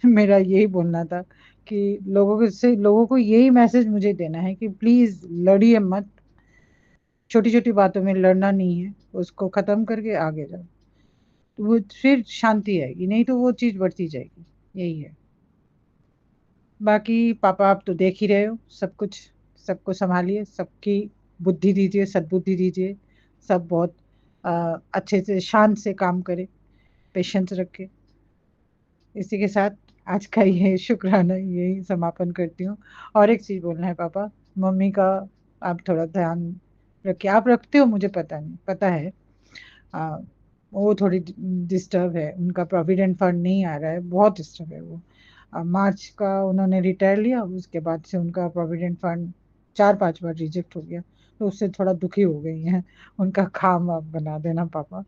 मेरा यही बोलना था कि लोगों को यही मैसेज मुझे देना है कि प्लीज लड़िए मत, छोटी छोटी बातों में लड़ना नहीं है, उसको खत्म करके आगे जाओ, तो वो फिर शांति आएगी, नहीं तो वो चीज बढ़ती जाएगी, यही है। बाकी पापा आप तो देख ही रहे हो सब कुछ, सबको संभालिए, सबकी बुद्धि दीजिए, सद्बुद्धि दीजिए, सब बहुत अच्छे से शांत से काम करे, पेशेंस रखे। इसी के साथ आज का ये शुक्राना यही समापन करती हूँ। और एक चीज बोलना है पापा, मम्मी का आप थोड़ा ध्यान रखिए, आप रखते हो मुझे पता नहीं पता है, आ, वो थोड़ी डिस्टर्ब है, उनका प्रोविडेंट फंड नहीं आ रहा है, बहुत डिस्टर्ब है वो। मार्च का उन्होंने रिटायर लिया, उसके बाद से उनका प्रोविडेंट फंड 4-5 बार रिजेक्ट हो गया, तो उससे थोड़ा दुखी हो गई हैं। उनका काम आप बना देना पापा,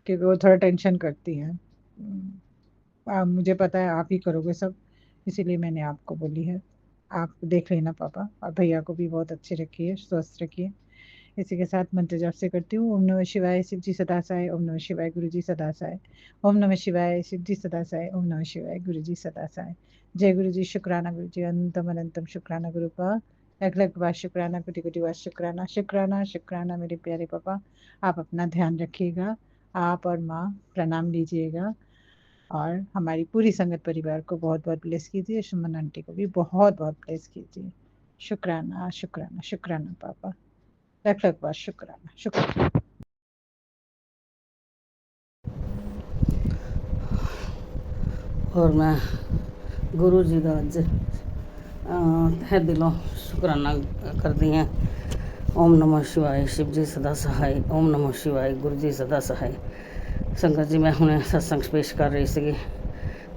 क्योंकि वो थोड़ा टेंशन करती हैं। मुझे पता है आप ही करोगे सब, इसीलिए मैंने आपको बोली है, आप देख लेना पापा, और भैया को भी बहुत अच्छे रखिए, स्वस्थ रखिए। इसी के साथ मंत्र जाप से करती हूँ। ओम नमः शिवाय, शिव जी सदा सहाय, ओम नमः शिवाय, गुरु जी सदा सहाय, ओम नमः शिवाय, शिव जी सदा सहाय, ओम नमः शिवाय, गुरु जी सदा सहाय। जय गुरु जी, शुक्राना गुरु जी, अनंतम अनंतम शुक्राना गुरु का, लख लख बार शुक्राना, कोटि कोटि बार शुक्राना, शुक्राना शुक्राना मेरे प्यारे पापा। आप अपना ध्यान रखिएगा, आप और माँ प्रणाम लीजिएगा, और हमारी पूरी संगत परिवार को बहुत बहुत ब्लेस कीजिए, सुमन आंटी को भी बहुत बहुत ब्लेस कीजिए। शुक्राना शुक्राना शुक्राना पापा, लख लख बार शुक्राना शुक्राना। और मैं गुरु जी का अज तहे दिलों शुक्राना करदी हैं। ओम नमः शिवाय, शिव जी सदा सहाय। ओम नमः शिवाय, गुरु जी सदा सहाय। संगत जी मैं हुणे सत्संग पेश कर रही सी,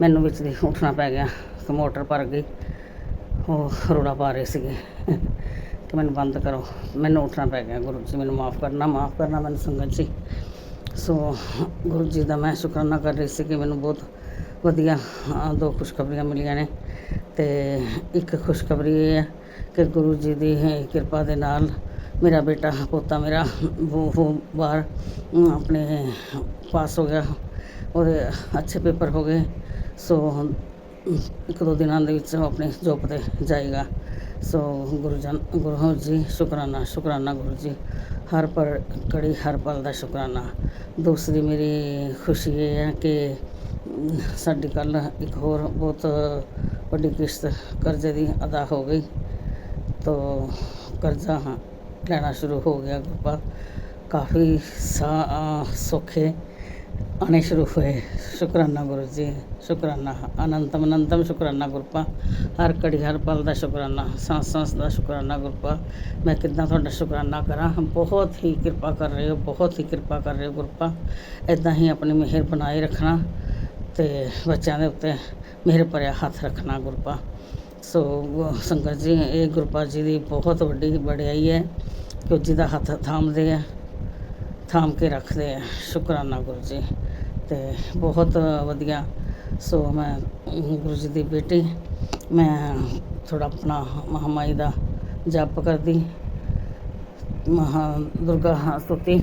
मैनू विच दी उठना पै गया कि मोटर भर गई, वो रोड़ा पा रहे थे कि मैनू बंद करो, मैनू उठना पै गया। गुरु जी मैनू माफ़ करना मैनू संगत जी। सो गुरु जी का मैं शुकराना कर रही थी कि मैनू बहुत वधिया 2 खुशखबरियां मिलियां ने। ते एक खुशखबरी ये है कि गुरु जी की किरपा दे नाल मेरा बेटा पोता मेरा वो बाहर अपने पास हो गया, और अच्छे पेपर हो गए। सो 1-2 दिनों के विच अपनी जॉब पर जाएगा। सो गुरु जी शुकराना गुरु जी, हर पर कड़ी हर पल का शुकराना। दूसरी मेरी खुशी ये है कि साडी कल एक होर बहुत बड़ी किश्त कर्जे की अदा हो गई, तो कर्जा लेना शुरू हो गया। गुरबा काफ़ी सौखे आने शुरू हुए। शुकराना गुरु जी, शुकराना अनंतम शुकराना गुरपा, हर घड़ी हर पल का शुकराना, सांस का शुकराना गुरपा। मैं कितना तुहाडा शुकराना करा, बहुत ही किरपा कर रहे हो, बहुत ही किरपा कर रहे हो गुरपा। इदा ही अपनी मेहर बनाए रखना ते बच्चों के उत्ते मेहर भरिया हथ रखना गुरपा। सो संगत जी ये गुरपा जी की बहुत वड्डी वडियाई है कि जिहदा हथ थाम के रखते हैं। शुकराना गुरु जी, ते बहुत वधिया। सो मैं गुरु जी की बेटी, मैं थोड़ा अपना महामाई का जप करदी, महा दुर्गा स्तुति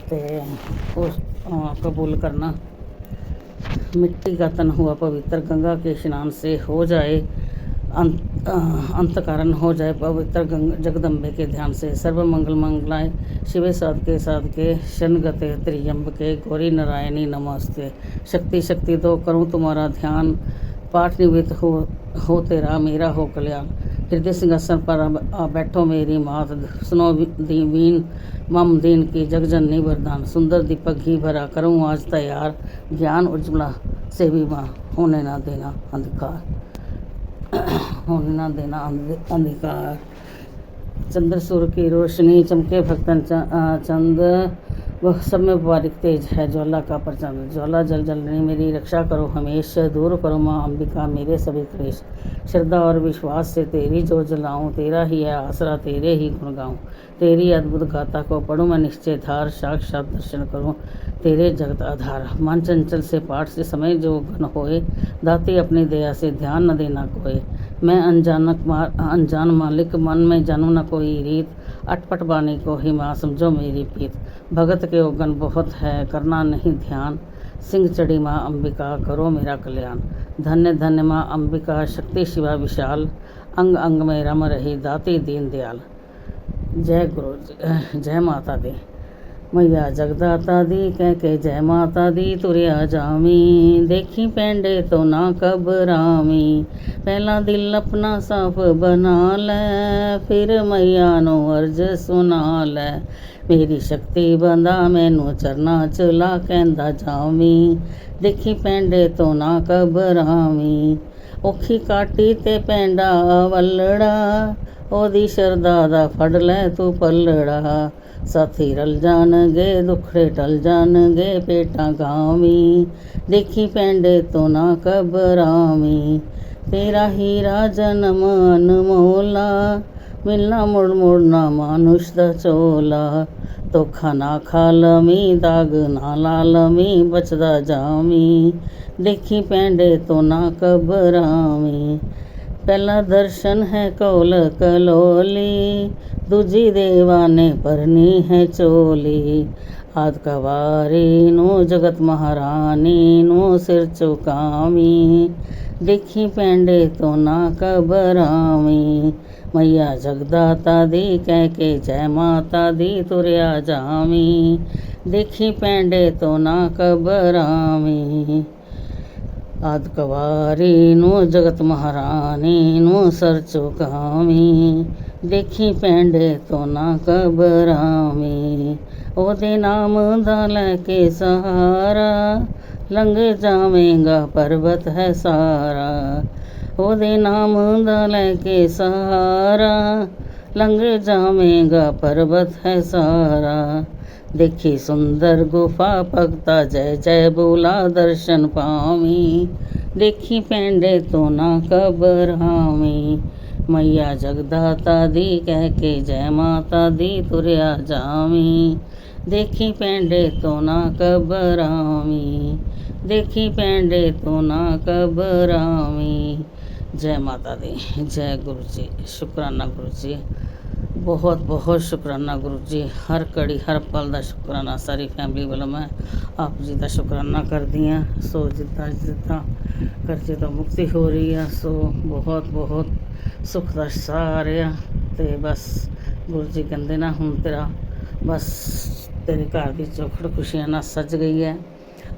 ते उस कबूल करना। मिट्टी का तन हुआ पवित्र, गंगा के स्नान से हो जाए अंतकरण, हो जाए पवित्र जगदम्बे के ध्यान से। सर्व मंगल मंगलाय शिवे साधके शरणगते त्रियंबके, गौरी नारायणी नमस्ते। शक्ति दो करूँ तुम्हारा ध्यान, पाठ निवृत्त हो तेरा मेरा हो कल्याण। हृदय सिंहासन पर बैठो मेरी मात, सुनो दीवीन मम दीन की जगजननी वरदान। सुंदर दीपक घी भरा करूँ आज तैयार, ज्ञान उज्ज्वला से भी होने ना देना अंधकार, होने ना देना अंधकार। चंद्र सूर्य की रोशनी चमके भक्तन चंद, वह सब में बारिक तेज है ज्वाला का प्रचंड। ज्वाला जल जलनी मेरी रक्षा करो हमेशा, दूर करो माँ अंबिका मेरे सभी क्लेश। श्रद्धा और विश्वास से तेरी जो जलाऊं, तेरा ही है आसरा तेरे ही गुण गाऊं। तेरी अद्भुत गाथा को पढ़ूं मैं निश्चय धार, साक्षात दर्शन करूं तेरे जगत आधार। मन चंचल से पाठ से समय जो घन होए, दाती अपनी दया से ध्यान न देना कोई। मैं अनजान मालिक मन में जानू न कोई रीत, अटपट बानी को ही माँ समझो मेरी प्रीत। भगत के ओगन बहुत है करना नहीं ध्यान, सिंह चढ़ी माँ अंबिका करो मेरा कल्याण। धन्य धन्य माँ अंबिका शक्ति शिवा विशाल, अंग अंग में रम रही दाती दीन दयाल। जय गुरु जी, जय माता दी। मैया जगदाता दी कह के जय माता दी तुरिया जामी, देखी पेंडे तो ना घबरामी। पहला दिल अपना साफ बना ले, फिर मैया नो अर्ज सुना ले। मेरी शक्ति बंदा मैनू चरना चला कहंदा जामी, देखी पेंडे तो ना घबरामी। औखी काटी ते पेंडा वलड़ा, ओदी शरदा दा फड़ ले तू पलड़ा। साथी रल जाणगे दुखड़े टल जाणगे पेटां गावी, देखी पेंडे तो ना घबरावी। तेरा हीरा जन्म अनमोला, मिलना मुड़ मुड़ ना मानुष दा चोला। धोखा ना खा लमी दाग ना ला लमी, बचदा जामी देखी पेंडे तो ना घबरावी। पहला दर्शन है कौल कलोली, दूजी देवा ने भरनी है चोली। आद कवारी नो जगत महारानी नो सिर चुकावी, देखी पेंडे तो ना घबरावी। मैया जगदाता दी कह के जय माता दी तुरिया जावी, देखी पेंडे तो ना घबरावी। आद कवारी नो जगत महारानी नो सर चुकावी, देखी पेंडे तो ना घबरावी। ओदे नाम दा लैके सहारा, लंघ जावेगा पर्वत है सारा। ਉਹਦੇ ਨਾਮ ਦਾ ਲੈ ਕੇ ਸਹਾਰਾ, ਲੰਘ ਜਾਵੇਂਗਾ ਪਰਬਤ ਹੈ ਸਾਰਾ। ਦੇਖੀ ਸੁੰਦਰ ਗੁਫਾ ਭਗਤਾ ਜੈ ਜੈ ਬੋਲਾ ਦਰਸ਼ਨ ਪਾਵੀਂ, ਦੇਖੀ ਪੈਂਡੇ ਤੋਂ ਨਾ ਘਬਰਾਵੀਂ। मैया जगदाता दी कह के जय माता दी तुरया जावीं, देखी पैंडे तो ना घबरावीं, देखी पैंडे तो ना घबरावीं। जय माता दी, जय गुरु जी। शुकराना गुरु जी, बहुत बहुत शुकराना गुरु जी। हर कड़ी हर पल का शुकराना सारी फैमिली वालों मैं आप जी का शुकराना करदी हाँ। सो जिदा जिदा कर्जे तो मुक्ति हो रही है, सो बहुत बहुत सुख का सारे ते बस गुरु जी कहते ना हुण तेरा बस तेरे घर की चौखड़ खुशियां ना सज गई है।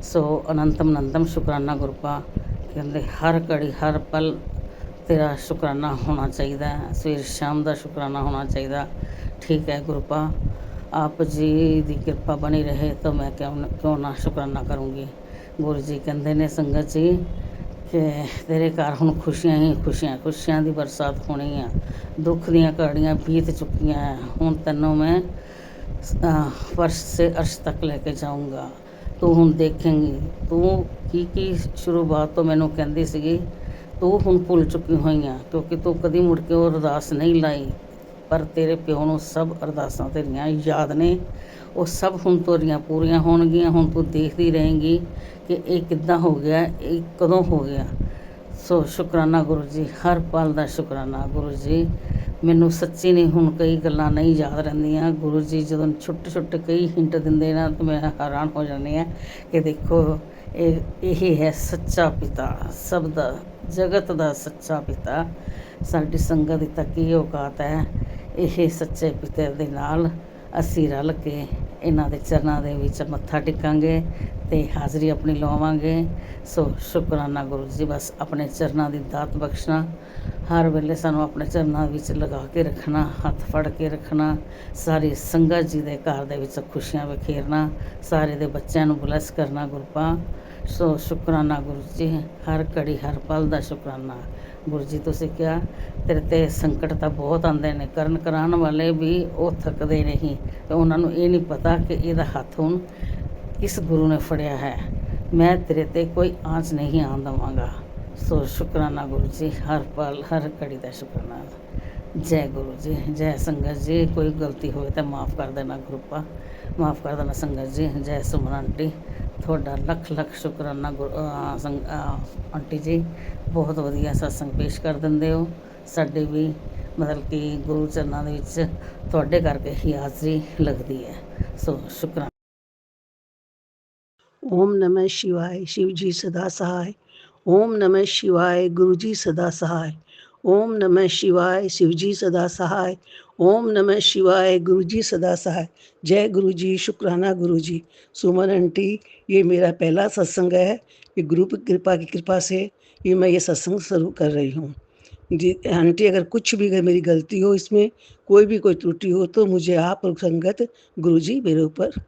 सो अनंतम अनंतम शुकराना गुरपा कहते हर घड़ी हर पल तेरा शुकराना होना चाहिए, सवेर शाम का शुकराना होना चाहिए। ठीक है गुरपा, आप जी की कृपा बनी रहे तो मैं क्यों ना शुकराना करूँगी। गुरु जी कहते ने संगत जी कि तेरे घर हुण खुशियां ही खुशियां, खुशियां दी बरसात होनी है। दुख दियां घड़ियां बीत चुकियां हैं, हुण तैनों मैं फर्श से अर्श तक लेके जाऊँगा। तू हुण देखेंगी, तू की शुरुआत तो मैनू कहंदी सीगी तू हुण भुल चुकी हुई है, क्योंकि तू कदी मुड़ के वो अरदास नहीं लाई, पर तेरे प्यो नूं सब अरदासां तेरियां याद ने। वो सब हुण तेरियां पूरियां होणगियां। हुण तू देखती रहेंगी कि ये किद्दां हो गया, ये कदों हो गया। सो शुकराना गुरु जी, हर पल का शुकराना गुरु जी। मैनू सच्ची नहीं हुण कई गल्लां नहीं याद रहिंदियां। गुरु जी जदों छोटे छोटे कई हिंट दिंदे ना तो मैं हैरान हो जानी है कि देखो यही है सच्चा पिता, सब दा जगत दा सच्चा पिता। साडी संगत दी तां की औकात है, यह सच्चे पिता दे नाल असीं रल के इन्हां दे चरनां दे विच मत्था टेकांगे ते हाज़री अपनी लवावांगे। सो शुकराना गुरु जी, बस अपने चरनां दी दात बख्शना, हर वेले सानूं अपने चरनां विच लगा के रखना, हत्थ फड़ के रखना। सारी संगत जी दे घर दे विच खुशियां बखेरना, सारे दे बच्चों नूं ब्लैस करना गुरपा। सो शुकराना गुरु जी, हर घड़ी हर पल का शुकराना गुरु जी। तुसीं क्या तेरे ते संकट तो बहुत आते हैं, करन कराने वाले भी वो थकते नहीं, तो उन्होंने ये नहीं पता कि इहदा हत्थ हुण किस गुरु ने फड़िया है। मैं तेरे ते कोई आँच नहीं आन देवांगा। सो शुकराना गुरु जी, हर पल हर घड़ी का शुकराना। जय गुरु जी, जय संगत जी। कोई गलती होए तो माफ़ कर देना गुरुपा, माफ़ कर देना संगत जी। जय सुमन आंटी, थोड़ा लख लख शुकराना आंटी जी, बहुत वधिया सत्संग पेश कर दिंदे हो। साडे भी मतलब कि गुरु चरनां दे विच तुहाडे करके ही हाज़री लगदी है। सो शुकराना। ओम नमः शिवाय, शिव जी सदा सहाय। ओम नमः शिवाय, गुरु जी सदा सहाय। ओम नमः शिवाय, शिव जी सदा सहाय। ओम नमः शिवाय, गुरु जी सदा सहाय। जय गुरु जी, शुक्राना गुरु जी। सुमन आंटी, ये मेरा पहला सत्संग है, ये गुरु की कृपा से ये मैं ये सत्संग शुरू कर रही हूँ जी। आंटी, अगर कुछ भी अगर मेरी गलती हो, इसमें कोई त्रुटि हो तो मुझे आप और संगत गुरु जी मेरे ऊपर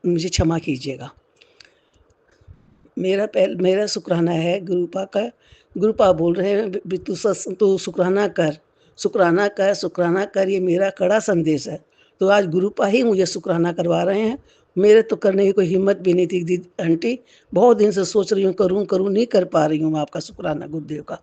मुझे क्षमा कीजिएगा। मेरा शुक्राना है गुरुपा का। गुरुपा बोल रहे हैं तू शुक्राना कर, शुक्राना कर, शुक्राना कर, ये मेरा कड़ा संदेश है। तो आज गुरुपा ही मुझे शुक्राना करवा रहे हैं। मेरे तो करने की कोई हिम्मत भी नहीं थी आंटी, बहुत दिन से सोच रही हूँ करूँ नहीं कर पा रही हूँ आपका शुक्राना गुरुदेव का।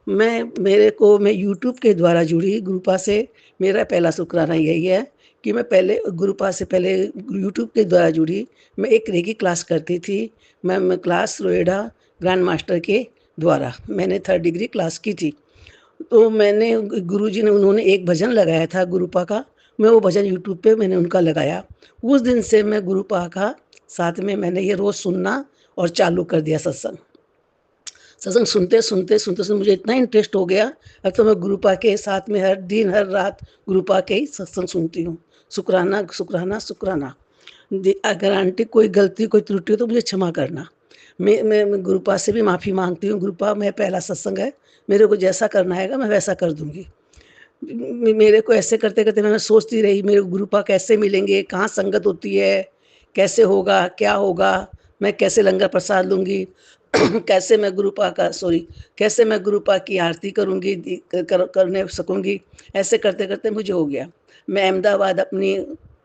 मैं यूट्यूब के द्वारा जुड़ी गुरुपा से। मेरा पहला शुक्राना यही है कि मैं पहले गुरुपा से पहले यूट्यूब के द्वारा जुड़ी। मैं एक रेकी क्लास करती थी, मैं क्लास नोएडा ग्रैंड मास्टर के द्वारा मैंने 3rd डिग्री क्लास की थी। तो मैंने गुरुजी ने उन्होंने एक भजन लगाया था गुरुपा का, मैं वो भजन यूट्यूब पे मैंने उनका लगाया। उस दिन से मैं गुरुपा का साथ में मैंने ये रोज़ सुनना और चालू कर दिया। सत्संग सुनते मुझे इतना इंटरेस्ट हो गया, अब तो मैं गुरुपा के साथ में हर दिन हर रात गुरुपा के ही सत्संग सुनती हूँ। शुक्राना शुक्राना शुक्राना। अगर आंटी कोई गलती कोई त्रुटि हो तो मुझे क्षमा करना। मैं गुरुपा से भी माफ़ी मांगती हूँ। गुरुपा, मैं पहला सत्संग है, मेरे को जैसा करना है मैं वैसा कर दूँगी। मेरे को ऐसे करते करते मैं सोचती रही मेरे गुरुपा कैसे मिलेंगे, कहाँ संगत होती है, कैसे होगा, क्या होगा, मैं कैसे लंगर प्रसाद लूँगी। कैसे मैं कैसे मैं गुरुपा की आरती करूँगी, करने सकूँगी। ऐसे करते करते मुझे हो गया। मैं अहमदाबाद अपनी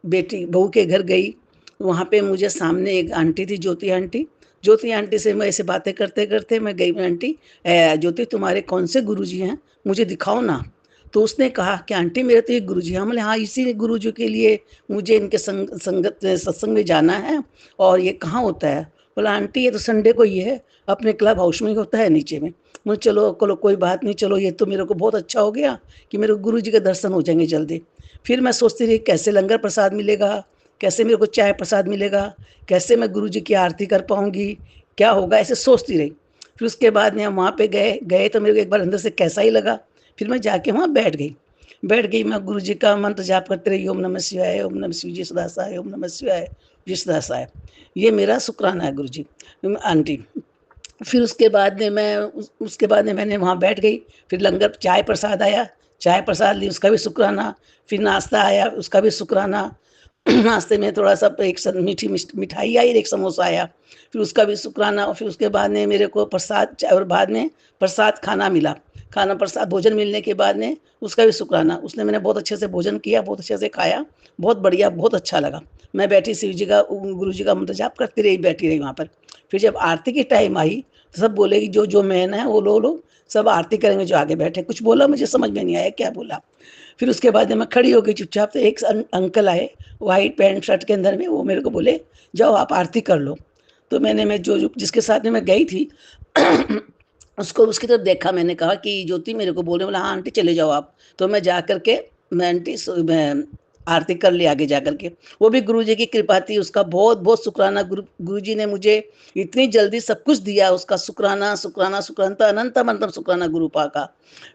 बहू के घर गई। वहाँ पे मुझे सामने एक आंटी थी, ज्योति आंटी से मैं ऐसे बातें करते करते मैं गई, आंटी ज्योति तुम्हारे कौन से गुरुजी हैं, मुझे दिखाओ ना। तो उसने कहा कि आंटी मेरे तो ये गुरुजी हैं। हमने हाँ, इसी गुरुजी के लिए मुझे इनके सत्संग में जाना है। और ये कहाँ होता है? बोला आंटी ये तो संडे को ही है, अपने क्लब हाउस में ही होता है नीचे में। मुझे चलो कोई बात नहीं, चलो ये तो मेरे को बहुत अच्छा हो गया कि मेरे गुरुजी के दर्शन हो जाएंगे जल्दी। फिर मैं सोचती रही कैसे लंगर प्रसाद मिलेगा, कैसे मेरे को चाय प्रसाद मिलेगा, कैसे मैं गुरुजी की आरती कर पाऊंगी, क्या होगा, ऐसे सोचती रही। फिर उसके बाद में हम वहाँ पे गए तो मेरे को एक बार अंदर से कैसा ही लगा। फिर मैं जाके वहाँ बैठ गई। मैं गुरुजी का मंत्र जाप करते रही, ओम नमः शिवाय, ओम नमः शिव जी सदा सहाय, ओम नमः शिवाय जी सदा सहाय। ये मेरा शुक्राना है गुरुजी आंटी। फिर उसके बाद में मैंने वहाँ बैठ गई। फिर लंगर चाय प्रसाद आया, चाय प्रसाद ली, उसका भी शुक्राना। फिर नाश्ता आया, उसका भी शुक्राना। नाश्ते में थोड़ा सा एक मीठी मिठाई आई, एक समोसा आया, फिर उसका भी शुक्राना। और फिर उसके बाद में मेरे को प्रसाद, और बाद में प्रसाद खाना मिला। प्रसाद भोजन मिलने के बाद में उसका भी शुक्राना। मैंने बहुत अच्छे से भोजन किया, बहुत अच्छे से खाया, बहुत बढ़िया, बहुत अच्छा लगा। मैं बैठी शिव जी का, गुरु जी का मंत्र जाप करती रही, बैठी रही वहाँ पर। फिर जब आरती की टाइम आई तो सब बोले कि जो मैन है वो लोग सब आरती करेंगे, जो आगे बैठे। कुछ बोला, मुझे समझ में नहीं आया क्या बोला। फिर उसके बाद मैं खड़ी हो गई चुपचाप। तो एक अंकल आए वाइट पैंट शर्ट के अंदर में, वो मेरे को बोले जाओ आप आरती कर लो। तो मैं जो जिसके साथ में मैं गई थी उसको उसकी तरफ देखा, मैंने कहा कि ज्योति मेरे को बोले, बोला हाँ आंटी चले जाओ आप। तो मैं जा करके मैं आरती कर ली आगे जा करके। वो भी गुरुजी की कृपा थी, उसका बहुत बहुत शुक्राना। गुरुजी ने मुझे इतनी जल्दी सब कुछ दिया, उसका शुक्राना शुक्राना शुक्राना, तो अनंतम अनंतम शुक्राना गुरुपा का।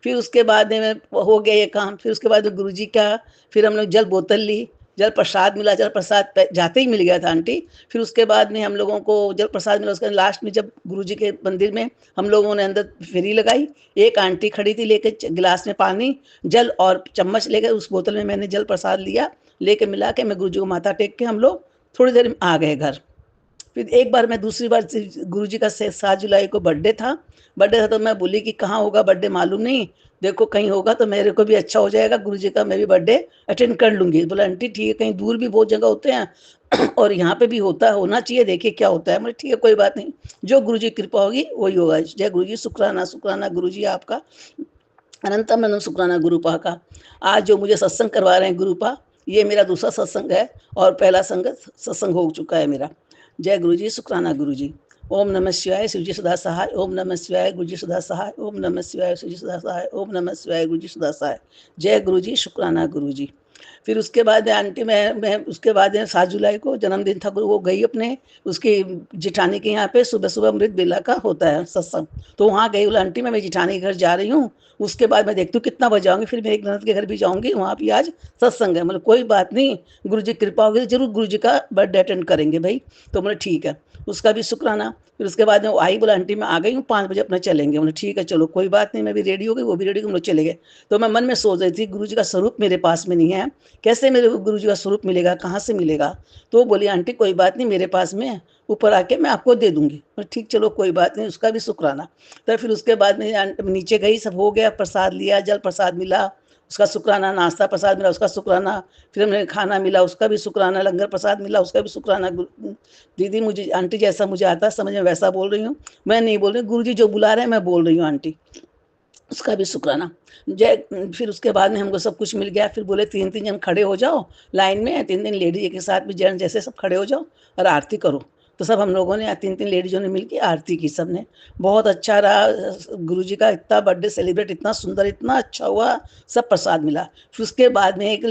फिर उसके बाद में हो गया ये काम। फिर उसके बाद गुरुजी का फिर हम लोग जल बोतल ली, जल प्रसाद मिला, जल प्रसाद जाते ही मिल गया था आंटी। फिर उसके बाद में हम लोगों को जल प्रसाद मिला। उसके लास्ट में जब गुरुजी के मंदिर में हम लोगों ने अंदर फेरी लगाई, एक आंटी खड़ी थी लेके गिलास में पानी, जल और चम्मच लेकर उस बोतल में मैंने जल प्रसाद लिया, लेके मिला के मैं गुरुजी को माथा टेक के हम लोग थोड़ी देर में आ गए घर। फिर एक बार मैं दूसरी बार गुरुजी का 7 जुलाई को बर्थडे था, तो मैं बोली कि कहाँ होगा बर्थडे मालूम नहीं, देखो कहीं होगा तो मेरे को भी अच्छा हो जाएगा, गुरुजी का मैं भी बर्थडे अटेंड कर लूंगी। बोला आंटी ठीक है, कहीं दूर भी बहुत जगह होते हैं और यहाँ पे भी होना चाहिए, देखिए क्या होता है। मतलब ठीक है कोई बात नहीं, जो गुरुजी की कृपा होगी वही होगा। जय गुरुजी, शुक्राना शुक्राना गुरुजी आपका, अनंतम अनंत शुक्राना गुरुपा का। आज जो मुझे सत्संग करवा रहे हैं गुरुपा, ये मेरा दूसरा सत्संग है और पहला सत्संग हो चुका है मेरा। जय गुरुजी, शुक्राना गुरुजी। ओम नमः शिवाय, शिवजी सदा सहाय। ओम नमः शिवाय, गुरुजी सदा सहाय। ओम नमः शिवाय, शिवजी सदा सहाय। ओम नमः शिवाय, गुरुजी सदा सहाय। जय गुरुजी, शुक्राना गुरुजी। फिर उसके बाद आंटी मैं उसके बाद 7 जुलाई को जन्मदिन था, वो गई अपने उसकी जिठानी के यहाँ पे, सुबह सुबह अमृत बेला का होता है सत्संग, तो वहाँ गई। बोला आंटी मैं जिठानी के घर जा रही हूँ, उसके बाद मैं देखती हूँ कितना बजे आऊँगी, फिर मैं एक ननद के घर भी जाऊँगी, वहाँ भी आज सत्संग है। मतलब कोई बात नहीं, गुरु जी कृपा होगी तो जरूर गुरु जी का बर्थडे अटेंड करेंगे भाई। तो बोले ठीक है, उसका भी शुक्राना। फिर उसके बाद में वो आई, बोला आंटी मैं आ गई हूँ, 5 बजे अपना चलेंगे। बोले ठीक है चलो कोई बात नहीं, मैं भी रेडी हो गई, वो भी रेडी, हम लोग चले गए। तो मैं मन में सोच रही थी गुरु जी का स्वरूप मेरे पास में नहीं है, कैसे मेरे को गुरु जी का स्वरूप मिलेगा, कहाँ से मिलेगा। तो बोली आंटी कोई बात नहीं, मेरे पास में ऊपर आके मैं आपको दे दूंगी। ठीक चलो कोई बात नहीं, उसका भी शुक्राना। तो फिर उसके बाद में नीचे गई, सब हो गया, प्रसाद लिया, जल प्रसाद मिला, उसका शुक्राना, नाश्ता प्रसाद मिला, उसका शुक्राना, फिर हमें खाना मिला, उसका भी शुक्राना, लंगर प्रसाद मिला, उसका भी शुक्राना। दीदी मुझे आंटी जैसा मुझे आता है समझ में वैसा बोल रही हूँ, मैं नहीं बोल रही, गुरुजी जो बुला रहे हैं मैं बोल रही हूँ आंटी, उसका भी शुक्राना। फिर उसके बाद में हमको सब कुछ मिल गया। फिर बोले 3-3 जन खड़े हो जाओ लाइन में, 3 लेडीज के साथ भी जन जैसे सब खड़े हो जाओ और आरती करो। तो सब हम लोगों ने 3 लेडीजों ने मिलकर आरती की, सबने बहुत अच्छा रहा। गुरुजी का इतना बर्थडे सेलिब्रेट इतना सुंदर, इतना अच्छा हुआ, सब प्रसाद मिला। फिर उसके बाद में एक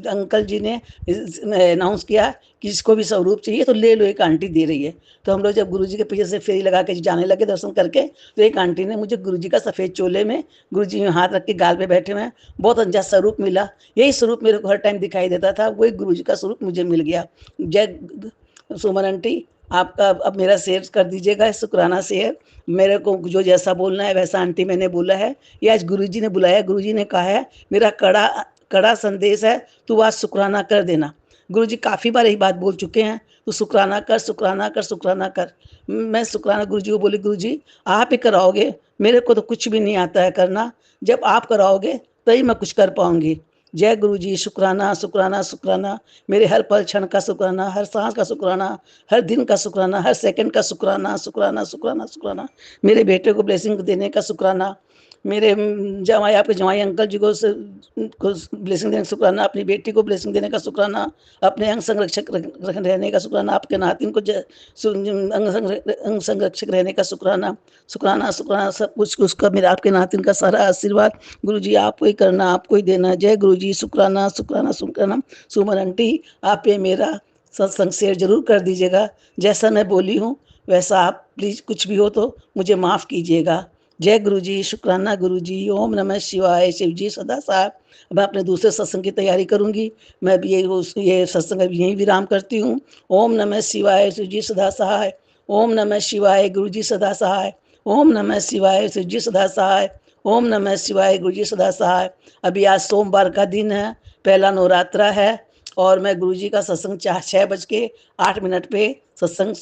अंकल जी ने अनाउंस किया कि जिसको भी स्वरूप चाहिए तो ले लो, एक आंटी दे रही है। तो हम लोग जब गुरुजी के पीछे से फेरी लगा के जाने लगे दर्शन करके, तो एक आंटी ने मुझे गुरुजी का सफ़ेद चोले में गुरुजी में हाथ रख के गाल पे बैठे हुए बहुत अच्छा स्वरूप मिला। यही स्वरूप मेरे को हर टाइम दिखाई देता था, वही गुरुजी का स्वरूप मुझे मिल गया। जय सुमन आंटी, आपका अब मेरा शेयर कर दीजिएगा, शुक्राना शेयर। मेरे को जो जैसा बोलना है वैसा आंटी मैंने बोला है, ये आज गुरुजी ने बुलाया, गुरुजी ने कहा है मेरा कड़ा संदेश है, तू आज शुक्राना कर देना। गुरुजी काफ़ी बार यही बात बोल चुके हैं, तो शुक्राना कर, शुक्राना कर, शुक्राना कर। मैं शुक्राना गुरुजी को बोली, गुरुजी आप ही कराओगे, मेरे को तो कुछ भी नहीं आता है करना, जब आप कराओगे तभी मैं कुछ कर पाऊँगी। जय गुरुजी, शुक्राना, शुक्राना, शुक्राना, मेरे हर पल क्षण का शुक्राना, हर सांस का शुक्राना, हर दिन का शुक्राना, हर सेकंड का शुक्राना, शुक्राना, शुक्राना, शुक्राना। मेरे बेटे को ब्लेसिंग देने का शुक्राना, मेरे जमाई, आपके जमाई अंकल जी को ब्लेसिंग देने का शुक्राना, अपनी बेटी को ब्लेसिंग देने का शुक्राना, अपने अंग संरक्षक रहने का शुक्राना, आपके नातिन को अंग संरक्षक रहने का शुक्राना, शुक्राना, शुक्राना, सब कुछ उसका, मेरा आपके नातिन का सारा आशीर्वाद गुरुजी आपको ही करना, आपको ही देना। जय गुरुजी, शुक्राना, शुक्राना, शुक्राना। सुमन आंटी, आप ये मेरा सत्संग शेयर जरूर कर दीजिएगा, जैसा मैं बोली हूँ वैसा आप प्लीज कुछ भी हो तो मुझे माफ कीजिएगा। जय गुरुजी, शुक्राना गुरुजी। ओम नमः शिवाय। शिव जी सदा साहब। मैं अपने दूसरे सत्संग की तैयारी करूंगी। मैं भी ये सत्संग अभी यहीं विराम करती हूँ। ओम नमः शिवाय। शिव जी सदा सहाय। ओम नमः शिवाय। गुरुजी सदा सहाय। ओम नमः शिवाय। शिव जी सदा सहाय। ओम नमः शिवाय। गुरुजी सदा सहाय। अभी आज सोमवार का दिन है, पहला नवरात्रा है और मैं गुरुजी का सत्संग 6:08 पे सत्संग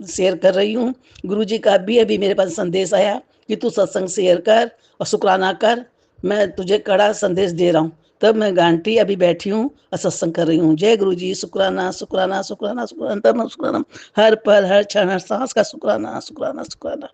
शेयर कर रही हूँ। गुरुजी का भी अभी मेरे पास संदेश आया कि तू सत्संग शेयर कर और शुक्राना कर, मैं तुझे कड़ा संदेश दे रहा हूँ। तब मैं घंटी अभी बैठी हूँ और सत्संग कर रही हूँ। जय गुरुजी, शुक्राना, शुक्राना, शुक्राना, शुक्राना, शुक्राना, हर पल, हर क्षण, हर सांस का शुक्राना, शुक्राना, शुक्राना।